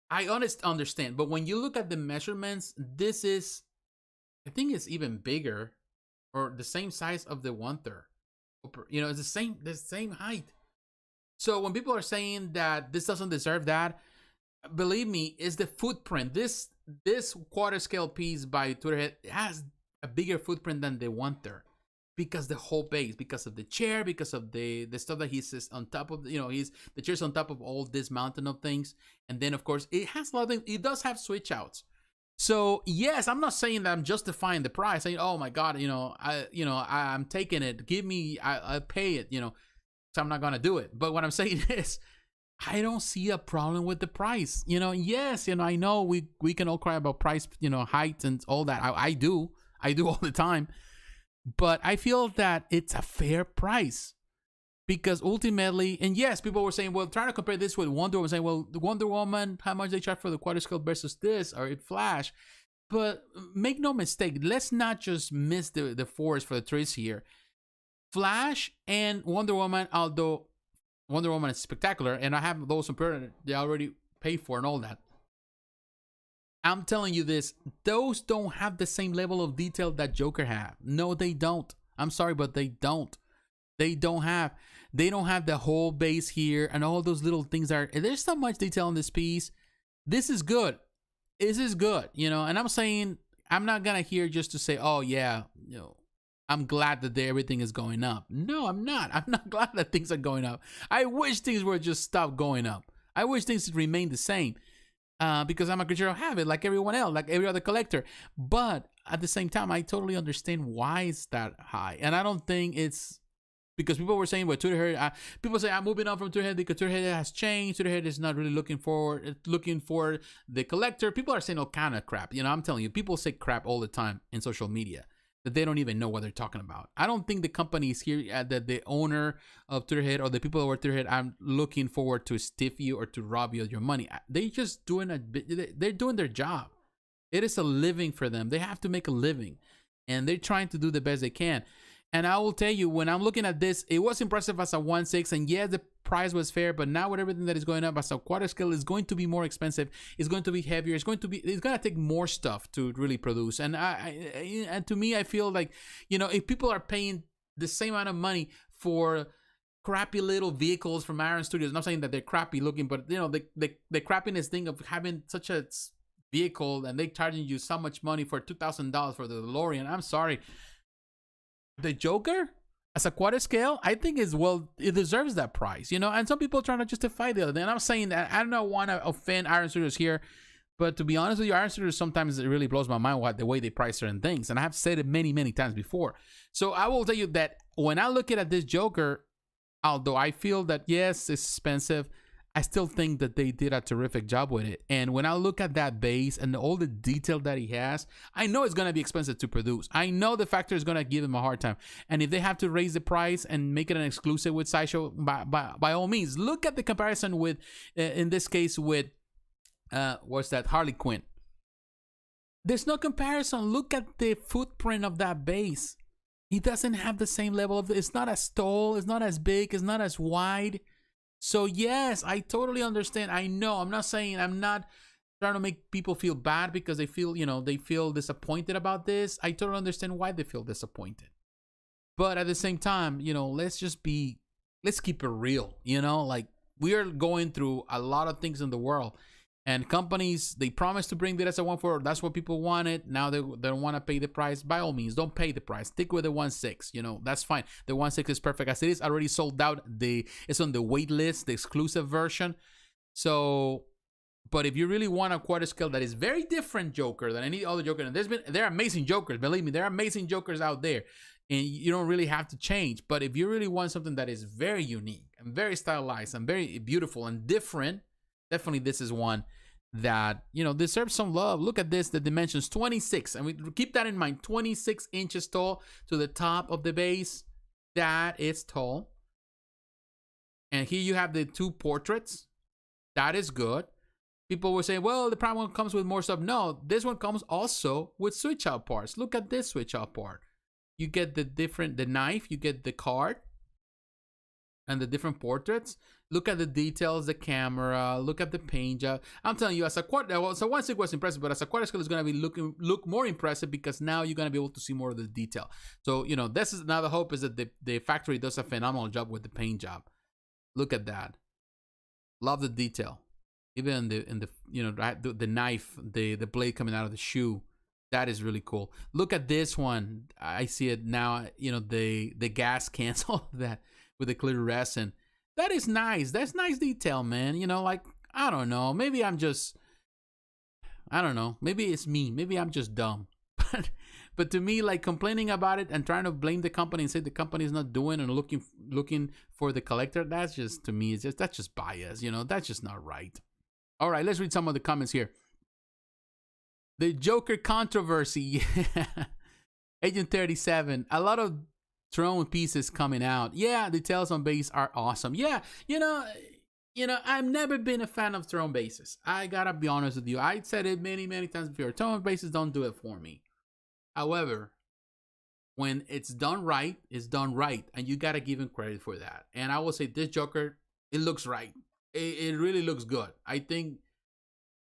I understand, but when you look at the measurements, this is, I think it's even bigger or the same size of the 1/3. It's the same height. So when people are saying that this doesn't deserve that, believe me, it's the footprint. This quarter scale piece by Tweeterhead has a bigger footprint than the 1/3 because the whole base, because of the chair, because of the stuff that he says on top of, the chair's on top of all this mountain of things. And then of course it has a lot of things. It does have switch outs. So yes, I'm not saying that I'm justifying the price. Saying, oh my God, I'm taking it. Give me, I pay it. So I'm not gonna do it. But what I'm saying is, I don't see a problem with the price. Yes, I know we can all cry about price, height and all that. I do all the time. But I feel that it's a fair price. Because ultimately, and yes, people were saying, well, trying to compare this with Wonder Woman, saying, well, the Wonder Woman, how much they charge for the quarter scale versus this, or Flash. But make no mistake, let's not just miss the forest for the trees here. Flash and Wonder Woman, although Wonder Woman is spectacular, and I have those compared, they already pay for and all that. I'm telling you this, those don't have the same level of detail that Joker have. No, they don't. I'm sorry, but they don't. They don't have the whole base here and all those little things there's so much detail in this piece. This is good. This is good, and I'm saying, I'm not gonna here just to say, oh yeah, I'm glad that everything is going up. No, I'm not. I'm not glad that things are going up. I wish things would just stop going up. I wish things would remain the same. Because I'm a creature of habit, like everyone else, like every other collector. But at the same time, I totally understand why it's that high. And I don't think it's because people were saying, well, Tweeterhead, people say I'm moving on from Tweeterhead because Tweeterhead has changed. Tweeterhead is not really looking for the collector. People are saying all kind of crap. I'm telling you, people say crap all the time in social media that they don't even know what they're talking about. I don't think the company is here, that the owner of Tweeterhead or the people who are Tweeterhead, I'm looking forward to stiff you or to rob you of your money. They're just doing they're doing their job. It is a living for them. They have to make a living, and they're trying to do the best they can. And I will tell you, when I'm looking at this, it was impressive as a 1/6, and yeah, the price was fair. But now with everything that is going up as a quarter scale, is going to be more expensive. It's going to be heavier. It's going to take more stuff to really produce. And and to me, I feel like, you know, if people are paying the same amount of money for crappy little vehicles from Iron Studios, I'm not saying that they're crappy looking, but you know, the crappiness thing of having such a vehicle and they charging you so much money for $2,000 for the DeLorean. I'm sorry. The Joker as a quarter scale, I think it deserves that price, you know. And some people are trying to justify the other thing. And I'm saying that I don't want to offend Iron Studios here, but to be honest with you, Iron Studios, sometimes it really blows my mind the way they price certain things, and I have said it many times before. So I will tell you that when I look at this Joker, although I feel that yes, it's expensive, I still think that they did a terrific job with it. And when I look at that base and all the detail that he has, I know it's going to be expensive to produce. I know the factory is going to give him a hard time. And if they have to raise the price and make it an exclusive with Sideshow, by all means, look at the comparison with, in this case, with, what's that, Harley Quinn. There's no comparison. Look at the footprint of that base. He doesn't have the same level of, it's not as tall, it's not as big, it's not as wide. So yes, I totally understand. I know, I'm not trying to make people feel bad because they feel, you know, they feel disappointed about this. I totally understand why they feel disappointed. But at the same time, you know, let's keep it real, you know, like we are going through a lot of things in the world. And companies, they promised to bring the S1 that's what people wanted. Now they don't want to pay the price. By all means, don't pay the price. Stick with the 1/6. You know, that's fine. The 1/6 is perfect as it is. Already sold out. It's on the wait list, the exclusive version. So, but if you really want a quarter scale that is very different Joker than any other Joker, and there are amazing Jokers. Believe me, there are amazing Jokers out there, and you don't really have to change. But if you really want something that is very unique and very stylized and very beautiful and different, definitely this is one that, you know, deserves some love. Look at this, the dimensions 26, and we keep that in mind, 26 inches tall to the top of the base. That is tall. And here you have the two portraits. That is good. People were saying, well, the prime one comes with more stuff. No, this one comes also with switch out parts. Look at this switch out part. You get the knife, you get the card, and the different portraits. Look at the details, the camera, look at the paint job. I'm telling you, as a quarter, so 1/6 was impressive, but as a quarter scale is going to be look more impressive because now you're going to be able to see more of the detail. So, you know, this is now the hope is that the factory does a phenomenal job with the paint job. Look at that. Love the detail. Even in the you know, the knife, the blade coming out of the shoe. That is really cool. Look at this one. I see it now, you know, the gas cancel that with the clear resin. That is nice. That's nice detail, man. You know, like, I don't know. Maybe I don't know. Maybe it's me. Maybe I'm just dumb. But to me, like, complaining about it and trying to blame the company and say the company is not doing and looking for the collector, that's just, to me, that's just bias. You know, that's just not right. All right, let's read some of the comments here. The Joker controversy. Agent 37. A lot of Throne pieces coming out. Yeah, details on base are awesome. Yeah, you know, I've never been a fan of Throne bases. I gotta be honest with you. I said it many times before. Throne bases don't do it for me. However, when it's done right, it's done right, and you gotta give him credit for that. And I will say this Joker, it looks right. It really looks good. I think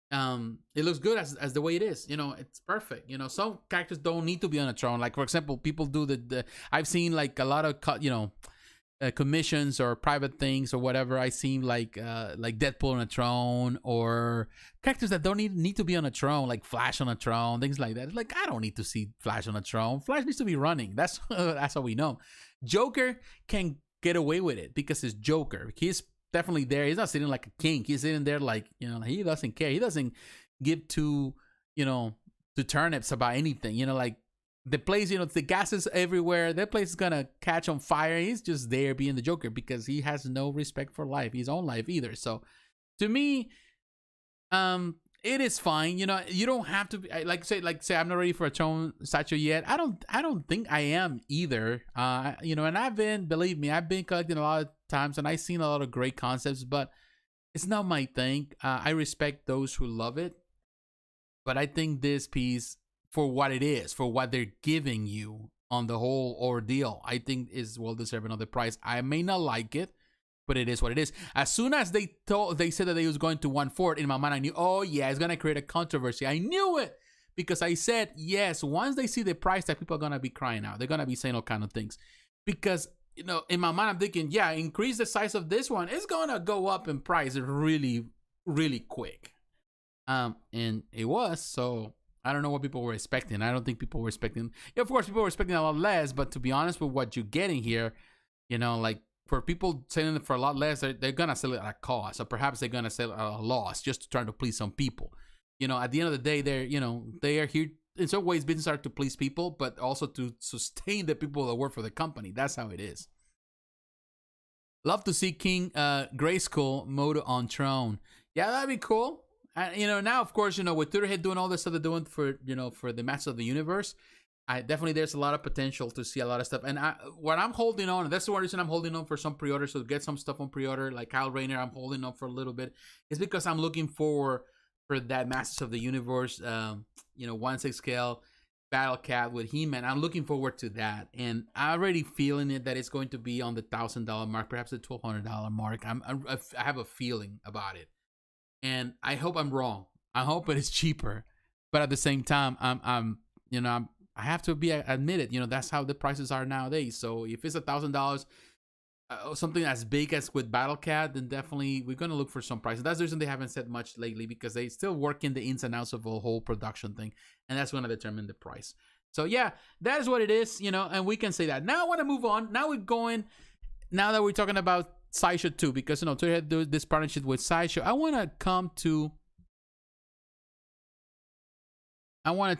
it looks good as the way it is. You know, it's perfect. You know, some characters don't need to be on a throne. Like, for example, people do the I've seen like a lot of commissions or private things or whatever. I seen like Deadpool on a throne, or characters that don't need to be on a throne, like Flash on a throne, things like that. It's like, I don't need to see Flash on a throne. Flash needs to be running. That's how we know. Joker can get away with it because it's Joker. He's definitely there. He's not sitting like a king. He's sitting there like, you know, he doesn't care. He doesn't give two, you know, to turnips about anything. You know, like the place, you know, the gas is everywhere. That place is gonna catch on fire. He's just there being the Joker because he has no respect for life, his own life either. So to me, it is fine. You know, you don't have to be, like say I'm not ready for a throne statue yet. I don't think I am either. You know, and believe me, I've been collecting a lot of times and I've seen a lot of great concepts, but it's not my thing. I respect those who love it, But I think this piece, for what it is, for what they're giving you on the whole ordeal, I think is well deserving of the price. I may not like it, but it is what it is. As soon as they said that they was going to 1/4, in my mind I knew, oh yeah, it's gonna create a controversy. I knew it, because I said yes. Once they see the price tag, people are gonna be crying out. They're gonna be saying all kind of things, because in my mind I'm thinking, yeah, increase the size of this one, it's gonna go up in price really, really quick. And it was. So I don't know what people were expecting. I don't think people were expecting. Yeah, of course, people were expecting a lot less. But to be honest with what you're getting here, like for people selling it for a lot less, they're gonna sell it at a cost. So perhaps they're gonna sell it at a loss just to try to please some people. At the end of the day, they are here in some ways. Business are to please people, but also to sustain the people that work for the company. That's how it is. Love to see King Grayskull mode on Throne. Yeah, that'd be cool. Now, of course, with Tweeterhead doing all this stuff they're doing for, for the Masters of the Universe, there's a lot of potential to see a lot of stuff. And what I'm holding on, and that's the one reason I'm holding on for some pre-orders, so to get some stuff on pre-order, like Kyle Rayner, I'm holding on for a little bit, is because I'm looking for that Masters of the Universe, 1/6 scale Battle Cat with He-Man. I'm looking forward to that, and I'm already feeling it that it's going to be on the $1,000 mark, perhaps the $1,200 mark. I have a feeling about it. And I hope I'm wrong. I hope it is cheaper, but at the same time, I have to admit it. That's how the prices are nowadays. So if it's $1,000, something as big as with Battle Cat, then definitely we're gonna look for some prices. That's the reason they haven't said much lately, because they still work in the ins and outs of the whole production thing, and that's gonna determine the price. So yeah, that is what it is. And we can say that. Now I want to move on. Now that we're talking about Sideshow 2, because Tweeterhead do this partnership with Sideshow. I wanted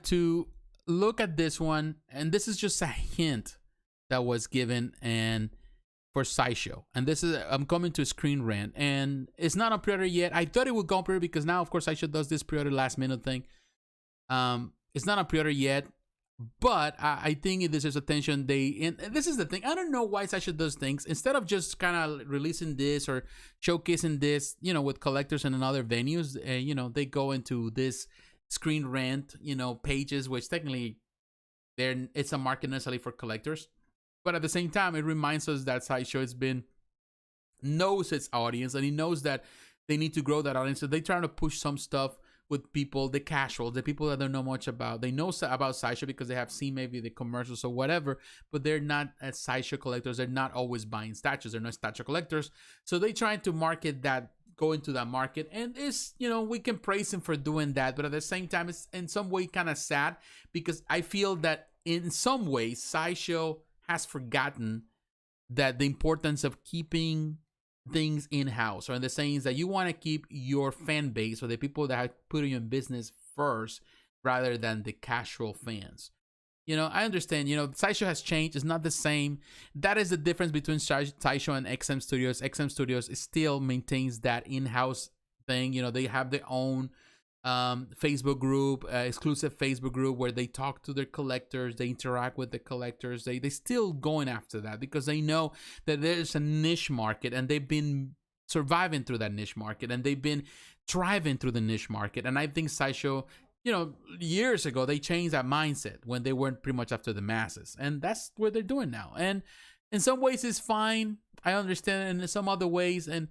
to look at this one, and this is just a hint that was given and for Sideshow. And this is, I'm coming to Screen Rant, and it's not on pre-order yet. I thought it would go on pre-order because now, of course, Sideshow does this pre-order last minute thing. It's not on pre-order yet, but I think it deserves attention. And this is the thing. I don't know why Sideshow does things. Instead of just kind of releasing this or showcasing this, with collectors and in other venues, they go into this Screen Rant, pages, which technically it's a market necessarily for collectors. But at the same time, it reminds us that Sideshow knows its audience, and he knows that they need to grow that audience. So they're trying to push some stuff with people, the casuals, the people that don't know much about. They know about Sideshow because they have seen maybe the commercials or whatever, but they're not as Sideshow collectors. They're not always buying statues. They're not statue collectors. So they're trying to market that, go into that market. And it's, we can praise him for doing that. But at the same time, it's in some way kind of sad, because I feel that in some ways, Sideshow has forgotten that the importance of keeping things in-house, or in the sense that you want to keep your fan base, or the people that have put you in business first, rather than the casual fans. I understand, Sideshow has changed. It's not the same. That is the difference between Sideshow and XM Studios. XM Studios still maintains that in-house thing. They have their own Facebook group, exclusive Facebook group, where they talk to their collectors, they interact with the collectors. They still going after that, because they know that there's a niche market, and they've been surviving through that niche market, and they've been thriving through the niche market. And I think Sideshow, years ago, they changed that mindset when they weren't pretty much after the masses, and that's what they're doing now. And in some ways it's fine. I understand it in some other ways. And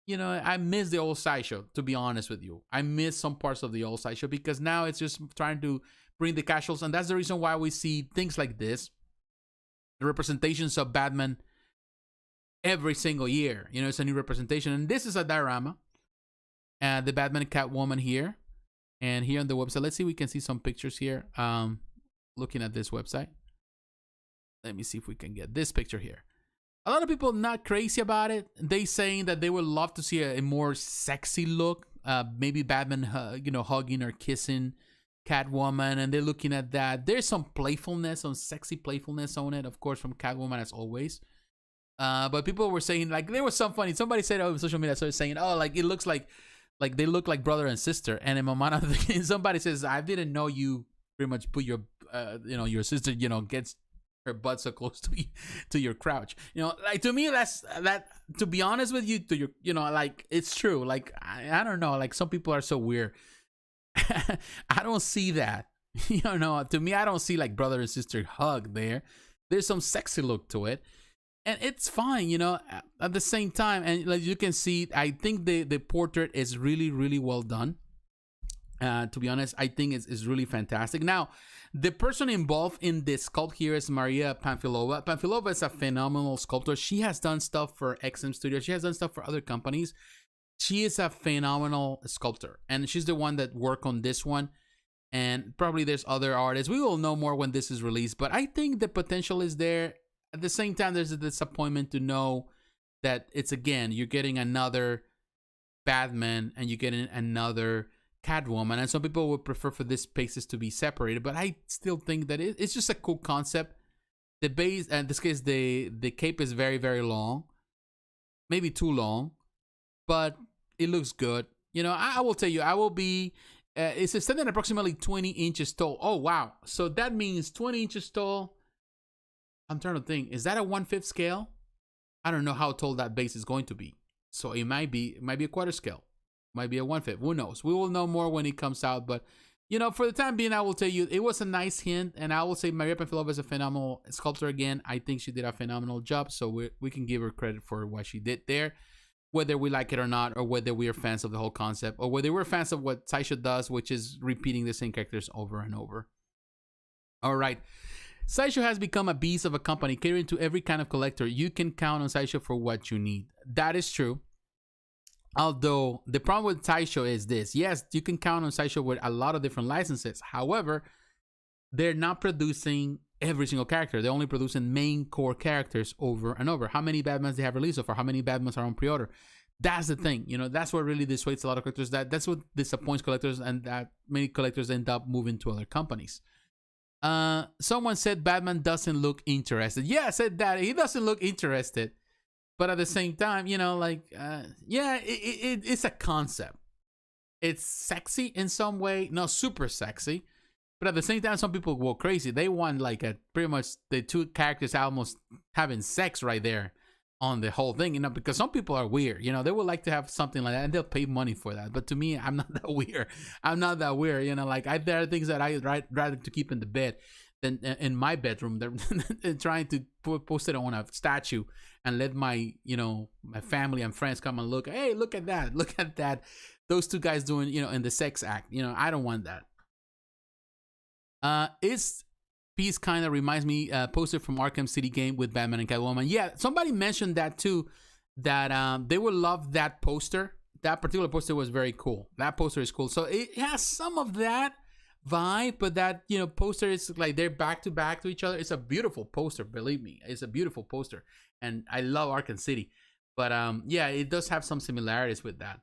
I miss the old Sideshow, to be honest with you. I miss some parts of the old Sideshow, because now it's just trying to bring the casuals. And that's the reason why we see things like this, the representations of Batman every single year. It's a new representation. And this is a diorama. The Batman Catwoman here. And here on the website, let's see if we can see some pictures here. Looking at this website. Let me see if we can get this picture here. A lot of people not crazy about it. They saying that they would love to see a more sexy look. Maybe Batman, hugging or kissing Catwoman, and they're looking at that. There's some playfulness, some sexy playfulness on it, of course, from Catwoman as always. But people were saying, like, there was some funny. Somebody said on social media, started saying, "Oh, like it looks like they look like brother and sister." And in my mind, somebody says, "I didn't know you pretty much put your, your sister, gets her butt so close to your crotch." Like, to me, that. To be honest with you, to your, like, it's true. Like, I don't know. Like, some people are so weird. I don't see that. To me, I don't see like brother and sister hug there. There's some sexy look to it, and it's fine, at the same time. And like you can see, I think the portrait is really, really well done. To be honest, I think it's really fantastic. Now, the person involved in this sculpt here is Maria Panfilova. Panfilova is a phenomenal sculptor. She has done stuff for XM Studios. She has done stuff for other companies. She is a phenomenal sculptor, and she's the one that worked on this one. And probably there's other artists. We will know more when this is released, but I think the potential is there. At the same time, there's a disappointment to know that you're getting another Batman and you're getting another Catwoman, and some people would prefer for these spaces to be separated, but I still think that it's just a cool concept. The base, in this case, the cape is very, very long, maybe too long, but it looks good. I will tell you, I will be. It's extended approximately 20 inches tall. Oh wow! So that means 20 inches tall. I'm trying to think. Is that a 1/5 scale? I don't know how tall that base is going to be. So it might be a quarter scale. Might be a 1/5. Who knows? We will know more when it comes out. But, for the time being, I will tell you, it was a nice hint. And I will say Maria Panfilova is a phenomenal sculptor again. I think she did a phenomenal job. So we can give her credit for what she did there. Whether we like it or not, or whether we are fans of the whole concept, or whether we're fans of what Sideshow does, which is repeating the same characters over and over. All right. Sideshow has become a beast of a company catering to every kind of collector. You can count on Sideshow for what you need. That is true. Although the problem with Sideshow is this. Yes, you can count on Sideshow with a lot of different licenses. However, they're not producing every single character. They're only producing main core characters over and over. How many Batmans they have released so far? How many Batmans are on pre-order? That's the thing. That's what really dissuades a lot of collectors. That's what disappoints collectors, and that many collectors end up moving to other companies. Someone said Batman doesn't look interested. Yeah, I said that. He doesn't look interested. But at the same time, it's a concept. It's sexy in some way, not super sexy. But at the same time, some people go crazy. They want pretty much the two characters almost having sex right there on the whole thing, because some people are weird. They would like to have something like that, and they'll pay money for that. But to me, I'm not that weird. There are things that I'd rather to keep in the bed than in my bedroom. They're trying to post it on a statue and let my family and friends come and look. Hey, look at that! Look at that! Those two guys doing in the sex act. I don't want that. This piece kind of reminds me poster from Arkham City game with Batman and Catwoman. Yeah, somebody mentioned that too. That they would love that poster. That particular poster was very cool. That poster is cool. So it has some of that vibe, but that poster is like they're back to back to each other. It's a beautiful poster, believe me. It's a beautiful poster, and I love Arkham City. But yeah, it does have some similarities with that.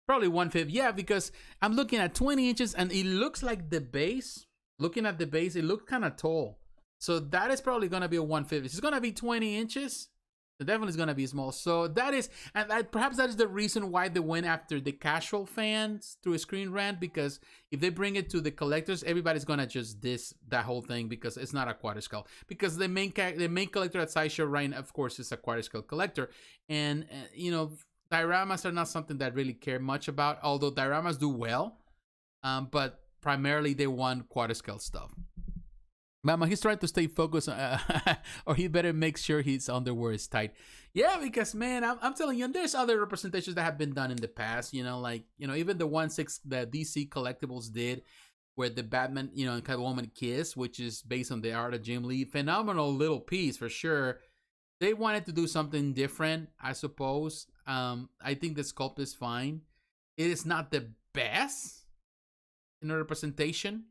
Probably 1/5. Yeah, because I'm looking at 20 inches, and it looks like the base. Looking at the base, it looks kind of tall. So that is probably gonna be a 1/5. It's gonna be 20 inches. It definitely is gonna be small. So that is, and perhaps that is the reason why they went after the casual fans through a Screen Rant, because if they bring it to the collectors, everybody's gonna just diss that whole thing because it's not a quarter scale. Because the main collector at Sideshow right now, of course, is a quarter scale collector, and dioramas are not something that I really care much about. Although dioramas do well, but primarily they want quarter scale stuff. Mama, he's trying to stay focused, or he better make sure his underwear is tight. Yeah, because man, I'm telling you, there's other representations that have been done in the past. Even the 1/6 that DC Collectibles did, where the Batman, and Catwoman kiss, which is based on the art of Jim Lee. Phenomenal little piece for sure. They wanted to do something different, I suppose. I think the sculpt is fine. It is not the best in a representation,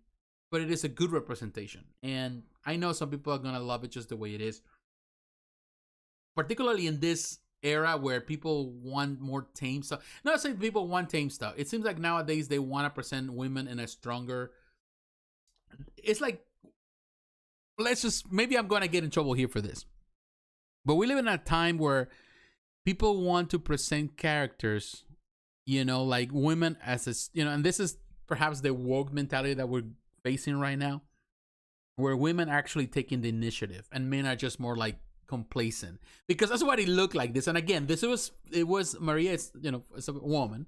but it is a good representation. And I know some people are going to love it just the way it is. Particularly in this era where people want more tame stuff. Not saying people want tame stuff. It seems like nowadays they want to present women in a stronger... It's like... Maybe I'm going to get in trouble here for this. But we live in a time where people want to present characters, like women as and this is perhaps the woke mentality that we're facing right now, where women are actually taking the initiative and men are just more like complacent, because that's what it looked like this. And again, it was Maria, it's a woman,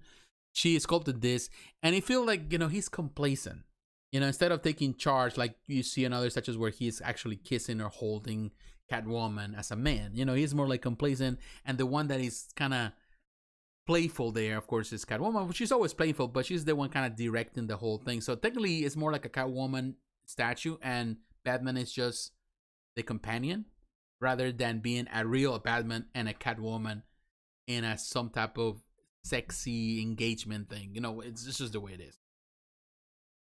she sculpted this, and it feels like, you know, he's complacent. You know, instead of taking charge like you see in other statues where he's actually kissing or holding Catwoman as a man. You know, he's more like complacent, and the one that is kind of playful there, of course, is Catwoman. She's always playful, but she's the one kind of directing the whole thing. So technically, it's more like a Catwoman statue, and Batman is just the companion, rather than being a real Batman and a Catwoman in a some type of sexy engagement thing. You know, it's just the way it is.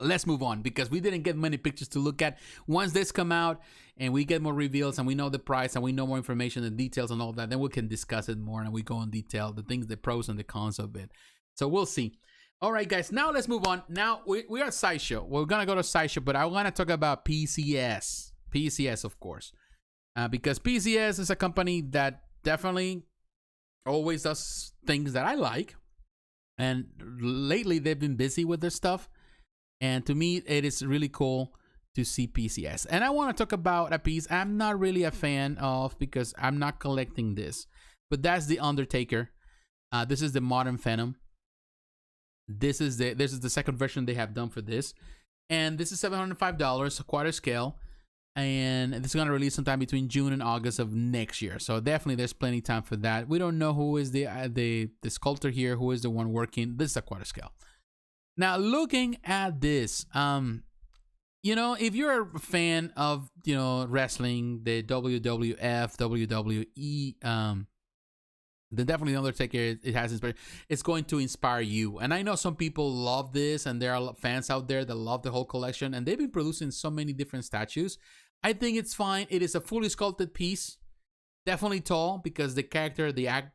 Let's move on, because we didn't get many pictures to look at. Once this come out and we get more reveals and we know the price and we know more information and details and all that, then we can discuss it more and we go in detail, the things, the pros and the cons of it. So we'll see. All right, guys, now let's move on. Now we are at Sideshow. We're gonna go to Sideshow, but I want to talk about PCS. PCS, of course, because PCS is a company that definitely always does things that I like, and lately they've been busy with their stuff. And to me, it is really cool to see PCS. And I want to talk about a piece I'm not really a fan of because I'm not collecting this. But that's the Undertaker. This is the Modern Venom. This is the second version they have done for this. And this is $705, a quarter scale. And this is going to release sometime between June and August of next year. So definitely there's plenty of time for that. We don't know who is the sculptor here, who is the one working. This is a quarter scale. Now, looking at this, you know, if you're a fan of, you know, wrestling, the WWF, WWE, then definitely Undertaker, it has inspired. It's going to inspire you. And I know some people love this, and there are fans out there that love the whole collection, and they've been producing so many different statues. I think it's fine. It is a fully sculpted piece. Definitely tall, because the character,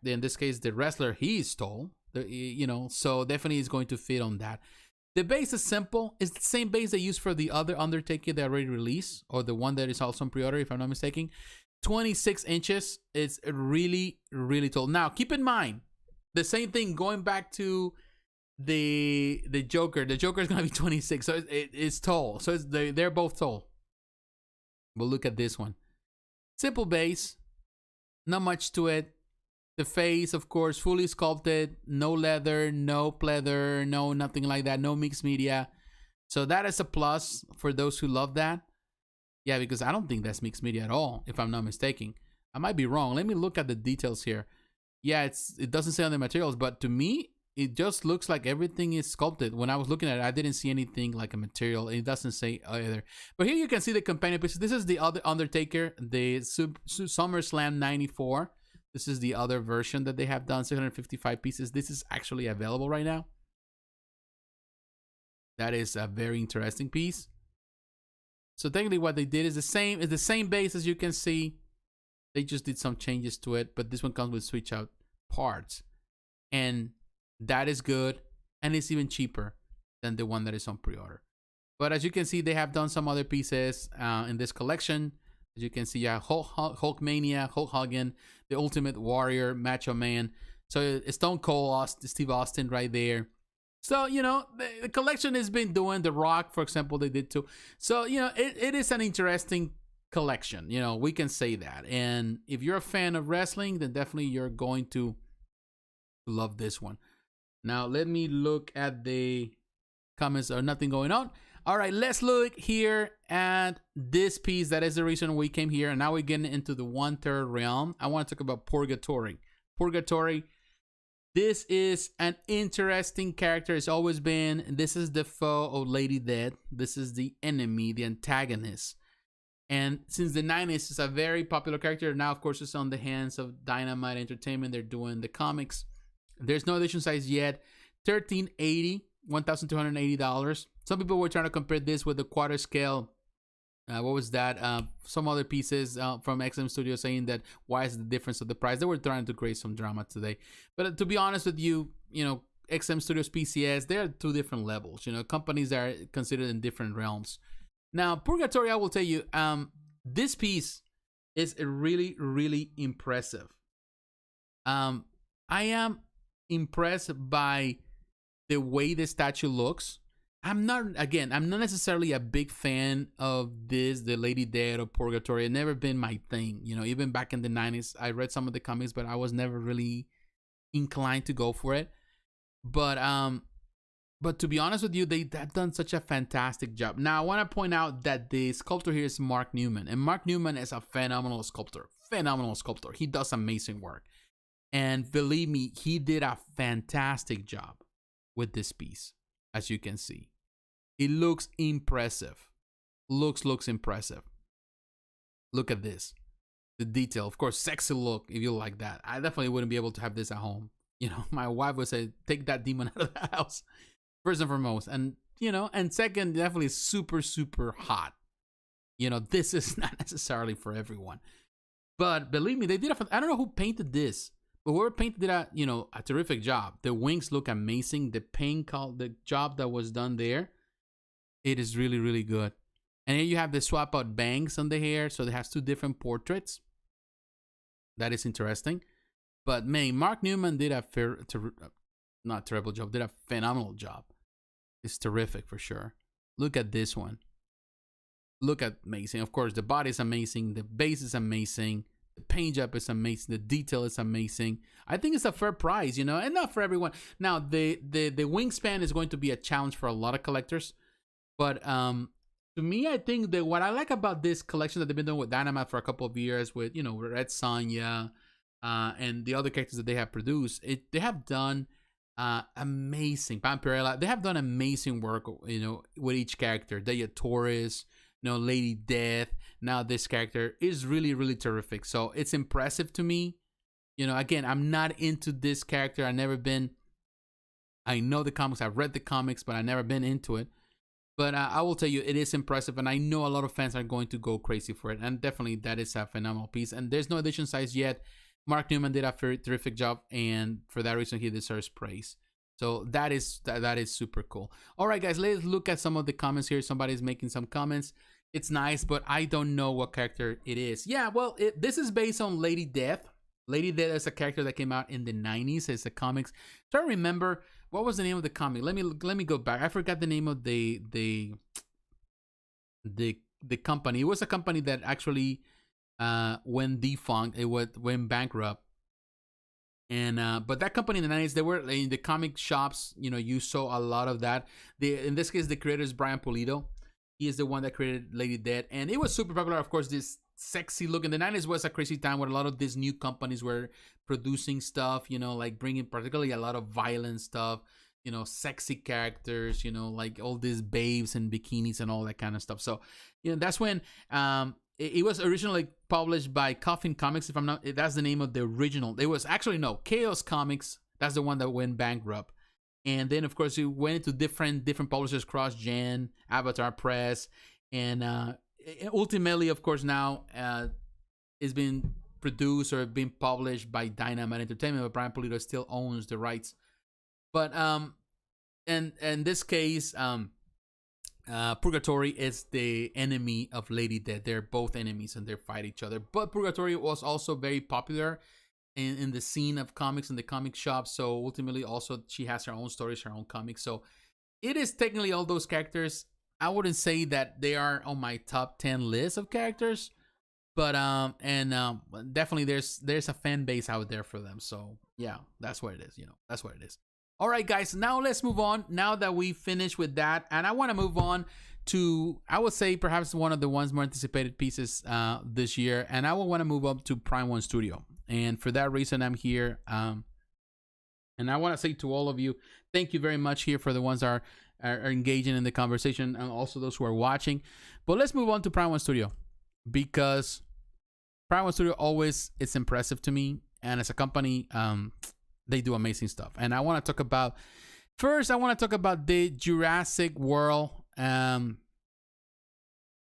in this case, the wrestler, he is tall. You know, so definitely is going to fit on that. The base is simple. It's the same base they used for the other Undertaker they already released, or the one that is also on pre-order, if I'm not mistaken. 26 inches. It's really, really tall. Now, keep in mind, the same thing going back to the Joker. The Joker is going to be 26, so it's tall. So they're both tall. But look at this one. Simple base. Not much to it. The face, of course, fully sculpted, no leather, no pleather, no nothing like that, no mixed media. So that is a plus for those who love that. Yeah, because I don't think that's mixed media at all, if I'm not mistaken. I might be wrong. Let me look at the details here. Yeah, it doesn't say on the materials, but to me, it just looks like everything is sculpted. When I was looking at it, I didn't see anything like a material. It doesn't say either. But here you can see the companion pieces. This is the other Undertaker, the SummerSlam 94. This is the other version that they have done, 655 pieces. This is actually available right now. That is a very interesting piece. So technically what they did is the same base, as you can see. They just did some changes to it, but this one comes with switch out parts. And that is good, and it's even cheaper than the one that is on pre-order. But as you can see, they have done some other pieces in this collection. As you can see, yeah, Hulkmania, Hulk Hogan, the Ultimate Warrior, Macho Man. So Stone Cold, Steve Austin right there. So, you know, the collection has been doing The Rock, for example, they did too. So, you know, it is an interesting collection. You know, we can say that. And if you're a fan of wrestling, then definitely you're going to love this one. Now, let me look at the comments. Or nothing going on. All right, let's look here at this piece. That is the reason we came here. And now we're getting into the 1/3 realm. I want to talk about Purgatori. Purgatori, this is an interesting character. It's always been. This is the foe of Lady Death. This is the enemy, the antagonist. And since the 90s, it's a very popular character. Now, of course, it's on the hands of Dynamite Entertainment. They're doing the comics. There's no edition size yet. $1,380. $1,280. Some people were trying to compare this with the quarter scale. What was that? Some other pieces from XM Studio saying that why is the difference of the price? They were trying to create some drama today. But to be honest with you, you know, XM Studios, PCS, they're two different levels. You know, companies that are considered in different realms. Now, Purgatori, I will tell you, this piece is really, really impressive. I am impressed by the way the statue looks. I'm not necessarily a big fan of this, the Lady Death or Purgatori. It's never been my thing. You know, even back in the 90s, I read some of the comics, but I was never really inclined to go for it. But But to be honest with you, they've done such a fantastic job. Now, I want to point out that the sculptor here is Mark Newman. And Mark Newman is a phenomenal sculptor. Phenomenal sculptor. He does amazing work. And believe me, he did a fantastic job with this piece, as you can see. It looks impressive. Looks impressive. Look at this. The detail. Of course, sexy look, if you like that. I definitely wouldn't be able to have this at home. You know, my wife would say, take that demon out of the house. First and foremost, and you know, and second, definitely super hot. You know, this is not necessarily for everyone, but believe me, they did I don't know who painted this, but whoever painted did a terrific job. The wings look amazing. The the job that was done there, it is really good. And here you have the swap out bangs on the hair, so it has two different portraits. That is interesting. But man, Mark Newman did a not terrible job, did a phenomenal job. It's terrific for sure. Look at this one. Look at amazing. Of course, the body is amazing. The base is amazing. The paint job is amazing. The detail is amazing. I think it's a fair price, you know, and not for everyone. Now, the wingspan is going to be a challenge for a lot of collectors. But to me, I think that what I like about this collection that they've been doing with Dynamite for a couple of years with, you know, Red Sonja and the other characters that they have produced, they have done amazing. Vampirella, they have done amazing work, you know, with each character. Deya Torres, you know, Lady Death. Now this character is really terrific. So it's impressive to me. You know, again, I'm not into this character. I've never been. I know the comics. I've read the comics, but I've never been into it. But I will tell you, it is impressive, and I know a lot of fans are going to go crazy for it. And definitely, that is a phenomenal piece. And there's no edition size yet. Mark Newman did a very terrific job, and for that reason, he deserves praise. So that is super cool. All right, guys, let's look at some of the comments here. Somebody's making some comments. It's nice, but I don't know what character it is. Yeah, well, this is based on Lady Death. Lady Death is a character that came out in the 90s. It's a comics. Try to remember, what was the name of the comic? Let me go back. I forgot the name of the company. It was a company that actually went defunct. It went bankrupt. And but that company in the 90s, they were in the comic shops. You know, you saw a lot of that. In this case, the creator is Brian Pulido. He is the one that created Lady Death, and it was super popular. Of course, this sexy look in the 90s was a crazy time where a lot of these new companies were producing stuff. You know, like bringing particularly a lot of violent stuff. You know, sexy characters. You know, like all these babes and bikinis and all that kind of stuff. So, you know, that's when it was originally published by Coffin Comics, if I'm not, that's the name of the original. It was actually, no, Chaos Comics. That's the one that went bankrupt. And then, of course, it went into different publishers, Cross Gen, Avatar Press. And ultimately, of course, now it's been produced or been published by Dynamite Entertainment, but Brian Pulido still owns the rights. But in this case, Purgatori is the enemy of Lady Death. They're both enemies and they fight each other. But Purgatori was also very popular in the scene of comics in the comic shop. So ultimately, also she has her own stories, her own comics. So it is technically all those characters. I wouldn't say that they are on my top 10 list of characters, but definitely there's a fan base out there for them. So yeah, that's what it is. You know, that's what it is. All right, guys, now let's move on. Now that we finished with that, and I want to move on to, I would say, perhaps one of the ones more anticipated pieces this year, and I will want to move up to Prime One Studio. And for that reason, I'm here. And I want to say to all of you, thank you very much here for the ones that are engaging in the conversation, and also those who are watching. But let's move on to Prime One Studio, because Prime One Studio always is impressive to me, and as a company, they do amazing stuff. And I want to talk about, first, I want to talk about the Jurassic World, the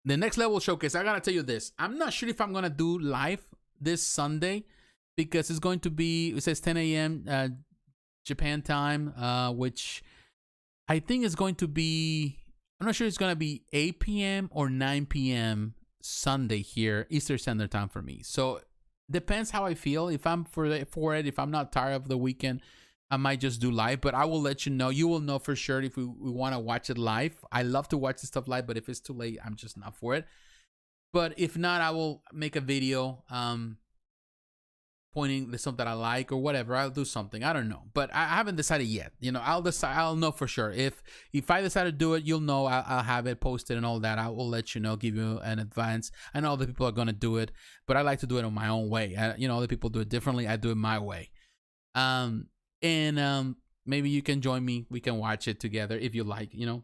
Next Level Showcase. I got to tell you this. I'm not sure if I'm going to do live this Sunday, because it's going to be, it says 10 a.m. Japan time, which I think is going to be, I'm not sure it's going to be 8 p.m. or 9 p.m. Sunday here, Eastern Standard Time for me. So depends how I feel. If I'm for it, if I'm not tired of the weekend, I might just do live, but I will let you know. You will know for sure if we want to watch it live. I love to watch this stuff live, but if it's too late, I'm just not for it. But if not, I will make a video pointing to something that I like or whatever. I'll do something. I don't know, but I haven't decided yet. You know, I'll decide. I'll know for sure. If I decide to do it, you'll know. I'll have it posted and all that. I will let you know, give you an advance. I know other people are gonna do it, but I like to do it on my own way. You know, other people do it differently. I do it my way. Maybe you can join me. We can watch it together if you like. You know.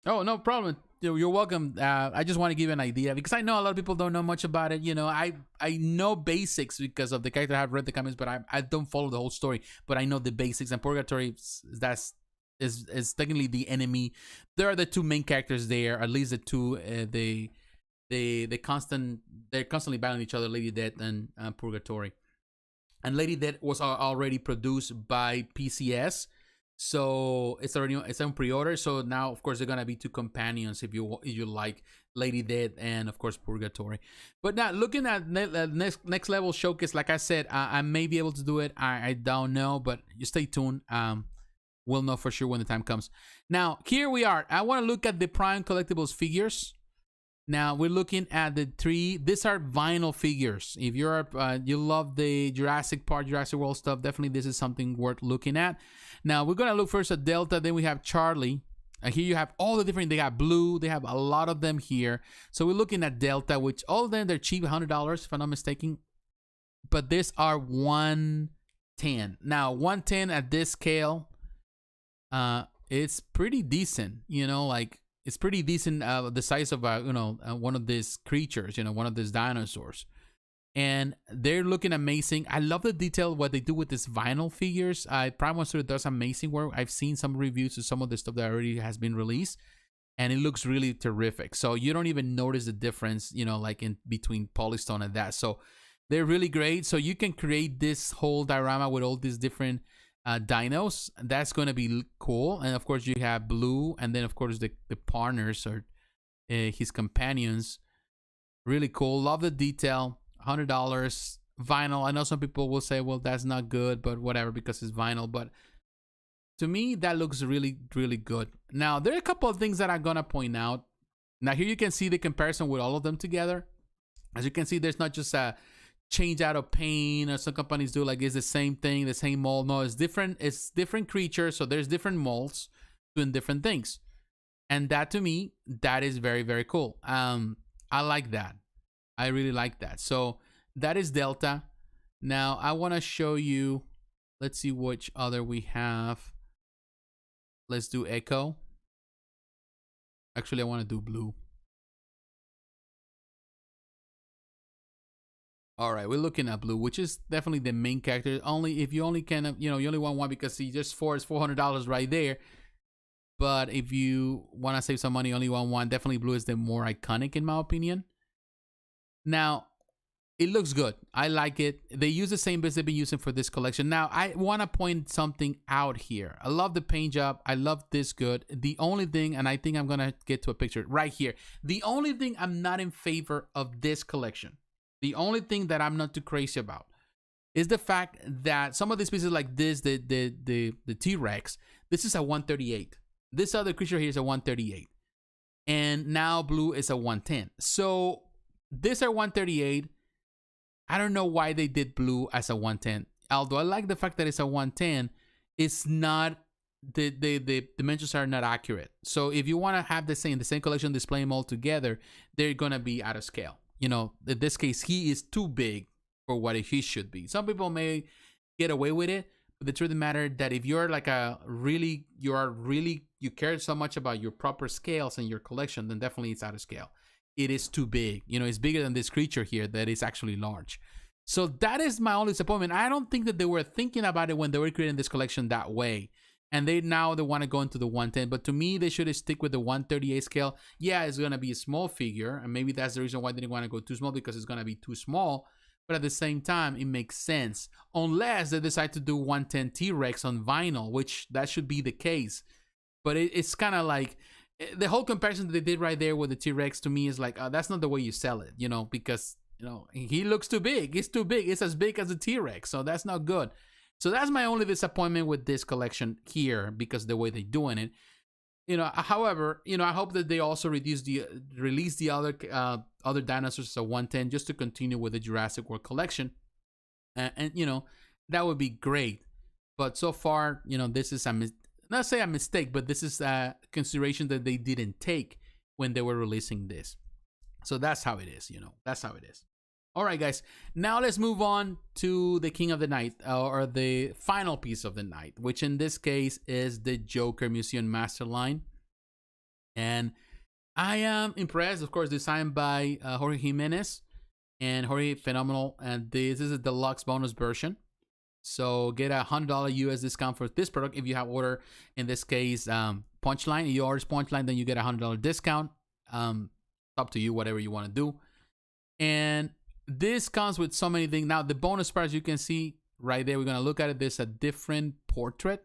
Oh, no problem. You're welcome. I just want to give you an idea because I know a lot of people don't know much about it. You know, I know basics because of the character. I've read the comics, but I don't follow the whole story. But I know the basics. And Purgatory is technically the enemy. There are the two main characters there. At least the two. They're constantly battling each other. Lady Death and Purgatory. And Lady Death was already produced by PCS. So it's on pre-order. So now, of course, they're gonna be two companions if you like Lady Death and of course Purgatory. But now looking at next level showcase, like I said, I may be able to do it. I don't know, but you stay tuned. We'll know for sure when the time comes. Now here we are. I want to look at the Prime Collectibles figures. Now we're looking at the three. These are vinyl figures. If you're you love the Jurassic World stuff, definitely this is something worth looking at. Now we're gonna look first at Delta. Then we have Charlie. Here you have all the different. They got blue. They have a lot of them here. So we're looking at Delta, which all of them they're cheap, $100 if I'm not mistaken. But these are 110. Now 110 at this scale, it's pretty decent. You know, like. It's pretty decent, the size of one of these creatures, one of these dinosaurs, and they're looking amazing. I love the detail what they do with these vinyl figures. Prime Monster does amazing work. I've seen some reviews of some of the stuff that already has been released, and it looks really terrific. So you don't even notice the difference, like in between Polystone and that. So they're really great. So you can create this whole diorama with all these different dinos. That's going to be cool. And of course you have Blue, and then of course the partners or his companions. Really cool. Love the detail. $100 vinyl. I know some people will say, well, that's not good, but whatever, because it's vinyl. But to me, that looks really, really good. Now there are a couple of things that I'm gonna point out. Now here you can see the comparison with all of them together. As you can see, there's not just a change out of paint, or some companies do, like it's the same thing, the same mold. No, it's different. It's different creatures, so there's different molds doing different things, and that to me, that is very, very cool. I like that. I really like that. So that is Delta. Now I want to show you. Let's see which other we have. Let's do Echo. Actually, I want to do Blue. All right, we're looking at Blue, which is definitely the main character. Only if you only can, you only want one because he just is $400 right there. But if you want to save some money, only want one. Definitely Blue is the more iconic in my opinion. Now, it looks good. I like it. They use the same bits they've been using for this collection. Now, I want to point something out here. I love the paint job. I love this good. The only thing, and I think I'm going to get to a picture right here. The only thing I'm not in favor of this collection, the only thing that I'm not too crazy about, is the fact that some of these pieces like this, the T-Rex, this is a 138. This other creature here is a 138. And now Blue is a 110. So these are 138. I don't know why they did Blue as a 110. Although I like the fact that it's a 110, it's not, the dimensions are not accurate. So if you want to have the same collection, display them all together, they're going to be out of scale. In this case, he is too big for what he should be. Some people may get away with it, but the truth of the matter that if you're like you care so much about your proper scales in your collection, then definitely it's out of scale. It is too big. It's bigger than this creature here that is actually large. So that is my only disappointment. I don't think that they were thinking about it when they were creating this collection that way. And they want to go into the 110. But to me, they should stick with the 138 scale. Yeah, it's going to be a small figure. And maybe that's the reason why they didn't want to go too small, because it's going to be too small. But at the same time, it makes sense. Unless they decide to do 110 T-Rex on vinyl, which that should be the case. But it's kind of like, the whole comparison that they did right there with the T-Rex to me is like, that's not the way you sell it, because, he looks too big. It's too big. It's as big as a T-Rex. So that's not good. So that's my only disappointment with this collection here, because the way they're doing it. However, I hope that they also release the other dinosaurs as a 110 just to continue with the Jurassic World collection. And you know, that would be great. But so far, you know, this is not say a mistake, but this is a consideration that they didn't take when they were releasing this. So that's how it is, you know. That's how it is. All right, guys. Now let's move on to the King of the Night, or the final piece of the night, which in this case is the Joker Museum Master Line. And I am impressed, of course, designed by Jorge Jimenez. And Jorge, phenomenal. And this is a deluxe bonus version. So get a $100 US discount for this product if you have order, in this case, Punchline. If you order Punchline, then you get a $100 discount. Up to you, whatever you want to do. And this comes with so many things. Now, the bonus parts you can see right there, we're going to look at it. There's a different portrait.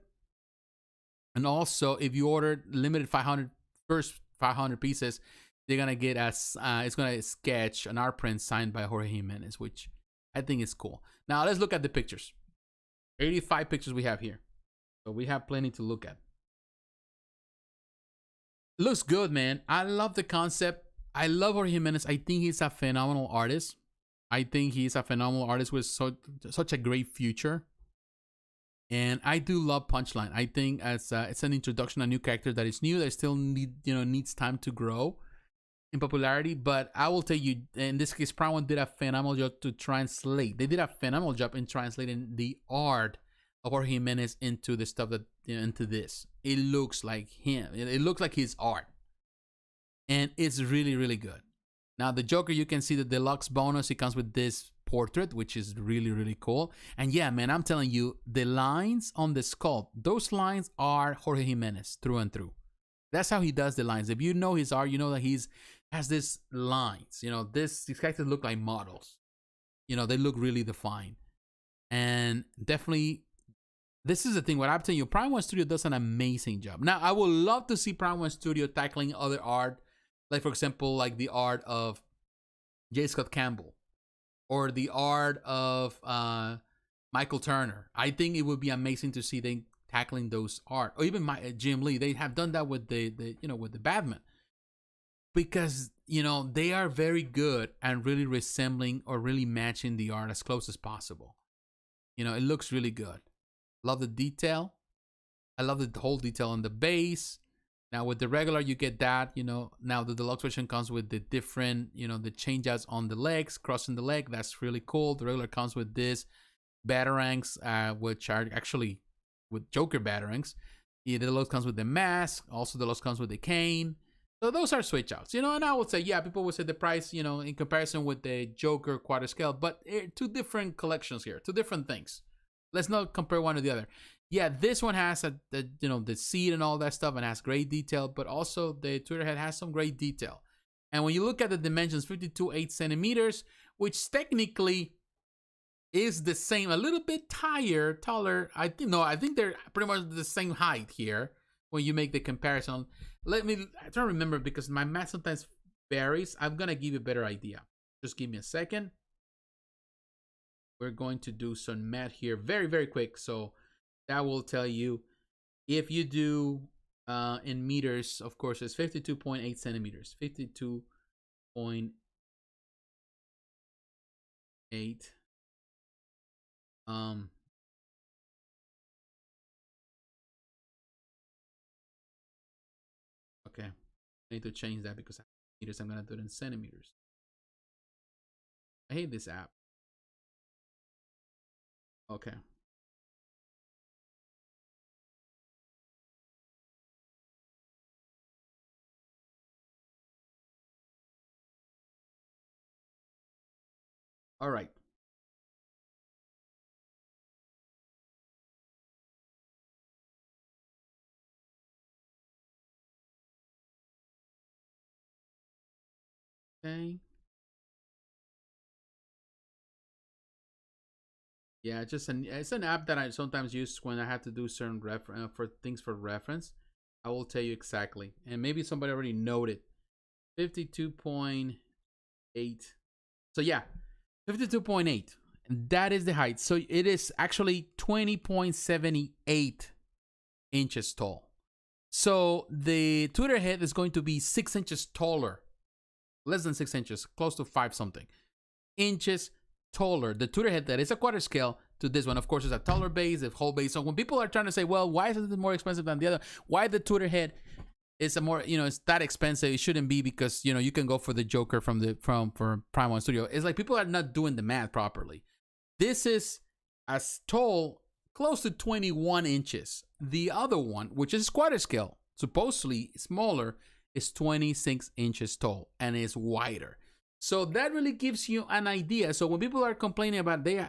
And also, if you order limited 500, first 500 pieces, they're going to get it's going to sketch an art print signed by Jorge Jimenez, which I think is cool. Now, let's look at the pictures. 85 pictures we have here. So we have plenty to look at. Looks good, man. I love the concept. I love Jorge Jimenez. I think he's a phenomenal artist. I think he's a phenomenal artist with such a great future. And I do love Punchline. I think as it's an introduction, a new character that is new, that still needs time to grow in popularity. But I will tell you, in this case, Prime One did a phenomenal job to translate. They did a phenomenal job in translating the art of Jorge Jimenez into the stuff that into this. It looks like him. It looks like his art, and it's really, really good. Now the Joker, you can see the deluxe bonus. It comes with this portrait, which is really, really cool. And yeah, man, I'm telling you, the lines on the sculpt, those lines are Jorge Jimenez through and through. That's how he does the lines. If you know his art, you know that has these lines. You know, these characters look like models. You know, they look really defined. And definitely, this is the thing. What I'm telling you, Prime One Studio does an amazing job. Now, I would love to see Prime One Studio tackling other art. Like, for example, like the art of J. Scott Campbell. Or the art of Michael Turner. I think it would be amazing to see them tackling those art. Or even Jim Lee. They have done that with with the Batman. Because, they are very good at really resembling or really matching the art as close as possible. It looks really good. Love the detail. I love the whole detail on the base. Now with the regular, you get that, now the deluxe version comes with the different, the changes on the legs, crossing the leg. That's really cool. The regular comes with this batarangs, which are actually with Joker batarangs. The deluxe comes with the mask. Also, the deluxe comes with the cane. So those are switch outs, and I would say, yeah, people would say the price, in comparison with the Joker quarter scale, but two different collections here, two different things. Let's not compare one to the other. Yeah, this one has the seat and all that stuff and has great detail, but also the Tweeterhead has some great detail. And when you look at the dimensions, 52.8 centimeters, which technically is the same, a little bit taller. I think they're pretty much the same height here when you make the comparison. I try to remember because my math sometimes varies. I'm gonna give you a better idea. Just give me a second. We're going to do some math here very, very quick. So that will tell you if you do in meters, of course, it's 52.8 centimeters. 52.8. Okay. I need to change that because meters, I'm gonna do it in centimeters. I hate this app. Okay. All right. Okay. Yeah, it's an app that I sometimes use when I have to do certain for things for reference. I will tell you exactly, and maybe somebody already noted. 52.8. So yeah, 52.8. And that is the height. So it is actually 20.78 inches tall. So the Tweeterhead is going to be 6 inches taller. Less than 6 inches, close to 5 something inches taller. The Tweeterhead that is a quarter scale to this one, of course, is a taller base, a whole base. So when people are trying to say, well, why is it more expensive than the other? Why the Tweeterhead is a more, it's that expensive? It shouldn't be, because you can go for the Joker from Prime One Studio. It's like people are not doing the math properly. This is as tall, close to 21 inches. The other one, which is quarter scale, supposedly smaller, is 26 inches tall and is wider. So that really gives you an idea. So when people are complaining about they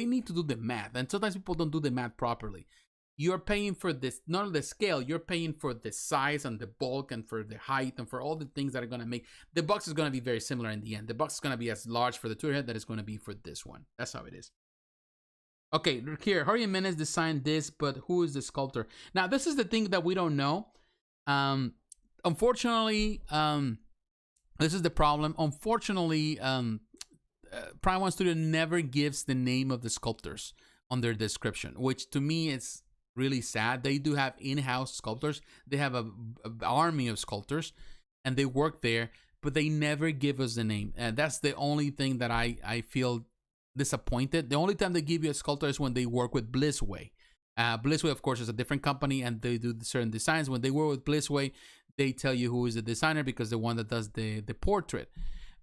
need to do the math, and sometimes people don't do the math properly. You're paying for this, not the scale, you're paying for the size and the bulk and for the height and for all the things that are going to make the box is going to be very similar in the end. The box is going to be as large for the Tweeterhead that it's going to be for this one. That's how it is. Okay, here, Jorge Jimenez designed this, but who is the sculptor? Now, this is the thing that we don't know. Unfortunately, this is the problem. Unfortunately, Prime One Studio never gives the name of the sculptors on their description, which to me is really sad. They do have in-house sculptors. They have a army of sculptors, and they work there, but they never give us the name. And that's the only thing that I feel disappointed. The only time they give you a sculptor is when they work with Blissway. Blissway, of course, is a different company, and they do certain designs. When they work with Blissway, they tell you who is the designer, because the one that does the portrait.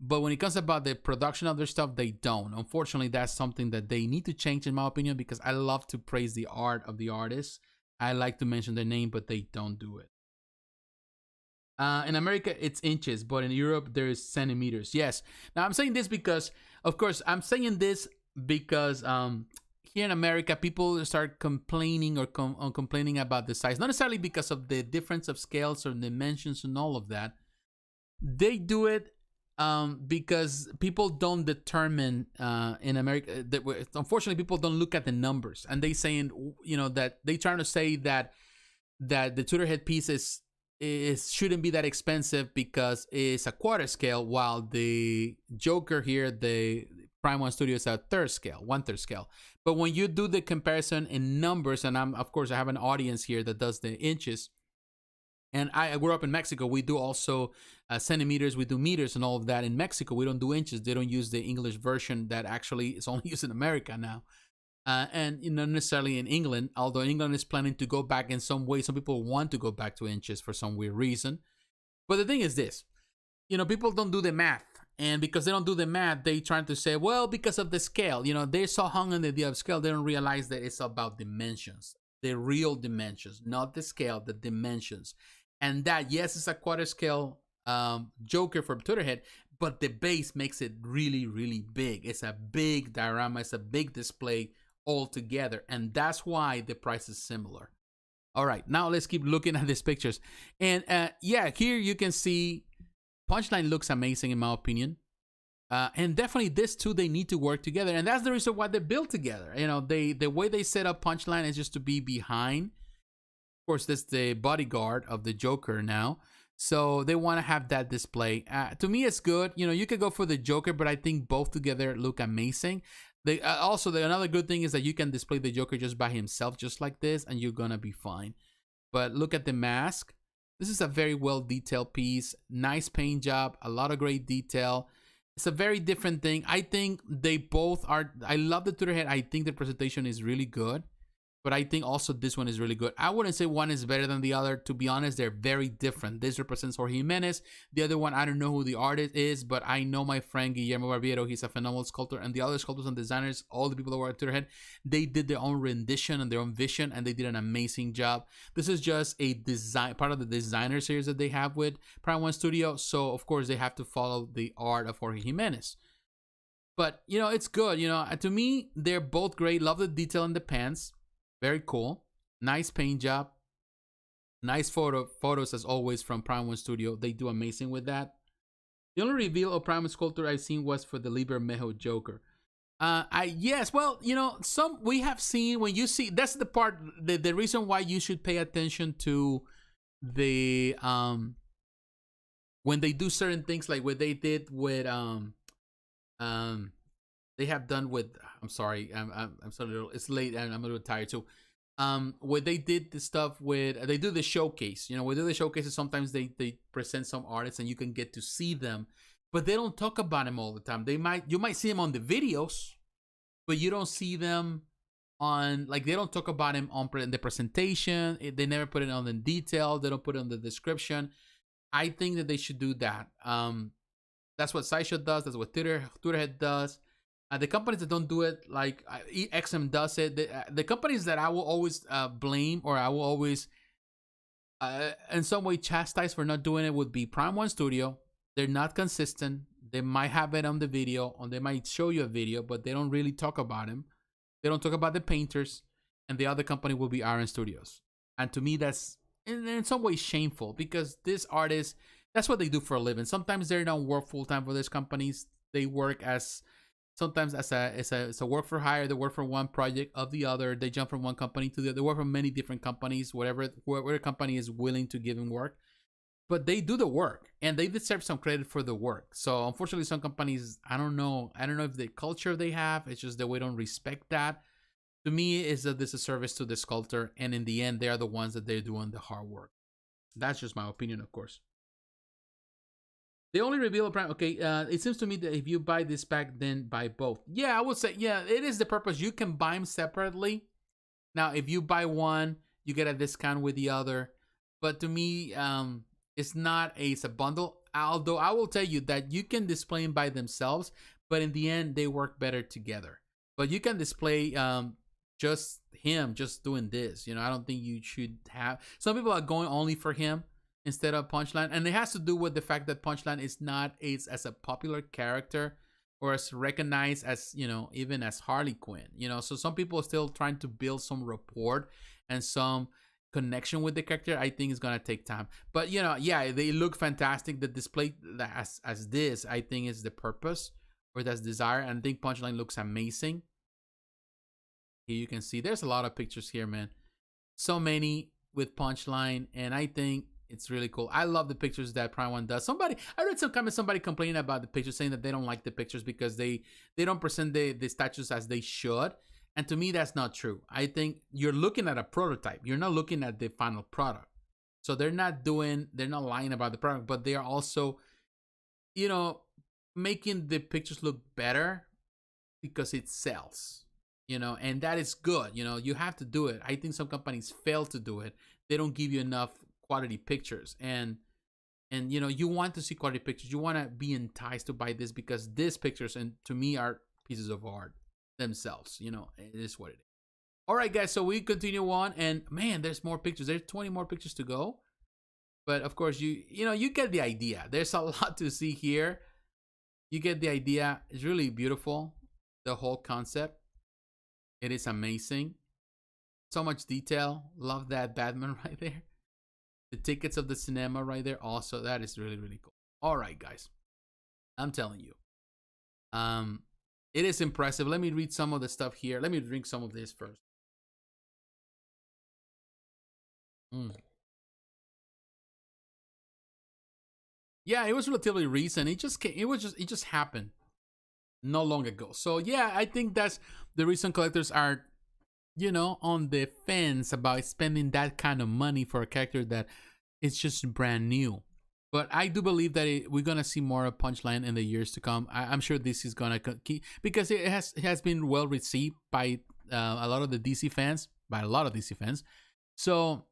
But when it comes about the production of their stuff, they don't. Unfortunately, that's something that they need to change, in my opinion, because I love to praise the art of the artists. I like to mention their name, but they don't do it. In America, it's inches, but in Europe, there is centimeters. Yes. Now, I'm saying this because, of course, here in America, people start complaining complaining about the size. Not necessarily because of the difference of scales or dimensions and all of that. They do it because people don't determine in America. Unfortunately, people don't look at the numbers, and they saying, that they trying to say that the Tweeterhead piece shouldn't be that expensive because it's a quarter scale, while the Joker here, the Prime One Studio, is a one-third scale. But when you do the comparison in numbers, and of course I have an audience here that does the inches, and I grew up in Mexico. We do also centimeters, we do meters and all of that. In Mexico, we don't do inches. They don't use the English version that actually is only used in America now. And not necessarily in England, although England is planning to go back in some way. Some people want to go back to inches for some weird reason. But the thing is this, people don't do the math. And because they don't do the math, they trying to say, well, because of the scale, they're so hung on the idea of scale, they don't realize that it's about dimensions, the real dimensions, not the scale, the dimensions. And that, yes, it's a quarter scale Joker from Tweeterhead, but the base makes it really, really big. It's a big diorama. It's a big display altogether. And that's why the price is similar. All right, now let's keep looking at these pictures. And yeah, here you can see Punchline looks amazing, in my opinion. And definitely this two, they need to work together. And that's the reason why they built together. The way they set up Punchline is just to be behind. Of course, that's the bodyguard of the Joker now. So they want to have that display. To me, it's good. You could go for the Joker, but I think both together look amazing. Another good thing is that you can display the Joker just by himself, just like this, and you're going to be fine. But look at the mask. This is a very well detailed piece. Nice paint job. A lot of great detail. It's a very different thing. I think they both are. I love the Tweeterhead. I think the presentation is really good. But I think also this one is really good. I wouldn't say one is better than the other. To be honest, they're very different. This represents Jorge Jimenez. The other one, I don't know who the artist is, but I know my friend Guillermo Barbiero. He's a phenomenal sculptor. And the other sculptors and designers, all the people that were at Tweeterhead, they did their own rendition and their own vision, and they did an amazing job. This is just a design, part of the designer series that they have with Prime One Studio. So, of course, they have to follow the art of Jorge Jimenez. But, it's good. To me, they're both great. Love the detail in the pants. Very cool. Nice paint job. Nice photos as always from Prime One Studio. They do amazing with that. The only reveal of Prime One Sculptor I've seen was for the Liber Mejo Joker. Yes, well, some we have seen when you see, that's the part, the reason why you should pay attention to the when they do certain things, like what they did with they have done with, I'm sorry, I'm sorry, it's late and I'm a little tired too. Where they did the stuff with, they do the showcase. We do the showcases. Sometimes they present some artists and you can get to see them, but they don't talk about them all the time. You might see them on the videos, but you don't see them on, like, they don't talk about him on the presentation. They never put it on the detail. They don't put it on the description. I think that they should do that. That's what Sideshow does. That's what Tweeterhead does. The companies that don't do it, like XM does it. The companies that I will always blame, or I will always in some way chastise for not doing it, would be Prime One Studio. They're not consistent. They might have it on the video, or they might show you a video, but they don't really talk about him. They don't talk about the painters. And the other company will be Iron Studios. And to me, that's in some way shameful, because this artist, that's what they do for a living. Sometimes they don't work full time for these companies. They work as sometimes as a work for hire. They work for one project of the other. They jump from one company to the other. They work for many different companies, whatever company is willing to give them work. But they do the work, and they deserve some credit for the work. So unfortunately, some companies, I don't know if the culture they have, it's just that we don't respect that. To me, is that this is a service to the sculptor, and in the end, they are the ones that they're doing the hard work. That's just my opinion, of course. They only reveal a prime. Okay, it seems to me that if you buy this pack, then buy both. Yeah, I would say, yeah, it is the purpose. You can buy them separately. Now, if you buy one, you get a discount with the other. But to me, it's not a bundle. Although I will tell you that you can display them by themselves, but in the end, they work better together. But you can display just him just doing this. You know, I don't think you should have. Some people are going only for him instead of Punchline, and it has to do with the fact that Punchline is not as a popular character or as recognized as, you know, even as Harley Quinn. You know, so some people are still trying to build some rapport and some connection with the character. I think it's gonna take time, but you know, yeah, they look fantastic. The display as this, I think, is the purpose, or that's desire. And I think Punchline looks amazing. Here you can see there's a lot of pictures here, man. So many with Punchline, and I think it's really cool. I love the pictures that Prime One does. I read some comments, somebody complaining about the pictures, saying that they don't like the pictures because they don't present the statues as they should. And to me, that's not true. I think you're looking at a prototype. You're not looking at the final product. So they're not lying about the product, but they are also, you know, making the pictures look better because it sells, you know, and that is good. You know, you have to do it. I think some companies fail to do it. They don't give you enough quality pictures, and you know, you want to see quality pictures. You want to be enticed to buy this because these pictures, and to me, are pieces of art themselves. You know, it is what it is. All right, guys, so we continue on, and man, there's more pictures. There's 20 more pictures to go, but of course, you know, you get the idea. There's a lot to see here. You get the idea. It's really beautiful, the whole concept. It is amazing. So much detail. Love that Batman right there. The tickets of the cinema right there. Also, that is really, really cool. All right, guys, I'm telling you, it is impressive. Let me read some of the stuff here. Let me drink some of this first. Yeah, it was relatively recent. It just happened not long ago. So yeah, I think that's the reason collectors are, you know, on the fence about spending that kind of money for a character that is just brand new. But I do believe that we're gonna see more of Punchline in the years to come. I'm sure this is gonna keep, because it has been well received by a lot of the DC fans, So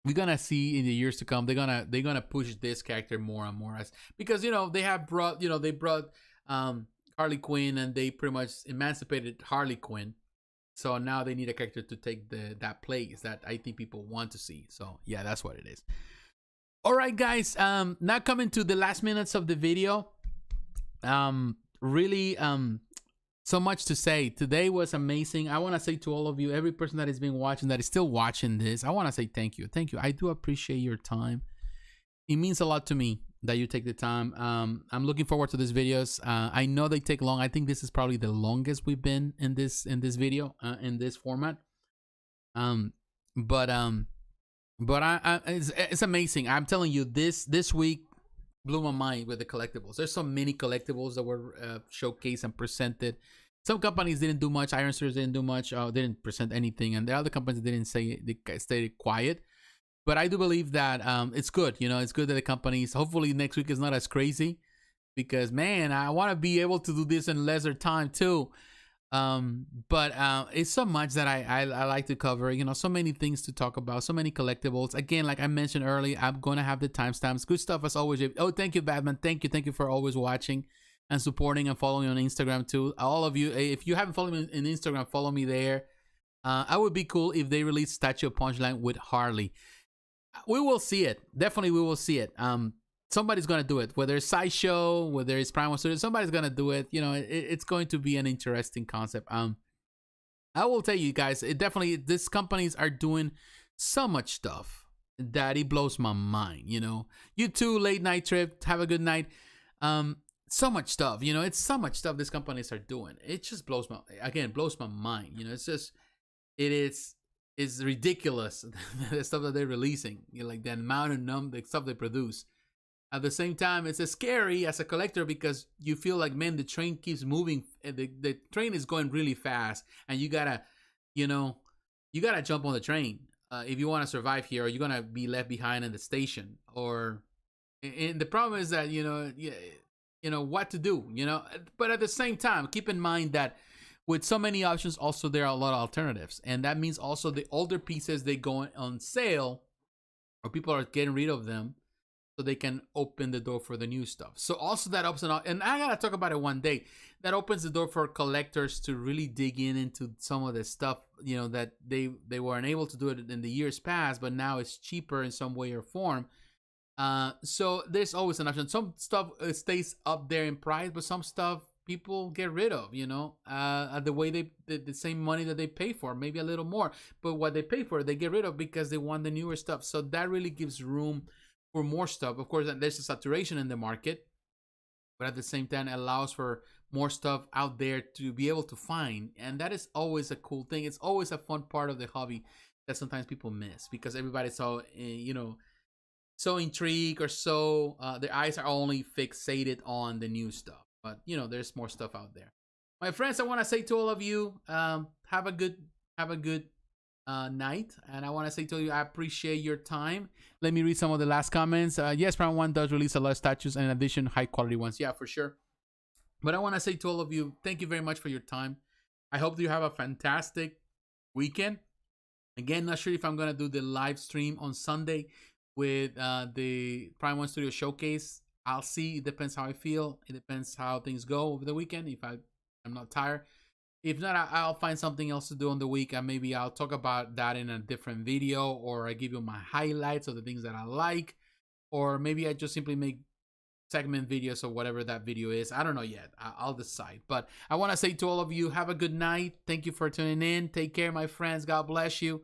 we're gonna see in the years to come. They're gonna push this character more and more, because you know, they brought Harley Quinn, and they pretty much emancipated Harley Quinn. So now they need a character to take that place that I think people want to see. So yeah, that's what it is. All right, guys. Now coming to the last minutes of the video. Really, so much to say. Today was amazing. I want to say to all of you, every person that has been watching, that is still watching this, I want to say thank you. Thank you. I do appreciate your time. It means a lot to me that you take the time. I'm looking forward to these videos. I know they take long. I think this is probably the longest we've been in this video, in this format. But it's amazing. I'm telling you, this week blew my mind with the collectibles. There's so many collectibles that were showcased and presented. Some companies didn't do much. Iron Studios didn't do much. Didn't present anything, and the other companies didn't say. They stayed quiet. But I do believe that it's good. You know, it's good that the companies, hopefully next week is not as crazy, because man, I want to be able to do this in lesser time too. But it's so much that I like to cover, you know, so many things to talk about, so many collectibles. Again, like I mentioned earlier, I'm gonna have the timestamps. Good stuff as always. Oh, thank you, Batman. Thank you for always watching and supporting and following on Instagram too. All of you, if you haven't followed me on Instagram, follow me there. I would be cool if they release Statue of Punchline with Harley. We will see it. Definitely, we will see it. Somebody's gonna do it. Whether it's Sideshow, whether it's Prime Studio, somebody's gonna do it. You know, it's going to be an interesting concept. I will tell you guys, it definitely, these companies are doing so much stuff that it blows my mind. You know, you too, late night trip. Have a good night. So much stuff. You know, it's so much stuff these companies are doing. It just blows my mind. You know, it's just, it's ridiculous the stuff that they're releasing. You know, like the amount of the stuff they produce. At the same time, it's scary as a collector because you feel like, man, the train keeps moving. The train is going really fast, and you gotta jump on the train if you want to survive here, or you're gonna be left behind in the station. And the problem is that you know what to do. You know, but at the same time, keep in mind that with so many options, also there are a lot of alternatives, and that means also the older pieces, they go on sale, or people are getting rid of them, so they can open the door for the new stuff. So also that opens up, and I gotta talk about it one day. That opens the door for collectors to really dig into some of the stuff, you know, that they weren't able to do it in the years past, but now it's cheaper in some way or form. So there's always an option. Some stuff stays up there in price, but some stuff people get rid of, you know, the way the same money that they pay for, maybe a little more, but what they pay for, they get rid of because they want the newer stuff. So that really gives room for more stuff. Of course, there's a saturation in the market, but at the same time, it allows for more stuff out there to be able to find, and that is always a cool thing. It's always a fun part of the hobby that sometimes people miss because everybody's so so intrigued, or so their eyes are only fixated on the new stuff. But you know, there's more stuff out there. My friends, I want to say to all of you, have a good night, and I want to say to you, I appreciate your time. Let me read some of the last comments. Yes, Prime 1 does release a lot of statues, and in addition, high quality ones. Yeah, for sure. But I want to say to all of you, thank you very much for your time. I hope you have a fantastic weekend. Again, not sure if I'm going to do the live stream on Sunday with the Prime 1 Studio Showcase. I'll see. It depends how I feel. It depends how things go over the weekend. If I'm not tired. If not, I'll find something else to do on the week, and maybe I'll talk about that in a different video, or I give you my highlights of the things that I like, or maybe I just simply make segment videos or whatever that video is. I don't know yet. I'll decide. But I want to say to all of you, have a good night. Thank you for tuning in. Take care, my friends. God bless you.